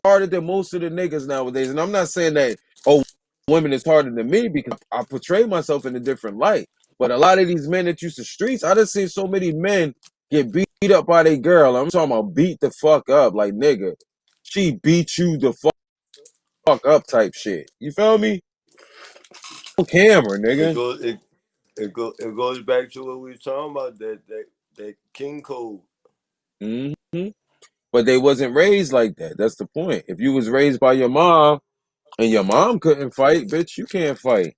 harder than most of the niggas nowadays. And I'm not saying that, oh, women is harder than me because I portray myself in a different light. But a lot of these men that used to streets, I just seen so many men get beat up by their girl. I'm talking about beat the fuck up, like nigga. She beat you the fuck up type shit. You feel me? On camera, It nigga. goes it goes back to what we were talking about, that king code. Mm-hmm. But they wasn't raised like that. That's the point. If you was raised by your mom and your mom couldn't fight, bitch, you can't fight.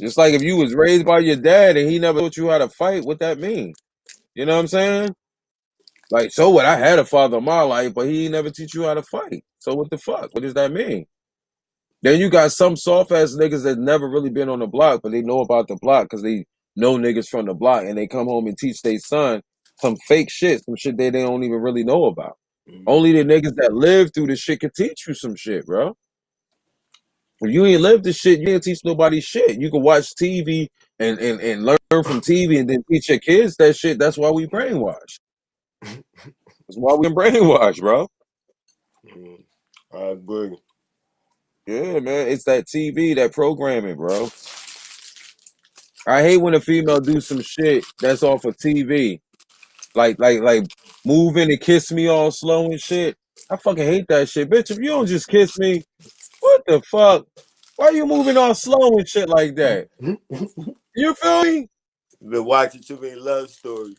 Just like if you was raised by your dad and he never taught you how to fight, what that mean? You know what I'm saying? Like, so what? I had a father in my life, but he never teach you how to fight. So what the fuck? What does that mean? Then you got some soft ass niggas that never really been on the block, but they know about the block because they know niggas from the block, and they come home and teach their son some fake shit, some shit they don't even really know about. Only the niggas that live through the shit can teach you some shit, bro. If you ain't lived the shit, you ain't teach nobody shit. You can watch TV and learn from TV and then teach your kids that shit. That's why we brainwash. That's why we brainwash, bro. I agree. Yeah, man. It's that TV, that programming, bro. I hate when a female do some shit that's off of TV. Like move in and kiss me all slow and shit. I fucking hate that shit. Bitch, if you don't just kiss me, what the fuck? Why you moving all slow and shit like that? You feel me? Been watching too many love stories.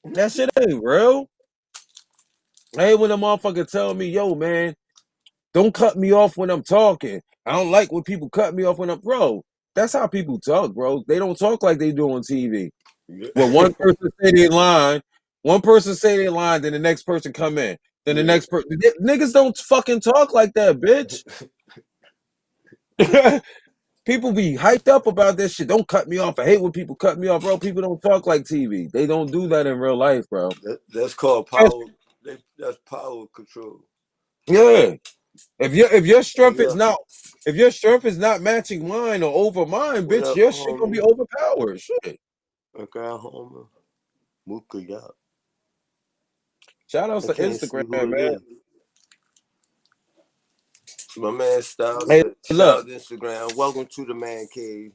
That shit ain't real. I hate when a motherfucker tell me, yo, man, don't cut me off when I'm talking. I don't like when people cut me off when I'm bro. That's how people talk, bro. They don't talk like they do on TV. Well, one person say they line, then the next person come in. Then the next person niggas don't fucking talk like that, bitch. People be hyped up about this shit. Don't cut me off. I hate when people cut me off, bro. People don't talk like TV. They don't do that in real life, bro. That's called power. That's power control. Yeah. If your strength is not matching mine or over mine, What bitch, up, your shit gonna be homie? overpowered. Shit. Okay, homie. Mook, yeah. Shout outs I to can't see Instagram, who it man. is. My man Styles Hey, said, shout look. out Instagram. Welcome to the man cave.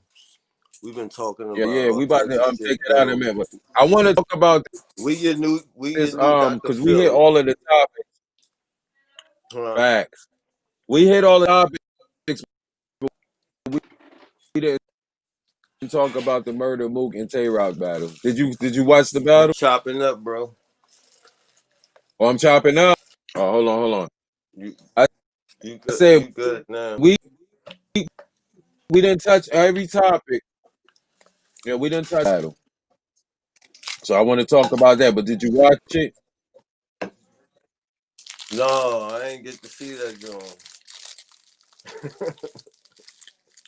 We've been talking about Yeah, all we about types to of take shit, it out in a though. minute. But I want to talk about We your this new Dr. because we hit Philly. all of the topics. Huh? Facts. We hit all the topics. We didn't talk about the murder Mook and Tay-Rock battle. Did you watch the I'm battle? chopping up, bro. Oh, I'm chopping up. Oh, hold on. You I said you good now. we didn't touch every topic. Yeah, we didn't touch the battle. So I want to talk about that. But did you watch it? No, I ain't get to see that joint.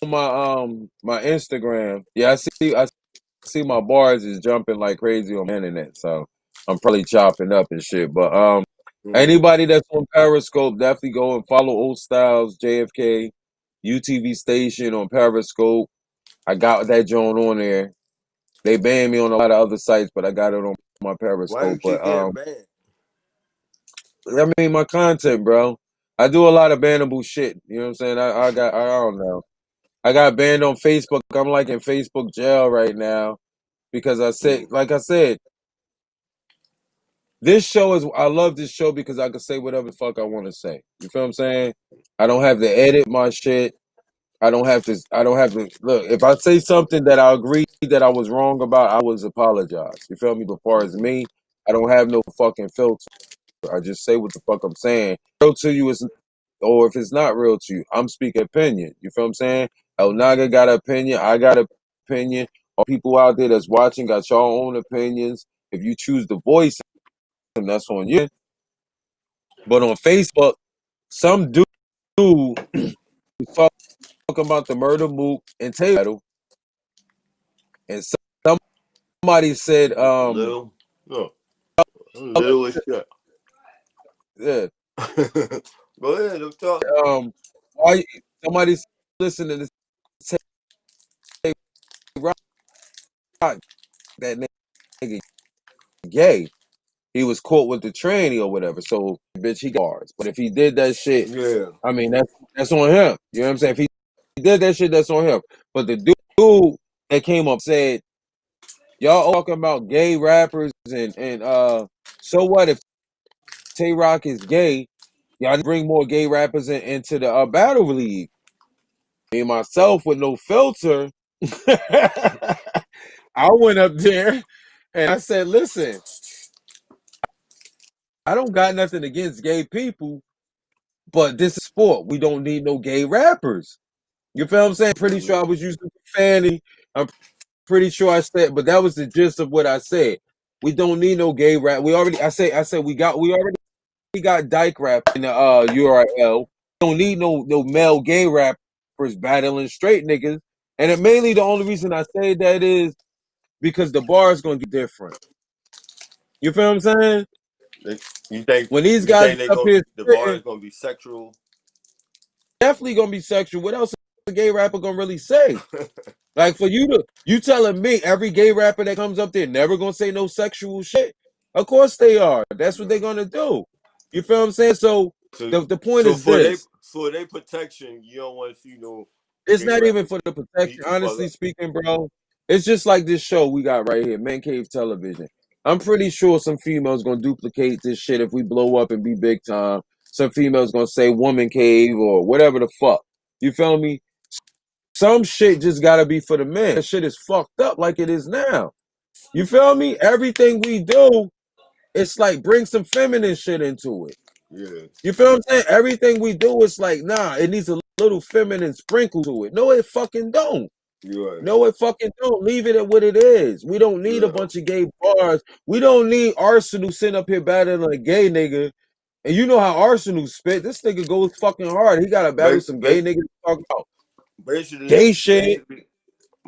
My Instagram. Yeah, I see my bars is jumping like crazy on the internet, so I'm probably chopping up and shit. But Mm. anybody that's on Periscope, definitely go and follow Old Styles JFK UTV station on Periscope. I got that joint on there. They banned me on a lot of other sites, but I got it on my Why you Periscope. But keep getting banned? I mean my content, bro. I do a lot of bannable shit. You know what I'm saying? I don't know. I got banned on Facebook. I'm like in Facebook jail right now because Mm. like I said, this show is. I love this show because I can say whatever the fuck I want to say. You feel what I'm saying? I don't have to edit my shit. I don't have to. I don't have to look. If I say something that I agree that I was wrong about, I was apologize. You feel me? But far as Mm. me, I don't have no fucking filter. I just say what the fuck I'm saying. Real to you is, or if it's not real to you, I'm speaking opinion. You feel what I'm saying? El Naga got an opinion. I got an opinion. All people out there that's watching got your own opinions. If you choose to voice them, that's on you. But on Facebook, some dude was talking about the murder mook and Tay battle, and somebody said, Little, no, little as shit. yeah, Go ahead, I'm talking. why somebody listening to Tay Rock that nigga gay. He was caught with the tranny or whatever, so bitch he guards. But if he did that shit, Yeah. I mean that's on him. You know what I'm saying? If he did that shit, that's on him. But the dude that came up said, y'all talking about gay rappers and so what if Tay Rock is gay? Y'all bring more gay rappers into the battle league. Me myself with no filter, I went up there and I said, listen, I don't got nothing against gay people, but this is sport. We don't need no gay rappers. You feel what I'm saying? Pretty sure I was using profanity. I'm pretty sure I said, but that was the gist of what I said. We don't need no gay rap. I said we already got dyke rap in the URL. We don't need no male gay rappers battling straight niggas. And it mainly the only reason I say that is because the bar is gonna get different. You feel what I'm saying? They- You think When these you guys think they up go here the bar is spitting, gonna be sexual? definitely gonna be sexual. What else is a gay rapper gonna really say? Like for you telling me every gay rapper that comes up there never gonna say no sexual shit? Of course they are. That's what they're gonna do. You feel what I'm saying? So So the point so is this. for their protection, you don't want to see no It's gay not even rappers for the protection. beat the fuck Honestly up. speaking, bro, it's just like this show we got right here, Man Cave Television. I'm pretty sure some females gonna duplicate this shit if we blow up and be big time. Some females gonna say woman cave or whatever the fuck. You feel me? Some shit just gotta be for the men. That shit is fucked up like it is now. You feel me? Everything we do, it's like bring some feminine shit into it. Yeah, You feel what I'm saying? Everything we do, it's like, nah, it needs a little feminine sprinkle to it. No, it fucking don't. you're right. No, it fucking don't. Leave it at what it is. We don't need a Yeah, bunch of gay bars. We don't need Arsenal sitting up here battling a gay nigga. And you know how Arsenal spit. This nigga goes fucking hard. He gotta battle ba- some ba- gay niggas talk about basically, gay shit.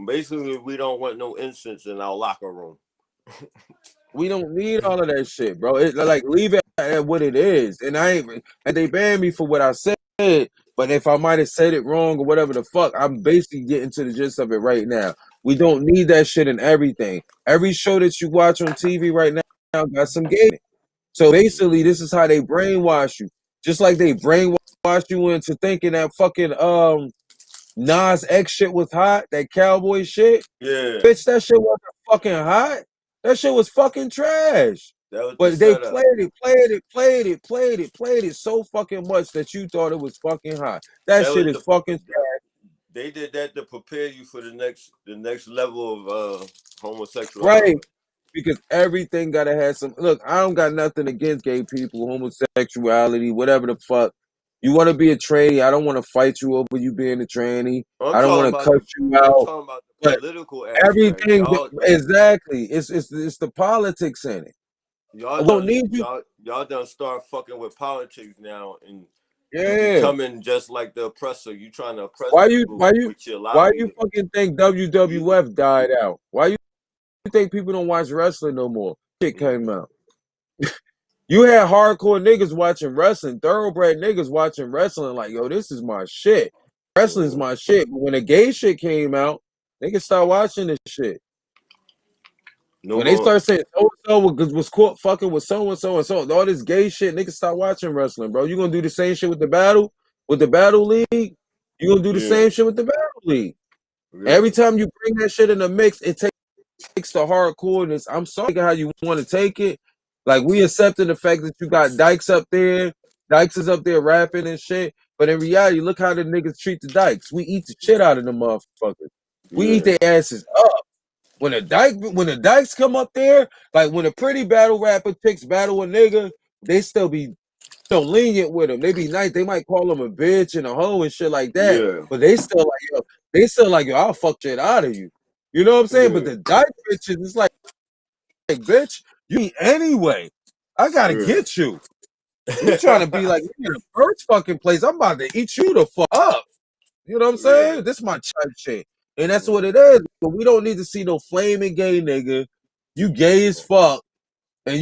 basically, we don't want no incense in our locker room. We don't need all of that shit, bro. It like leave it at what it is. And I ain't and they banned me for what I said. But if I might have said it wrong or whatever the fuck, I'm basically getting to the gist of it right now. We don't need that shit in everything. Every show that you watch on TV right now got some gay. So basically, this is how they brainwash you. Just like they brainwash you into thinking that fucking Nas X shit was hot, that cowboy shit. Yeah, Bitch, that shit wasn't fucking hot. That shit was fucking trash. that was the But they setup. played it so fucking much that you thought it was fucking hot. That That shit was is fucking trash. they did that to prepare you for the next level of Right. homosexuality. Because everything gotta have some look, I don't got nothing against gay people, homosexuality, whatever the fuck. You wanna be a tranny, I don't wanna fight you over you being a tranny. I'm I don't talking wanna about cuss the you I'm out. talking about the But political aspect. everything Y'all, exactly. It's the politics in it. Y'all We don't done need you. y'all done start fucking with politics now, and you Yeah. becoming just like the oppressor. You trying to oppress Why you people why you with your why you lobbying. fucking think You WWF died out? Why you think people don't watch wrestling no more? Shit came mm-hmm. out. You had hardcore niggas watching wrestling, thoroughbred niggas watching wrestling, like, yo, this is my shit. Wrestling's my shit. But when the gay shit came out, niggas start watching this shit. No When they more. start saying so and so was caught fucking with so and so and so, all this gay shit, niggas start watching wrestling, bro. You gonna do the same shit with the battle league? You gonna do the Yeah, same shit with the battle league? yeah, Every time you bring that shit in the mix, it takes the hardcoreness. I'm sorry how you want to take it. Like, we accepting the fact that you got Dykes up there. Dykes is up there rapping and shit. But in reality, look how the niggas treat the Dykes. We eat the shit out of them motherfuckers. We eat yeah, their asses up. When the Dykes come up there, like when a pretty battle rapper chicks battle a nigga, they still be so lenient with them. They be nice. They might call them a bitch and a hoe and shit like that. yeah, But they still like, yo, I'll fuck shit out of you. You know what I'm saying? But yeah, the Dyke bitches, it's like, bitch, you eat anyway. I gotta yeah. get you. You trying to be like me in the first fucking place. I'm about to eat you the fuck up. You know what I'm Yeah. saying? This my type shit. And that's what it is. But we don't need to see no flaming gay nigga. You gay as fuck. And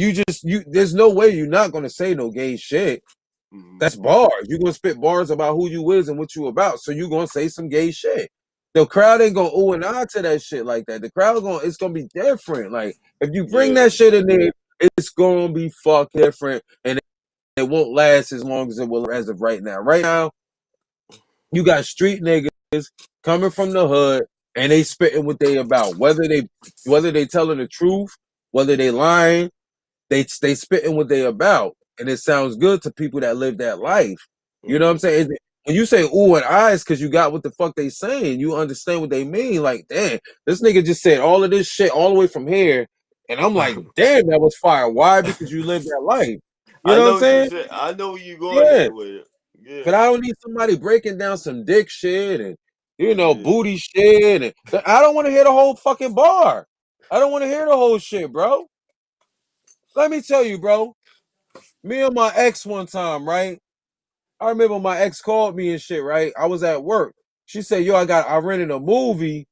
there's no way you're not gonna say no gay shit. Mm-hmm. That's bars. You're gonna spit bars about who you is and what you about. So you're gonna say some gay shit. The crowd ain't gonna ooh and ah to that shit like that. The crowd it's gonna be different. Like, if you bring Yeah, that shit in there, it's gonna be fuck different, and it won't last as long as it will as of right now. Right now, you got street niggas coming from the hood and they spitting what they about. Whether they telling the truth, whether they lying, they spitting what they about, and it sounds good to people that live that life. You know what I'm mm-hmm. saying? When you say ooh and eyes, because you got what the fuck they saying, you understand what they mean. Like, damn, this nigga just said all of this shit all the way from here, and I'm like, damn, that was fire. Why? Because you live that life. You I know what I'm know what you saying? said. I know where you going Yeah. at with it. Yeah, But I don't need somebody breaking down some dick shit and yeah. booty shit, and I don't want to hear the whole fucking bar. I don't want to hear the whole shit, bro. Let me tell you, bro. Me and my ex one time, right? I remember my ex called me and shit, right? I was at work. She said, yo, I rented a movie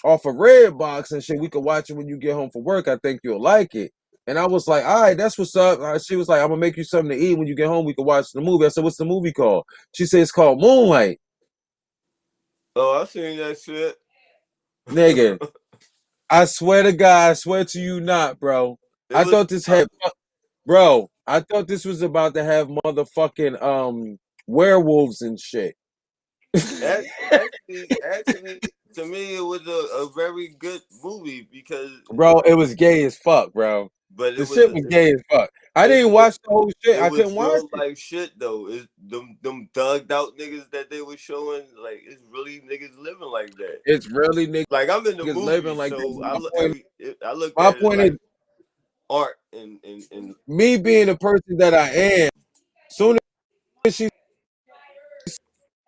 off of Redbox and shit. We could watch it when you get home from work. I think you'll like it. And I was like, all right, that's what's up. She was like, I'm gonna make you something to eat when you get home. We can watch the movie. I said, what's the movie called? She said, it's called Moonlight. Oh, I seen that shit. Nigga, I swear to God, I swear to you not, bro. It I was thought this had, bro, I thought this was about to have motherfucking werewolves and shit. actually to me it was a very good movie because Bro, it was gay as fuck, bro. but The shit was gay as fuck. I it's didn't watch the whole shit. it I couldn't was watch real it. life shit though. It's them thugged out niggas that they were showing, like it's really niggas living like that. It's really niggas Like I'm in the living movie, like that. so But I looked my at it point is, like art and me being the person that I am, soon as she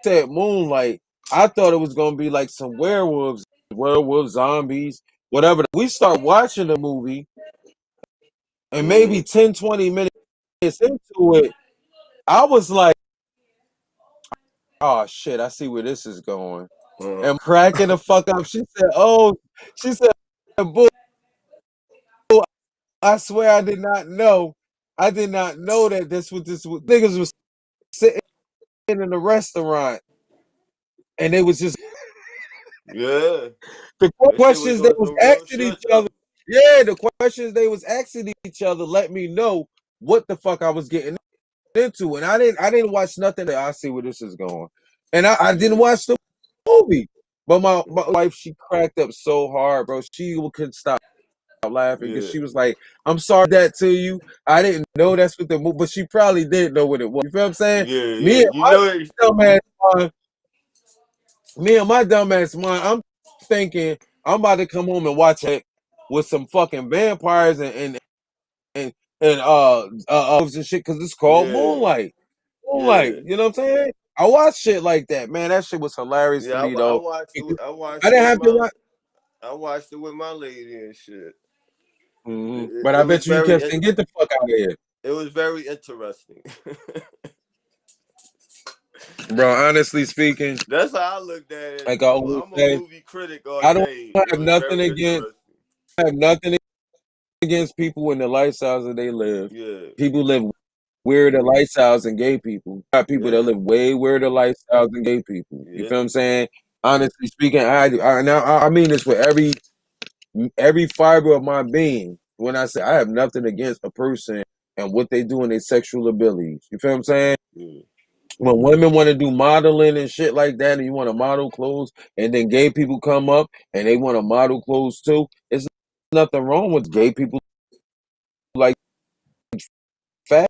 said Moonlight, I thought it was gonna be like some werewolves, zombies, whatever. We start watching the movie, and maybe 10, 20 minutes into it, I was like, oh shit, I see where this is going. And cracking the fuck up. She said, boo, I swear I did not know. I did not know that this was niggas was sitting in the restaurant and they was just yeah, the that shit was questions they on was some real asking shit each other. though. Yeah, the questions they was asking each other let me know what the fuck I was getting into. And I didn't watch nothing that I see where this is going. And I didn't Yeah, watch the movie. But my wife, she cracked up so hard, bro. She couldn't stop laughing because yeah, she was like, I'm sorry that to you. I didn't know that's what the movie, but she probably did know what it was. You feel what I'm saying? yeah, Me yeah. and You my know it. dumbass mind, I'm thinking I'm about to come home and watch it with some fucking vampires and and shit because it's called Yeah, Moonlight. Moonlight, yeah, you know what I'm saying? I watch shit like that, man. That shit was hilarious to yeah. me though. I I watched it didn't with have to watch. I watched it with my lady and shit. But I It was bet you he very kept saying, "Get the fuck out of here." it was very interesting. Bro, honestly speaking, That's how I looked at it. like I always I'm a say, movie critic all I don't day. It have was nothing very against interesting. have nothing against people and the lifestyles that they live. Yeah, People live weirder lifestyles than gay people. Got people that yeah, live way weirder lifestyles than gay people. You yeah, feel what I'm saying? Honestly speaking, I mean this with every fiber of my being. When I say I have nothing against a person and what they do in their sexual abilities. You feel what I'm saying? yeah, When women want to do modeling and shit like that, and you want to model clothes, and then gay people come up and they want to model clothes too, it's nothing wrong with gay people like fashion.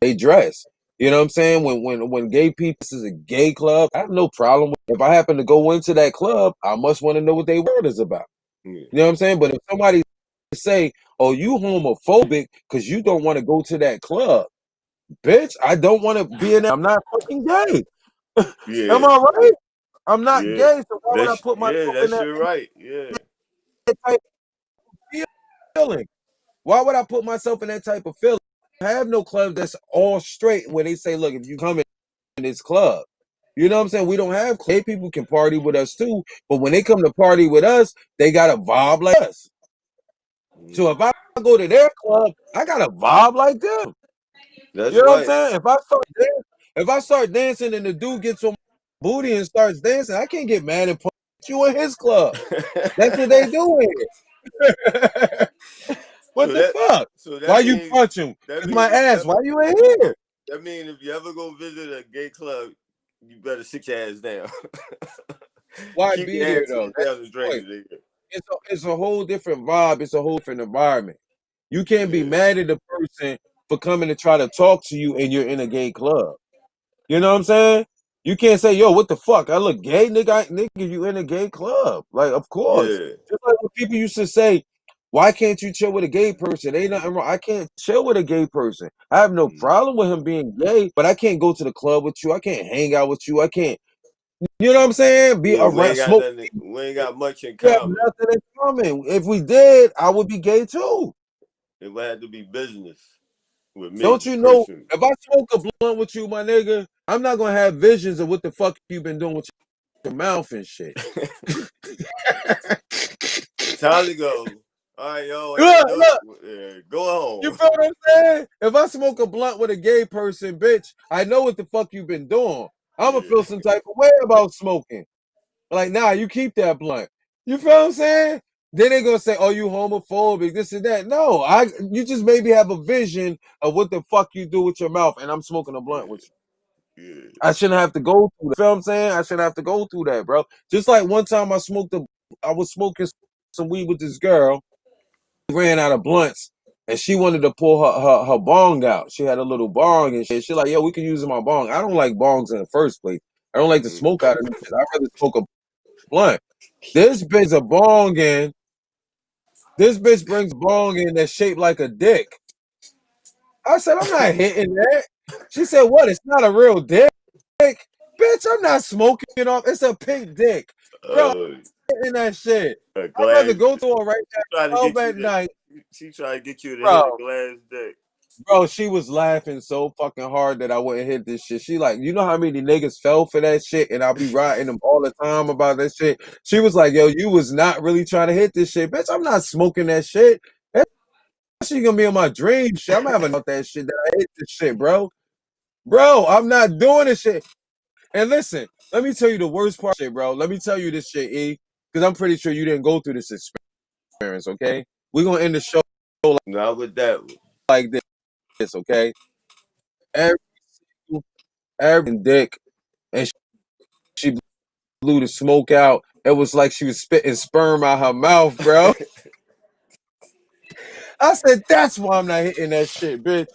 They dress. You know what I'm saying? When gay people, this is a gay club, I have no problem with. If I happen to go into that club, I must want to know what their word is about. yeah. You know what I'm saying? But if somebody say, "Oh, you homophobic because you don't want to go to that club," bitch, I don't want to be in that. I'm not fucking gay. Am Yeah, I right? I'm not yeah. gay, so why would I put myself in That's that, your right. Yeah, type of feeling? Why would I put myself in that type of feeling? I have no club that's all straight where they say, look, if you come in this club, you know what I'm saying? We don't have gay people can party with us too, but when they come to party with us, they got a vibe like us. So mm. if I go to their club, I got a vibe like them. That's You know what I'm right. saying? If I start dancing and the dude gets on my booty and starts dancing, I can't get mad and punch you in his club. That's what they do here. What so the that fuck? so Why that you means punch him? that It's my means ass. Why you ain't here? that mean if you ever go visit a gay club, you better sit your ass down. Why Keep be your there ass though? sitting That's down and the point. drinking, nigga. It's a whole different vibe. It's a whole different environment. You can't be Yeah, mad at the person for coming to try to talk to you and you're in a gay club. You know what I'm saying? You can't say, yo, what the fuck? I look gay, nigga. Nigga, you in a gay club. Like, of course. yeah, Just like when people used to say, why can't you chill with a gay person? Ain't nothing wrong. I can't chill with a gay person. I have no mm. problem with him being gay, but I can't go to the club with you. I can't hang out with you. I can't, you know what I'm saying? Be Yeah. We around, ain't got smoke. nothing. We ain't got much in We have common. nothing in common. If we did, I would be gay too. It would have to be business with Don't me you know? personally. If I smoke a blunt with you, my nigga, I'm not gonna have visions of what the fuck you been doing with your mouth and shit. Time to go. All right, yo, I gotta Look, do look, it. Yeah, go you home. feel what I'm saying? If I smoke a blunt with a gay person, bitch, I know what the fuck you been doing. I'm gonna feel Yeah, some type of way about smoking. Like, nah, you keep that blunt. You feel what I'm saying? Then they gonna say, "Oh, you homophobic, this and that." No, you just maybe have a vision of what the fuck you do with your mouth, and I'm smoking a blunt with yeah, you. yeah. I shouldn't have to go through that. You feel what I'm saying? I shouldn't have to go through that, bro. Just like one time I was smoking some weed with this girl, ran out of blunts, and she wanted to pull her bong out. She had a little bong and shit. She like, yo, we can use my bong. I don't like bongs in the first place. I don't like to Mm. smoke out of them shit. I'd rather smoke a blunt. This bitch a bong in. This bitch brings a bong in that's shaped like a dick. I said, I'm not hitting that. She said, what? It's not a real dick. Bitch, I'm not smoking off. It's a pink dick. Bro, Uh, I'm hitting that shit. a I'd rather glass. go to her right She tried to now, 12 get you at to. night. She tried to get you to hit a Bro, glass deck. bro, she was laughing so fucking hard that I wouldn't hit this shit. She like, you know how many niggas fell for that shit, and I'll be writing them all the time about that shit. She was like, yo, you was not really trying to hit this shit. Bitch, I'm not smoking that shit. That shit gonna be in my dream shit. I'm having out that shit that I hit this shit, bro. Bro, I'm not doing this shit. And listen, let me tell you the worst part shit, bro. Let me tell you this shit, E, because I'm pretty sure you didn't go through this experience, okay? We're gonna end the show Not with that one. like this, okay? Every every dick, and she blew the smoke out. It was like she was spitting sperm out her mouth, bro. I said, that's why I'm not hitting that shit, bitch.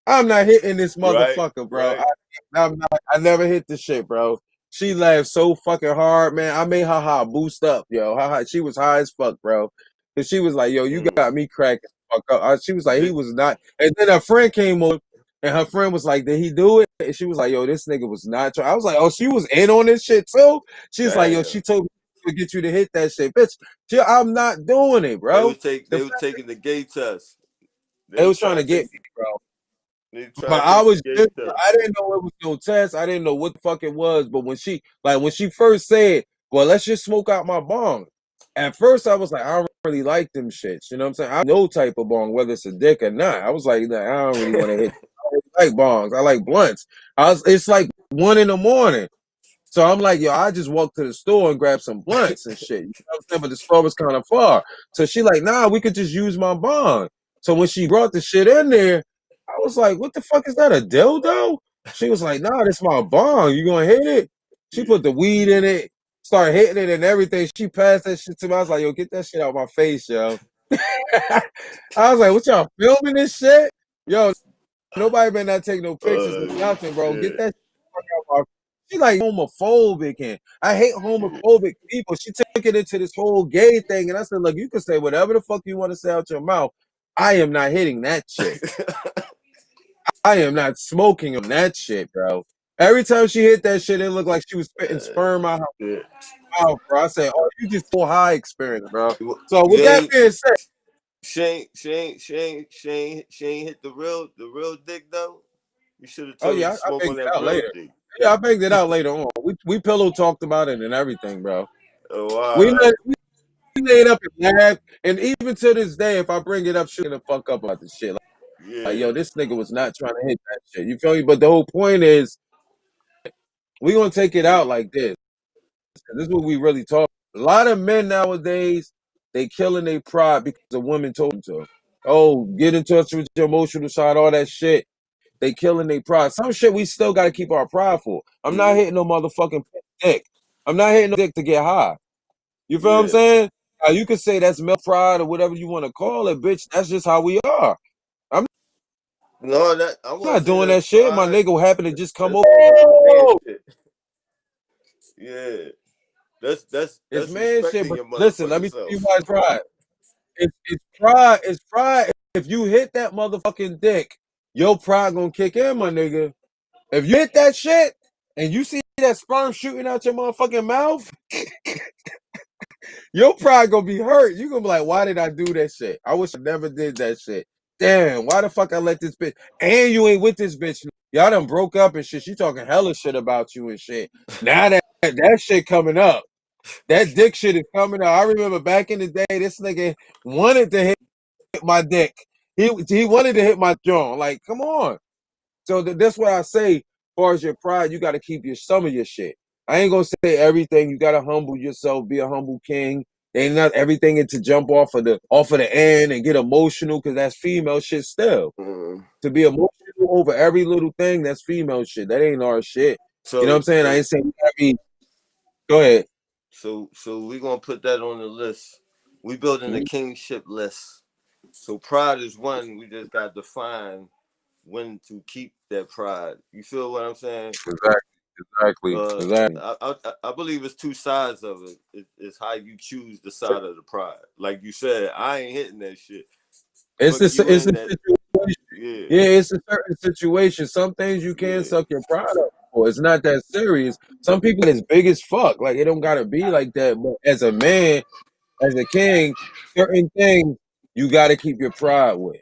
I'm not hitting this Right, motherfucker, bro. right. I'm not. I never hit the shit, bro. She laughed so fucking hard, man. I made her high boost up, yo. She was high as fuck, bro. Cause she was like, yo, you Mm. got me cracking the fuck up. She was like, he Did, was not. And then her friend came over, and her friend was like, did he do it? And she was like, yo, this nigga was not trying. I was like, oh, she was in on this shit too. She's like, yo, damn. she told me to get you to hit that shit, bitch. I'm not doing it, bro. They was taking the gay test. They They was was trying trying to to get take me, bro. they But trying to I take the was gay just, test. I didn't know it was no test. I didn't know what the fuck it was. But when she first said, well, let's just smoke out my bong. At first, I was like, I don't really like them shits. You know what I'm saying? I no type of bong, whether it's a dick or not. I was like, nah, I don't really want to hit. I don't really like bongs. I like blunts. It's like 1 a.m. So I'm like, yo, I just walked to the store and grabbed some blunts and shit. You know what I'm saying? But the store was kind of far. So she like, nah, we could just use my bong. So when she brought the shit in there, I was like, what the fuck is that, a dildo? She was like, nah, this my bong. You gonna hit it? She Yeah. put the weed in it, started hitting it and everything. She passed that shit to me. I was like, yo, get that shit out my face, yo. I was like, what y'all filming this shit? Yo, nobody better not take no pictures or Oh nothing, bro. Get shit. that shit out my. She like homophobic, and I hate homophobic people. She took it into this whole gay thing, and I said, look, you can say whatever the fuck you want to say out your mouth. I am not hitting that shit. I am not smoking on that shit, bro. Every time she hit that shit, it looked like she was spitting sperm out her Yeah. mouth, bro. I said, oh, you just full high experience, bro. So You with that ain't being said, she ain't hit the real dick though. You should have oh told her yeah, to I smoke on banged it that out real later. dick. Yeah, I banged it out later on. We pillow talked about it and everything, bro. Oh We wow. let we laid up and laughed, and even to this day, if I bring it up, she'll the fuck up about the shit. Like, Yeah. yo, this nigga was not trying to hit that shit. You feel me? But the whole point is, we gonna take it out like this. This is what we really talk. A lot of men nowadays, they killing their pride because a woman told them to. Oh, get in touch with your emotional side, all that shit. They killing their pride. Some shit we still gotta keep our pride for. I'm not Mm, hitting no motherfucking dick. I'm not hitting no dick to get high. You feel what I'm yeah. saying? Now, you could say that's male pride or whatever you want to call it, bitch. That's just how we are. I'm No, that I wouldn't not say doing that's that shit. My pride. nigga will happen to just come That's over. man Oh! shit. Yeah. It's That's man shit. respecting But your listen, let motherfucking me tell you self. why it's pride. It's pride. It's pride. If you hit that motherfucking dick, your pride gonna kick in, my nigga. If you hit that shit and you see that sperm shooting out your motherfucking mouth, your pride gonna be hurt. You gonna be like, why did I do that shit? I wish I never did that shit. Damn, why the fuck I let this bitch? And you ain't with this bitch. Y'all done broke up and shit. She talking hella shit about you and shit. Now that shit coming up. That dick shit is coming up. I remember back in the day, this nigga wanted to hit my dick. He wanted to hit my jaw. Like, come on. So that's what I say. As far as your pride, you got to keep some of your shit. I ain't gonna say everything. You got to humble yourself. Be a humble king. Ain't not everything to jump off of the end and get emotional because that's female shit still. Mm. To be emotional over every little thing, that's female shit. That ain't our shit. You know what I'm So saying? I so ain't saying every. Go ahead. so we gonna put that on the list. We building a Mhm. kingship list. So pride is one. We just got to define when to keep that pride. You feel what I'm saying? Exactly. I believe it's two sides of it. It's how you choose the side of the pride. Like you said, I ain't hitting that shit. Fuck you It's in a that. situation. Yeah. Yeah, it's a certain situation. Some things you can Yeah. suck your pride up for. It's not that serious. Some people is big as fuck. Like it don't gotta be like that. But as a man, as a king, certain things you gotta keep your pride with.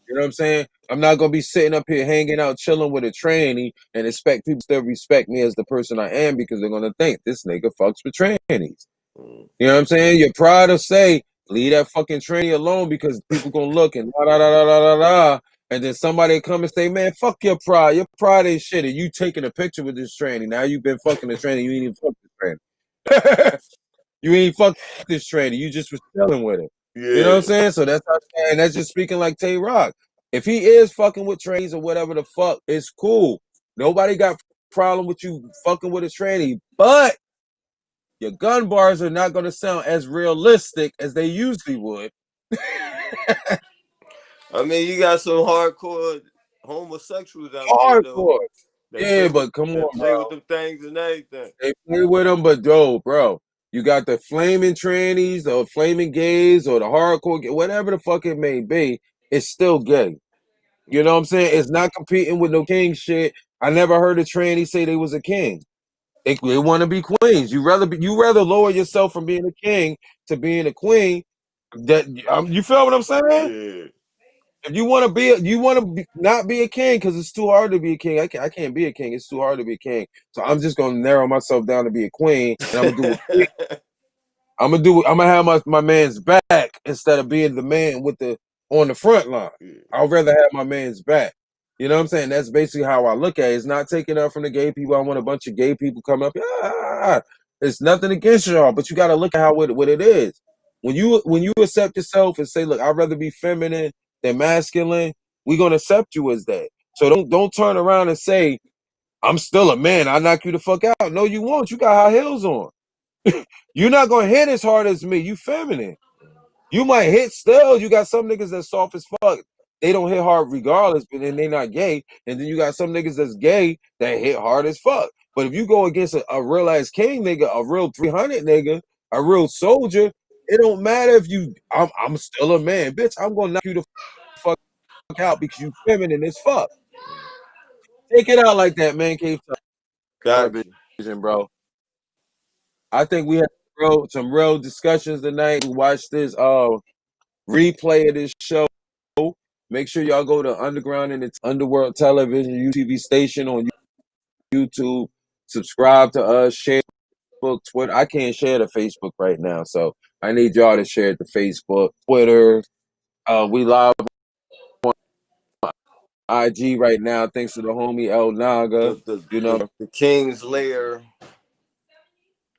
You know what I'm saying? I'm not gonna be sitting up here hanging out, chilling with a tranny, and expect people to still respect me as the person I am because they're gonna think this nigga fucks with trannies. Mm. You know what I'm saying? Your pride will say, leave that fucking tranny alone because people gonna look and da da da da da da. And then somebody come and say, man, fuck your pride. Your pride ain't shit. And you taking a picture with this tranny. Now you've been fucking the tranny. You ain't even fuck this tranny. You ain't fuck this tranny. You just was chilling with it. You know what Yeah. I'm saying? So that's how, and that's just speaking like Tay Rock. If he is fucking with trannies or whatever the fuck, it's cool. Nobody got problem with you fucking with a tranny. But your gun bars are not going to sound as realistic as they usually would. I mean, you got some hardcore homosexuals out there though Hardcore. Yeah, but come that on, play bro. with them things and everything. They play with them, but bro, you got the flaming trannies, or flaming gays, or the hardcore, whatever the fuck it may be. It's still gay. You know what I'm saying? It's not competing with no king shit. I never heard a tranny say they was a king. They want to be queens. You rather lower yourself from being a king to being a queen. That you feel what I'm saying? Yeah. If you want to not be a king because it's too hard to be a king. I can't be a king. It's too hard to be a king. So I'm just gonna narrow myself down to be a queen, and I'm gonna do what I'm gonna have my man's back instead of being the man with the on the front line. Yeah. I'd rather have my man's back. You know what I'm saying? That's basically how I look at it. It's not taking up from the gay people. I want a bunch of gay people come up. Yeah, it's nothing against y'all, but you got to look at what it is. When you accept yourself and say, look, I'd rather be feminine than masculine, we're gonna accept you as that. So don't turn around and say, I'm still a man. I knock you the fuck out. No, you won't. You got high heels on. You're not gonna hit as hard as me. You feminine. You might hit still. You got some niggas that's soft as fuck. They don't hit hard regardless, but then they not gay. And then you got some niggas that's gay that hit hard as fuck. But if you go against a real ass king nigga, a real 300 nigga, a real soldier, it don't matter if I'm still a man, bitch. I'm gonna knock you the fuck out because you feminine as fuck. Take it out like that, man. Cave Got television, you. bro. I think we had some real discussions tonight. We watched this replay of this show. Make sure y'all go to Underground and its Underworld Television UTV station on YouTube. Subscribe to us. Share Facebook, Twitter. I can't share the Facebook right now, so I need y'all to share it to Facebook, Twitter. We live on IG right now, thanks to the homie El Naga. You know, The King's Lair.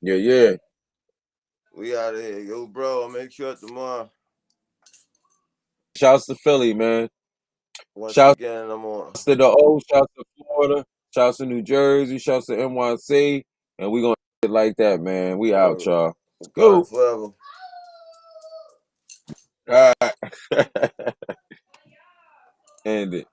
yeah. We out of here. Yo, bro, I'll make sure tomorrow. Shouts to Philly, man. Once Shouts again, I'm on. to the O. Shouts to Florida. Shouts to New Jersey. Shouts to NYC. And we gonna get like that, man. We out, y'all. Let's Wakanda go. forever. All right. End it.